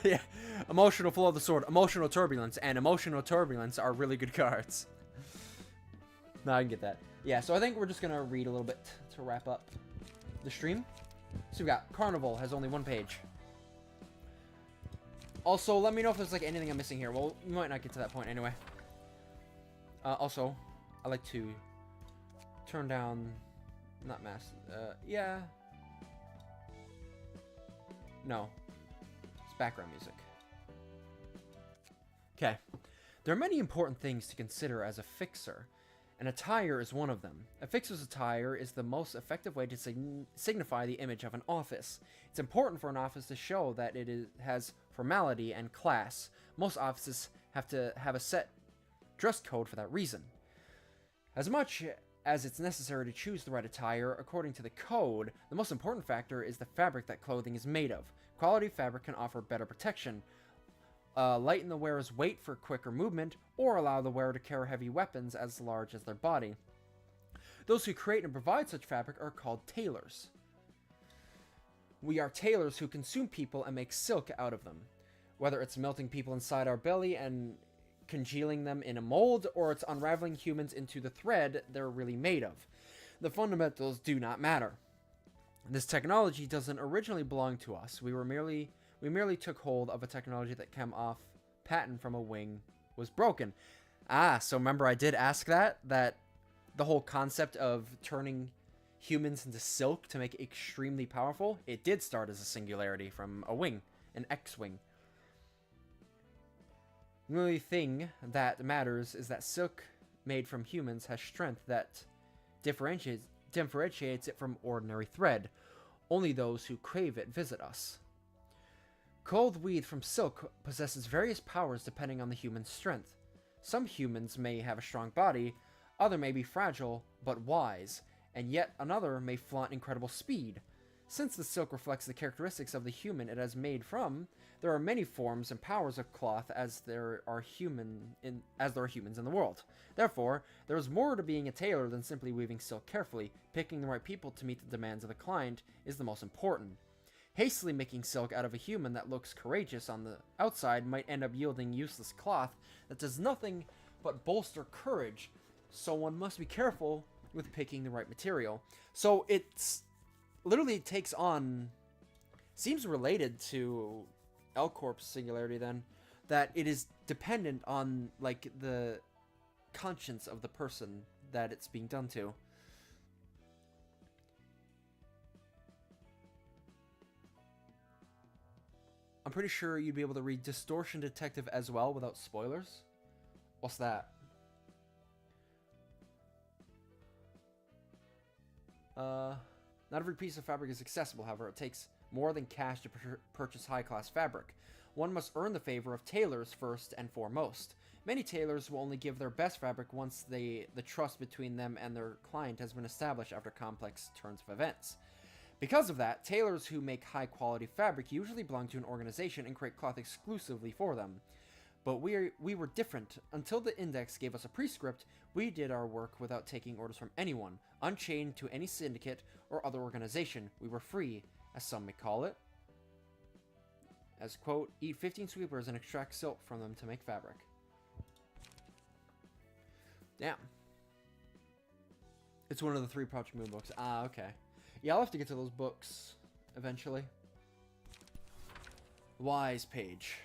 A: Yeah. Emotional Flow of the Sword, Emotional Turbulence, and Emotional Turbulence are really good cards. No, I can get that. Yeah, so I think we're just gonna read a little bit to wrap up the stream. So we got Carnival has only one page. Also, let me know if there's like anything I'm missing here. Well, we might not get to that point anyway. Also, I like to turn down, not mass. Yeah. No, it's background music. Okay. There are many important things to consider as a fixer. An attire is one of them. A fixer's attire is the most effective way to signify the image of an office. It's important for an office to show that has formality and class. Most offices have to have a set dress code for that reason. As much as it's necessary to choose the right attire according to the code, the most important factor is the fabric that clothing is made of. Quality fabric can offer better protection, lighten the wearer's weight for quicker movement, or allow the wearer to carry heavy weapons as large as their body. Those who create and provide such fabric are called tailors. We are tailors who consume people and make silk out of them. Whether it's melting people inside our belly and congealing them in a mold, or it's unraveling humans into the thread they're really made of. The fundamentals do not matter. This technology doesn't originally belong to us. We merely took hold of a technology that came off patent from a wing was broken. So remember I did ask that the whole concept of turning humans into silk to make it extremely powerful, it did start as a singularity from a wing, an X-wing. The only thing that matters is that silk made from humans has strength that differentiates it from ordinary thread. Only those who crave it visit us. Cold weave from silk possesses various powers depending on the human's strength. Some humans may have a strong body, other may be fragile but wise, and yet another may flaunt incredible speed. Since the silk reflects the characteristics of the human it has made from, there are many forms and powers of cloth as there are humans in the world. Therefore, there is more to being a tailor than simply weaving silk carefully. Picking the right people to meet the demands of the client is the most important. Hastily making silk out of a human that looks courageous on the outside might end up yielding useless cloth that does nothing but bolster courage, so one must be careful with picking the right material. So it's literally takes on, seems related to L-Corp's singularity then, that it is dependent on like the conscience of the person that it's being done to. I'm pretty sure you'd be able to read Distortion Detective as well without spoilers. What's that? Not every piece of fabric is accessible, however. It takes more than cash to purchase high-class fabric. One must earn the favor of tailors first and foremost. Many tailors will only give their best fabric once the trust between them and their client has been established after complex turns of events. Because of that, tailors who make high-quality fabric usually belong to an organization and create cloth exclusively for them. But we were different. Until the Index gave us a prescript, we did our work without taking orders from anyone, unchained to any syndicate or other organization. We were free, as some may call it. As, quote, eat 15 sweepers and extract silk from them to make fabric. Damn. It's one of the 3 Project Moon books. Ah, okay. Yeah, I'll have to get to those books eventually. Wise page.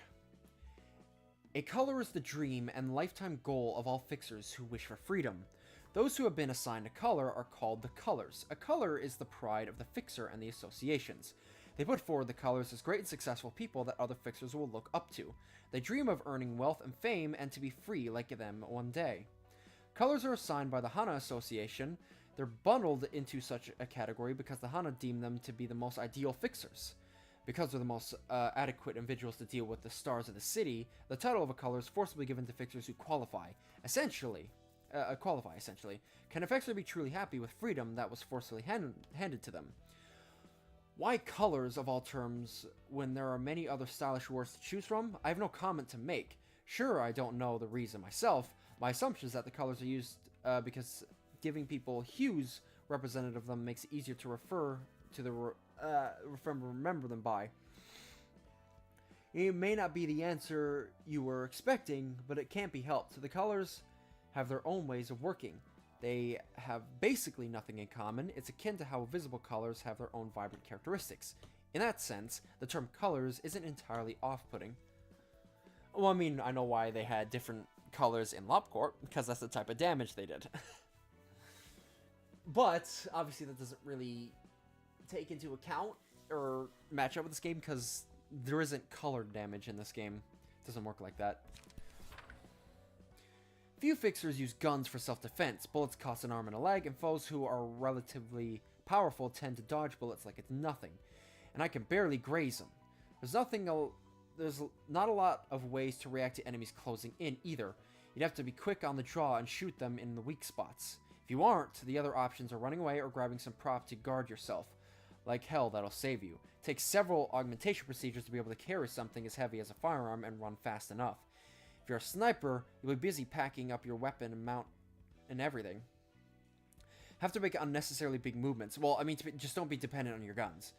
A: A color is the dream and lifetime goal of all fixers who wish for freedom. Those who have been assigned a color are called the colors. A color is the pride of the fixer and the associations. They put forward the colors as great and successful people that other fixers will look up to. They dream of earning wealth and fame and to be free like them one day. Colors are assigned by the Hana Association. They're bundled into such a category because the Hana deem them to be the most ideal fixers. Because they're the most adequate individuals to deal with the stars of the city, the title of a color is forcibly given to fixers who qualify. Essentially. Can a fixer be truly happy with freedom that was forcibly handed to them? Why colors of all terms when there are many other stylish words to choose from? I have no comment to make. Sure, I don't know the reason myself. My assumption is that the colors are used because giving people hues representative of them makes it easier to refer to the remember them by. It may not be the answer you were expecting, but it can't be helped. The colors have their own ways of working. They have basically nothing in common. It's akin to how visible colors have their own vibrant characteristics. In that sense, the term colors isn't entirely off-putting. Well, I mean, I know why they had different colors in LobCorp, because that's the type of damage they did. But, obviously that doesn't really take into account or match up with this game, because there isn't colored damage in this game. It doesn't work like that. Few fixers use guns for self-defense. Bullets cost an arm and a leg, and foes who are relatively powerful tend to dodge bullets like it's nothing. And I can barely graze them. There's not a lot of ways to react to enemies closing in either. You'd have to be quick on the draw and shoot them in the weak spots. If you aren't, the other options are running away or grabbing some prop to guard yourself. Like hell, that'll save you. It takes several augmentation procedures to be able to carry something as heavy as a firearm and run fast enough. If you're a sniper, you'll be busy packing up your weapon and mount and everything. Have to make unnecessarily big movements. Well, I mean, just don't be dependent on your guns.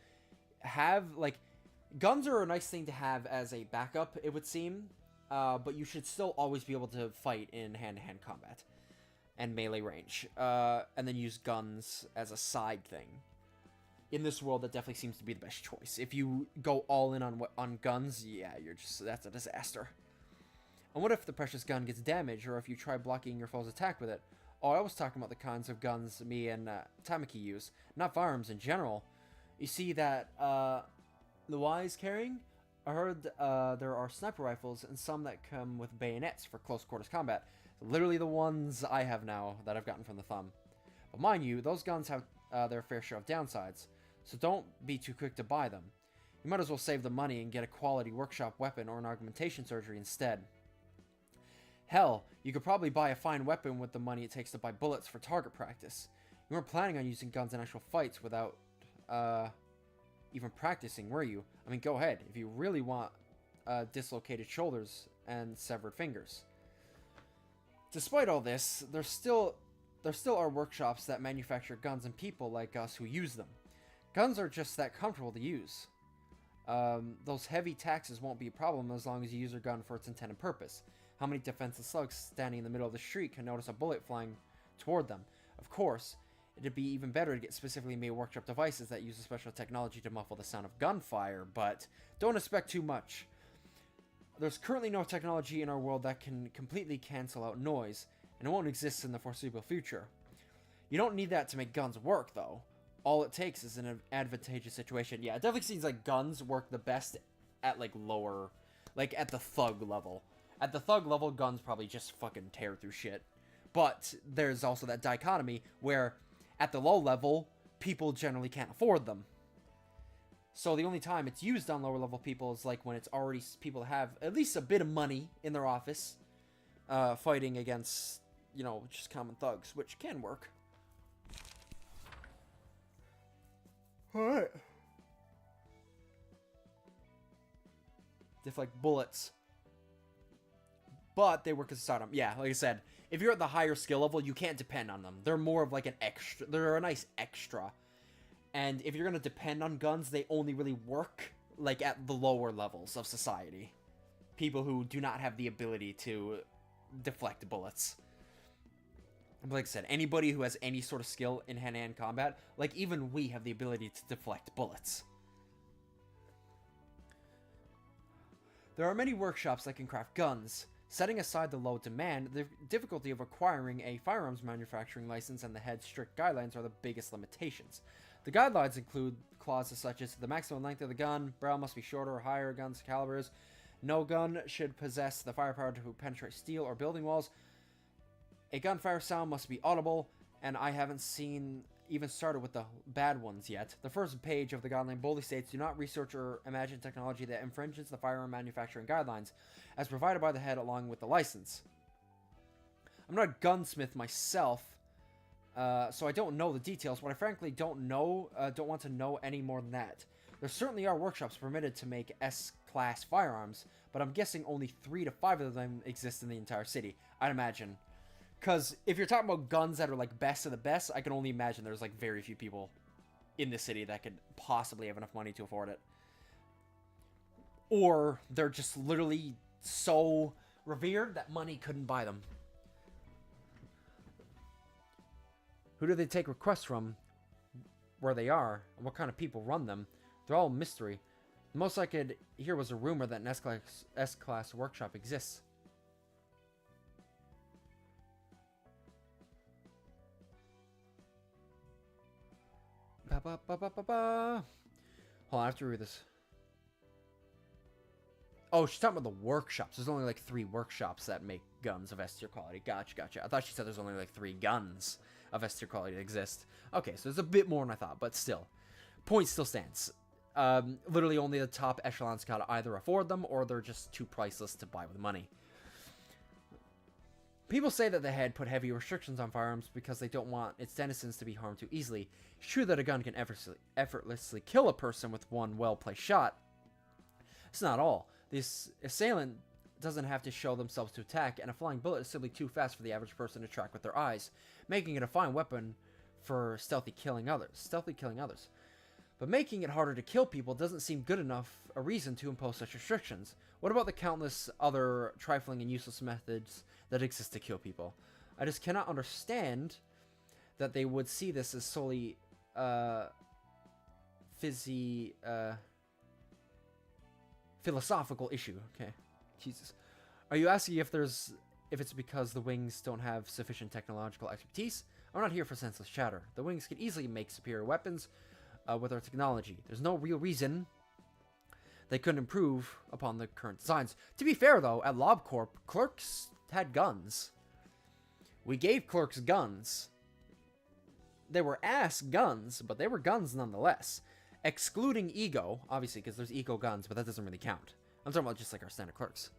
A: Guns are a nice thing to have as a backup, it would seem. But you should still always be able to fight in hand-to-hand combat. And melee range. And then use guns as a side thing. In this world, that definitely seems to be the best choice. If you go all in on guns, yeah, that's a disaster. And what if the precious gun gets damaged, or if you try blocking your foe's attack with it? Oh, I was talking about the kinds of guns me and Tamaki use, not firearms in general. You see that Luai's carrying? I heard there are sniper rifles and some that come with bayonets for close quarters combat. Literally the ones I have now that I've gotten from the thumb. But mind you, those guns have their fair share of downsides, so don't be too quick to buy them. You might as well save the money and get a quality workshop weapon or an augmentation surgery instead. Hell, you could probably buy a fine weapon with the money it takes to buy bullets for target practice. You weren't planning on using guns in actual fights without even practicing, were you? I mean, go ahead, if you really want dislocated shoulders and severed fingers. Despite all this, there still are workshops that manufacture guns and people like us who use them. Guns are just that comfortable to use. Those heavy taxes won't be a problem as long as you use your gun for its intended purpose. How many defenseless slugs standing in the middle of the street can notice a bullet flying toward them? Of course, it'd be even better to get specifically made workshop devices that use a special technology to muffle the sound of gunfire, but don't expect too much. There's currently no technology in our world that can completely cancel out noise, and it won't exist in the foreseeable future. You don't need that to make guns work, though. All it takes is an advantageous situation. Yeah, it definitely seems like guns work the best at, like, lower... like, at the thug level. At the thug level, guns probably just fucking tear through shit. But there's also that dichotomy where, at the low level, people generally can't afford them. So the only time it's used on lower level people is like when it's already people that have at least a bit of money in their office, fighting against, you know, just common thugs, which can work. Alright. Deflect bullets. But they work as a stardom. Yeah, like I said, if you're at the higher skill level, you can't depend on them. They're more of like an extra. They're a nice extra. And if you're going to depend on guns, they only really work like at the lower levels of society. People who do not have the ability to deflect bullets. But like I said, anybody who has any sort of skill in hand-to-hand combat, like even we have the ability to deflect bullets. There are many workshops that can craft guns. Setting aside the low demand, the difficulty of acquiring a firearms manufacturing license and the head's strict guidelines are the biggest limitations. The guidelines include clauses such as the maximum length of the gun, barrel must be shorter or higher guns calibers, no gun should possess the firepower to penetrate steel or building walls, a gunfire sound must be audible, and I haven't even started with the bad ones yet. The first page of the guideline boldly states, do not research or imagine technology that infringes the firearm manufacturing guidelines, as provided by the head along with the license. I'm not a gunsmith myself, so I don't know the details, but I frankly don't want to know any more than that. There certainly are workshops permitted to make S-class firearms, but I'm guessing only 3 to 5 of them exist in the entire city, I'd imagine. Because if you're talking about guns that are like best of the best, I can only imagine there's like very few people in the city that could possibly have enough money to afford it. Or they're just literally so revered that money couldn't buy them. Who do they take requests from? Where they are? And what kind of people run them? They're all mystery. The most I could hear was a rumor that an S-class workshop exists. Hold on, I have to read this. Oh, she's talking about the workshops. There's only like 3 workshops that make guns of S-tier quality. Gotcha. I thought she said there's only like 3 guns of S-tier quality that exist. Okay, so there's a bit more than I thought, but still. Point still stands. Literally only the top echelons gotta either afford them, or they're just too priceless to buy with money. People say that the head put heavy restrictions on firearms because they don't want its denizens to be harmed too easily. It's true that a gun can effortlessly kill a person with one well-placed shot. It's not all. This assailant doesn't have to show themselves to attack, and a flying bullet is simply too fast for the average person to track with their eyes, making it a fine weapon for stealthy killing others. But making it harder to kill people doesn't seem good enough a reason to impose such restrictions. What about the countless other trifling and useless methods that exist to kill people? I just cannot understand that they would see this as solely philosophical issue. Okay, Jesus. Are you asking if it's because the wings don't have sufficient technological expertise? I'm not here for senseless chatter. The wings can easily make superior weapons with our technology. There's no real reason they couldn't improve upon the current designs. To be fair, though, at LobCorp, clerks had guns. We gave clerks guns. They were ass guns, but they were guns nonetheless. Excluding Ego, obviously, because there's Ego guns, but that doesn't really count. I'm talking about just like our standard clerks.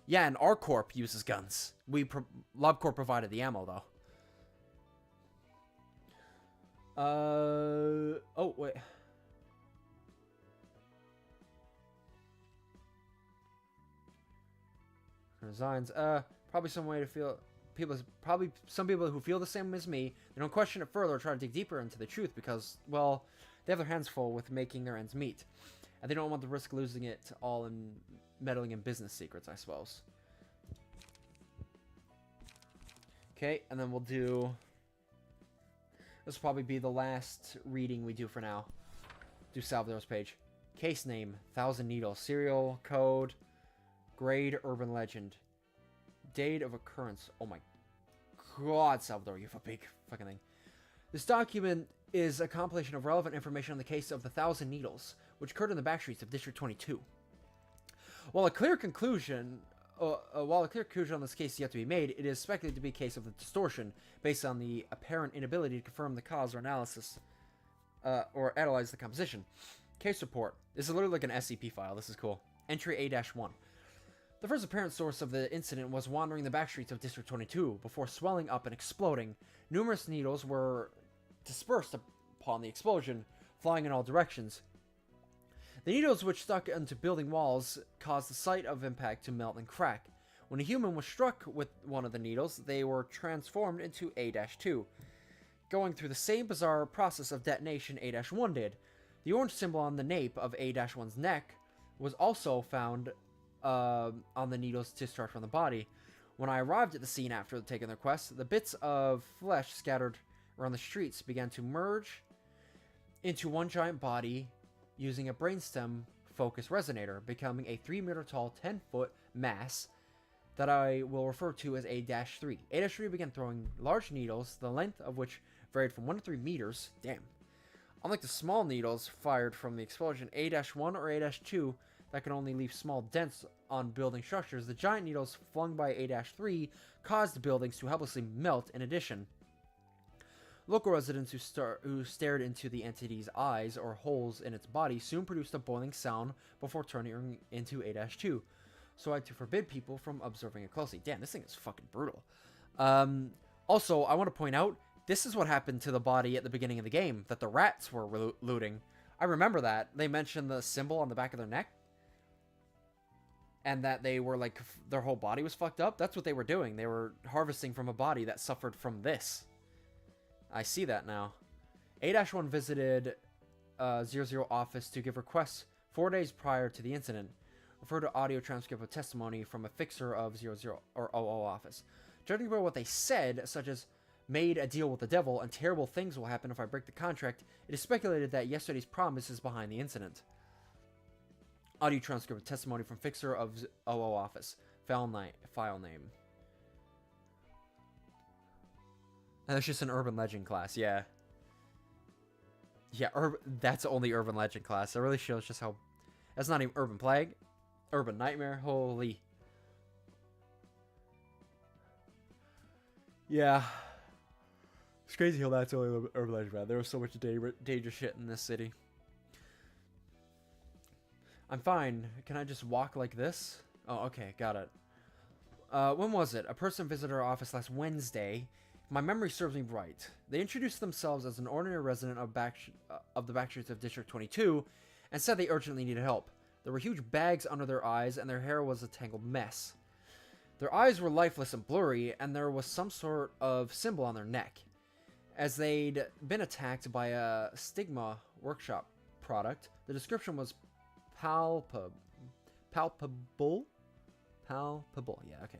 A: Yeah, and our corp uses guns. LobCorp provided the ammo, though. Oh, wait. Designs. Probably some way to feel... Probably some people who feel the same as me. They don't question it further or try to dig deeper into the truth because, well, they have their hands full with making their ends meet. And they don't want to risk losing it all in meddling in business secrets, I suppose. Okay, and then we'll do... This will probably be the last reading we do for now. Do Salvador's page. Case name, 1000 Needles. Serial code, grade, urban legend. Date of occurrence. Oh my god, Salvador, you have a big fucking thing. This document is a compilation of relevant information on the case of the 1000 Needles, which occurred in the back streets of District 22. While a clear conclusion on this case is yet to be made, it is speculated to be a case of the distortion based on the apparent inability to confirm the cause or analysis or analyze the composition. Case report. This is literally like an SCP file. This is cool. Entry A-1. The first apparent source of the incident was wandering the back streets of District 22 before swelling up and exploding. Numerous needles were dispersed upon the explosion, flying in all directions. The needles which stuck into building walls caused the site of impact to melt and crack. When a human was struck with one of the needles, they were transformed into A-2, going through the same bizarre process of detonation A-1 did. The orange symbol on the nape of A-1's neck was also found on the needles discharged from the body. When I arrived at the scene after taking their quest, the bits of flesh scattered around the streets began to merge into one giant body using a brainstem focus resonator, becoming a 3-meter tall, 10-foot mass that I will refer to as A-3. A-3 began throwing large needles, the length of which varied from 1 to 3 meters. Damn. Unlike the small needles fired from the explosion, A-1 or A-2 that could only leave small dents on building structures, the giant needles flung by A-3 caused buildings to helplessly melt. In addition, local residents who stared into the entity's eyes or holes in its body soon produced a boiling sound before turning into A-2, so I had to forbid people from observing it closely. Damn, this thing is fucking brutal. Also, I want to point out, this is what happened to the body at the beginning of the game, that the rats were looting. I remember that. They mentioned the symbol on the back of their neck. And that they were like, their whole body was fucked up. That's what they were doing. They were harvesting from a body that suffered from this. I see that now. A-1 visited 00 office to give requests 4 days prior to the incident. Refer to audio transcript of testimony from a fixer of 00 or 00 office. Judging by what they said, such as made a deal with the devil and terrible things will happen if I break the contract, it is speculated that yesterday's promise is behind the incident. Audio transcript of testimony from fixer of 00 office. File name. And that's just an urban legend class, yeah. Yeah, that's only urban legend class. That really shows just how... That's not even urban plague. Urban nightmare. Holy. Yeah. It's crazy how that's only urban legend, man. There was so much dangerous shit in this city. I'm fine. Can I just walk like this? Oh, okay. Got it. When was it? A person visited our office last Wednesday. My memory serves me right. They introduced themselves as an ordinary resident of the back streets of District 22 and said they urgently needed help. There were huge bags under their eyes and their hair was a tangled mess. Their eyes were lifeless and blurry and there was some sort of symbol on their neck. As they'd been attacked by a Stigma workshop product, the description was palpable, yeah, okay.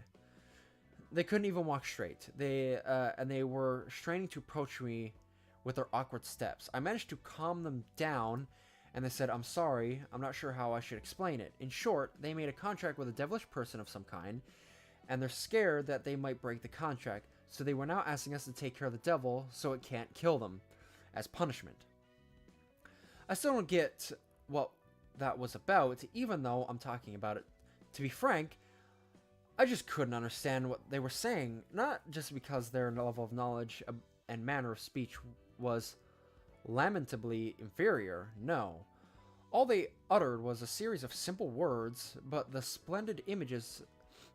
A: They couldn't even walk straight. And they were straining to approach me with their awkward steps. I managed to calm them down And they said, I'm sorry, I'm not sure how I should explain it. In short, they made a contract with a devilish person of some kind, and they're scared that they might break the contract, so they were now asking us to take care of the devil so it can't kill them, as punishment. I still don't get what that was about, even though I'm talking about it. To be frank, I just couldn't understand what they were saying, not just because their level of knowledge and manner of speech was lamentably inferior, no. All they uttered was a series of simple words, but the splendid images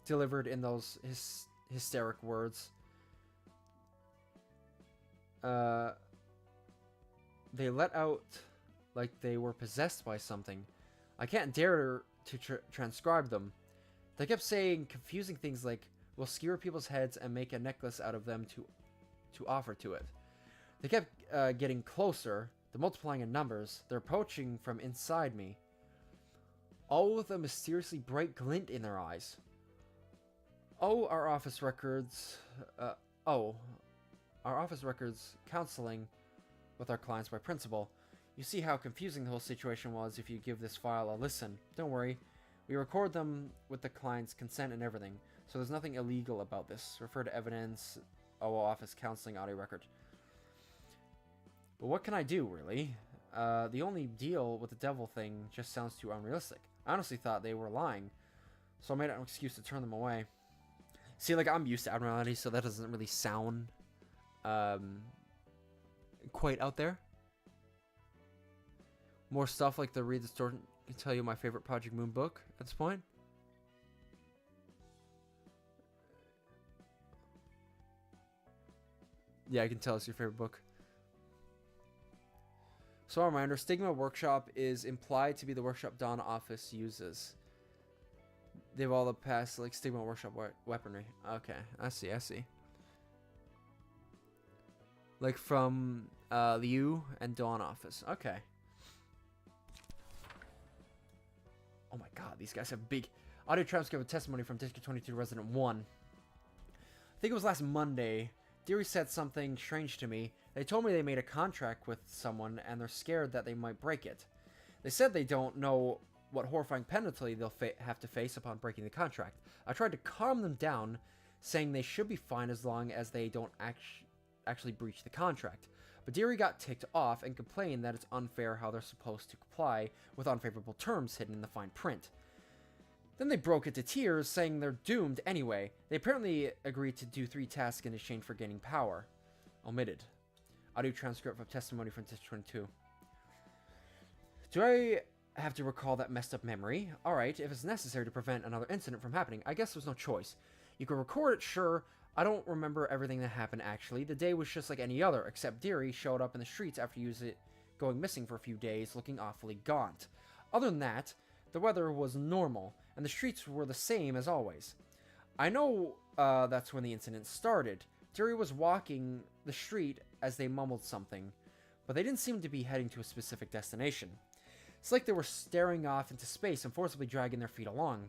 A: delivered in those hysteric words, they let out like they were possessed by something. I can't dare to transcribe them. They kept saying confusing things like, we'll skewer people's heads and make a necklace out of them to offer to it. They kept getting closer, they're multiplying in numbers, they're approaching from inside me, all with a mysteriously bright glint in their eyes. Our office records counseling with our clients by principal. You see how confusing the whole situation was if you give this file a listen. Don't worry, we record them with the client's consent and everything, so there's nothing illegal about this. Refer to evidence, office counseling audio record. But what can I do, really? The only deal with the devil thing just sounds too unrealistic. I honestly thought they were lying, so I made an excuse to turn them away. See, like, I'm used to abnormality, so that doesn't really sound quite out there. More stuff like the Read the Store can tell you my favorite Project Moon book at this point. Yeah, I can tell it's your favorite book. So, a reminder, Stigma Workshop is implied to be the workshop Dawn office uses. They've all the past, like, Stigma Workshop weaponry. Okay, I see. Like from Liu and Dawn office. Okay. Oh my god, these guys have big... Audio transcript of testimony from District 22 Resident 1. I think it was last Monday. Deary said something strange to me. They told me they made a contract with someone and they're scared that they might break it. They said they don't know what horrifying penalty they'll have to face upon breaking the contract. I tried to calm them down, saying they should be fine as long as they don't actually breach the contract. But Deary got ticked off and complained that it's unfair how they're supposed to comply with unfavorable terms hidden in the fine print. Then they broke into tears, saying they're doomed anyway. They apparently agreed to do 3 tasks in exchange for gaining power. Omitted. Audio transcript of testimony from District 22. Do I have to recall that messed up memory? Alright, if it's necessary to prevent another incident from happening, I guess there's no choice. You can record it, sure. I don't remember everything that happened, actually. The day was just like any other, except Deary showed up in the streets after going missing for a few days, looking awfully gaunt. Other than that, the weather was normal, and the streets were the same as always. I know that's when the incident started. Deary was walking the street as they mumbled something, but they didn't seem to be heading to a specific destination. It's like they were staring off into space and forcibly dragging their feet along.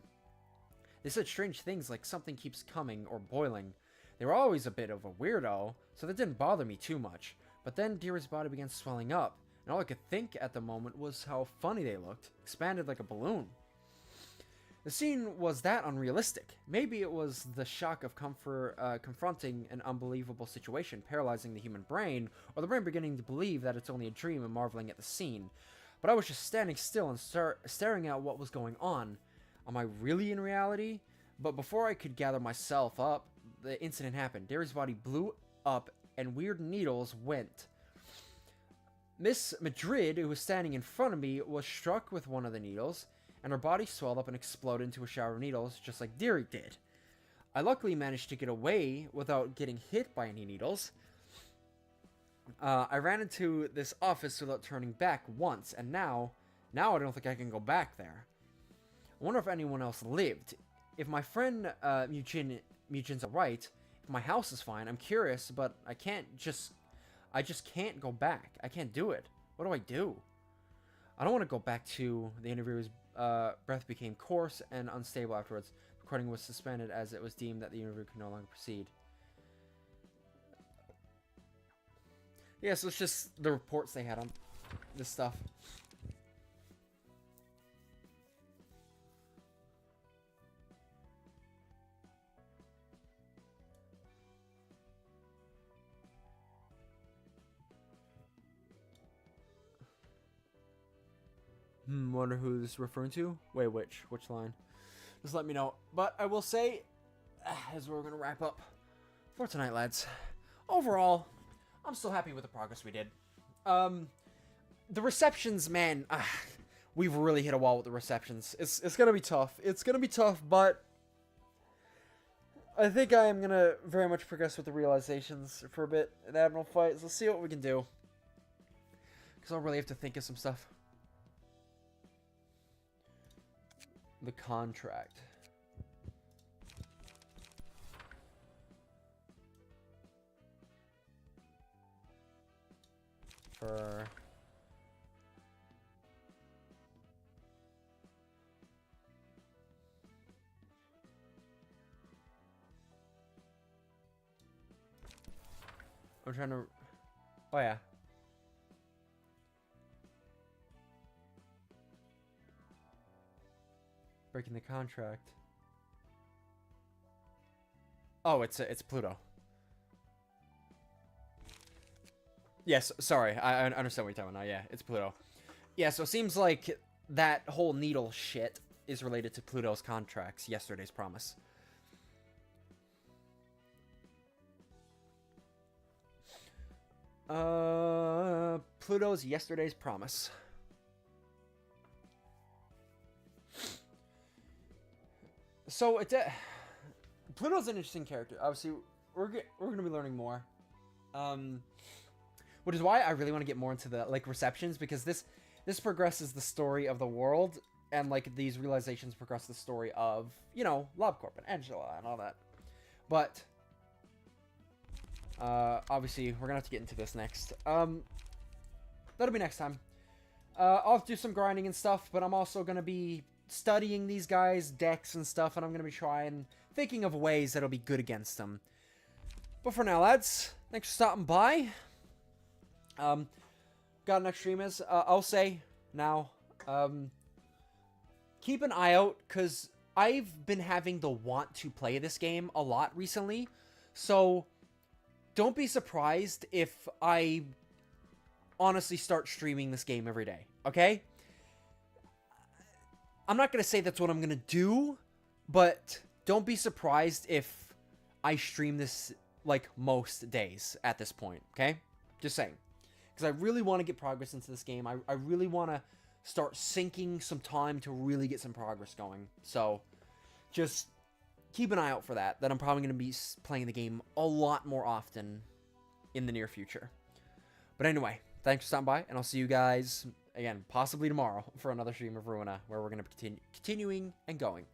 A: They said strange things like something keeps coming or boiling. They were always a bit of a weirdo, so that didn't bother me too much. But then Deary's body began swelling up, and all I could think at the moment was how funny they looked, expanded like a balloon. The scene was that unrealistic. Maybe it was the shock of confronting an unbelievable situation, paralyzing the human brain, or the brain beginning to believe that it's only a dream and marveling at the scene. But I was just standing still and staring at what was going on. Am I really in reality? But before I could gather myself up, the incident happened. Deary's body blew up and weird needles went. Miss Madrid, who was standing in front of me, was struck with one of the needles, and her body swelled up and exploded into a shower of needles, just like Deary did. I luckily managed to get away without getting hit by any needles. I ran into this office without turning back once, and now I don't think I can go back there. I wonder if anyone else lived. If my friend Mujin's alright, if my house is fine, I'm curious, but I just can't go back. I can't do it. What do I do? I don't want to go back to the interviewer's breath became coarse and unstable afterwards. The recording was suspended as it was deemed that the interview could no longer proceed. Yeah, so it's just the reports they had on this stuff. Wonder who this is referring to. Wait, which line? Just let me know. But I will say, as we're gonna wrap up for tonight, lads. Overall, I'm still happy with the progress we did. The receptions, man, we've really hit a wall with the receptions. It's gonna be tough. It's gonna be tough, but I think I am gonna very much progress with the realizations for a bit in Admiral fights. Let's see what we can do, because I'll really have to think of some stuff. The contract. For I'm trying to... Oh, yeah. Breaking the contract. Oh, it's Pluto. Yes, sorry. I understand what you're talking about now. Yeah, it's Pluto. Yeah, so it seems like that whole needle shit is related to Pluto's contracts, yesterday's promise. Pluto's yesterday's promise. So it's Pluto's an interesting character. Obviously, we're gonna be learning more. Which is why I really want to get more into the like receptions, because this progresses the story of the world, and like these realizations progress the story of, you know, LobCorp and Angela and all that. But obviously we're gonna have to get into this next. That'll be next time. I'll have to do some grinding and stuff, but I'm also gonna be studying these guys' decks and stuff, and I'm gonna be thinking of ways that'll be good against them. But for now, lads, thanks for stopping by. Got next stream is, I'll say now, keep an eye out, because I've been having the want to play this game a lot recently, so don't be surprised if I honestly start streaming this game every day, okay? I'm not going to say that's what I'm going to do, but don't be surprised if I stream this, like, most days at this point, okay? Just saying. Because I really want to get progress into this game. I really want to start sinking some time to really get some progress going. So, just keep an eye out for that. That I'm probably going to be playing the game a lot more often in the near future. But anyway, thanks for stopping by, and I'll see you guys, again, possibly tomorrow, for another stream of Ruina, where we're going to be continuing and going.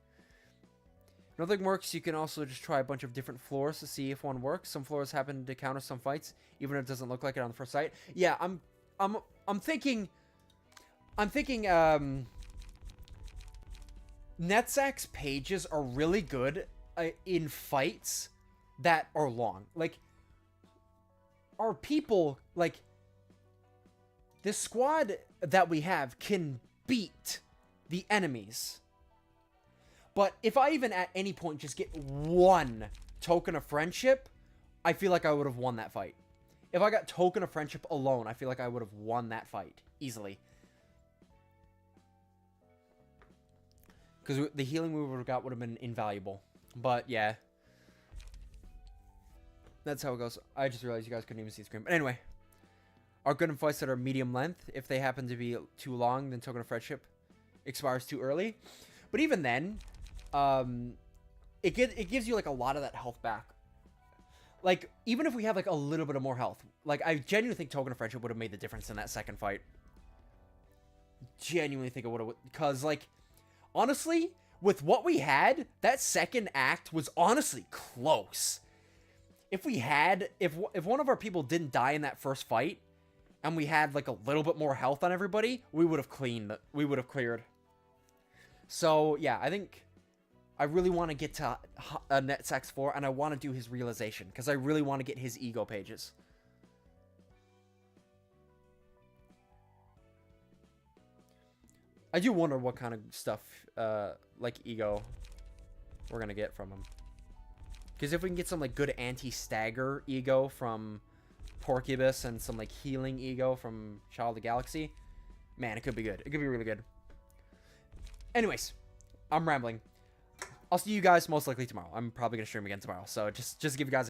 A: If nothing works, you can also just try a bunch of different floors to see if one works. Some floors happen to counter some fights, even if it doesn't look like it on the first sight. Yeah, I'm thinking Netzak's pages are really good in fights that are long. Like, our people, like, this squad that we have can beat the enemies. But if I even at any point just get one token of friendship, I feel like I would have won that fight. If I got token of friendship alone, I feel like I would have won that fight easily. Because the healing we would have got would have been invaluable. But yeah. That's how it goes. I just realized you guys couldn't even see the screen. But anyway. Are good in fights that are medium length. If they happen to be too long, then token of friendship expires too early. But even then, it gives you like a lot of that health back. Like, even if we have like a little bit of more health, like, I genuinely think token of friendship would have made the difference in that second fight. Genuinely think it would have, because like, honestly, with what we had, that second act was honestly close. If we had, if one of our people didn't die in that first fight, and we had like a little bit more health on everybody, we would have cleared. So yeah, I think I really want to get to Netzak's 4, and I want to do his realization, because I really want to get his ego pages. I do wonder what kind of stuff, like ego, we're gonna get from him. Because if we can get some like good anti-stagger ego from Porcubus and some like healing ego from Child of the Galaxy, man, it could be good. It could be really good. Anyways, I'm rambling. I'll see you guys most likely tomorrow. I'm probably gonna stream again tomorrow. So just to give you guys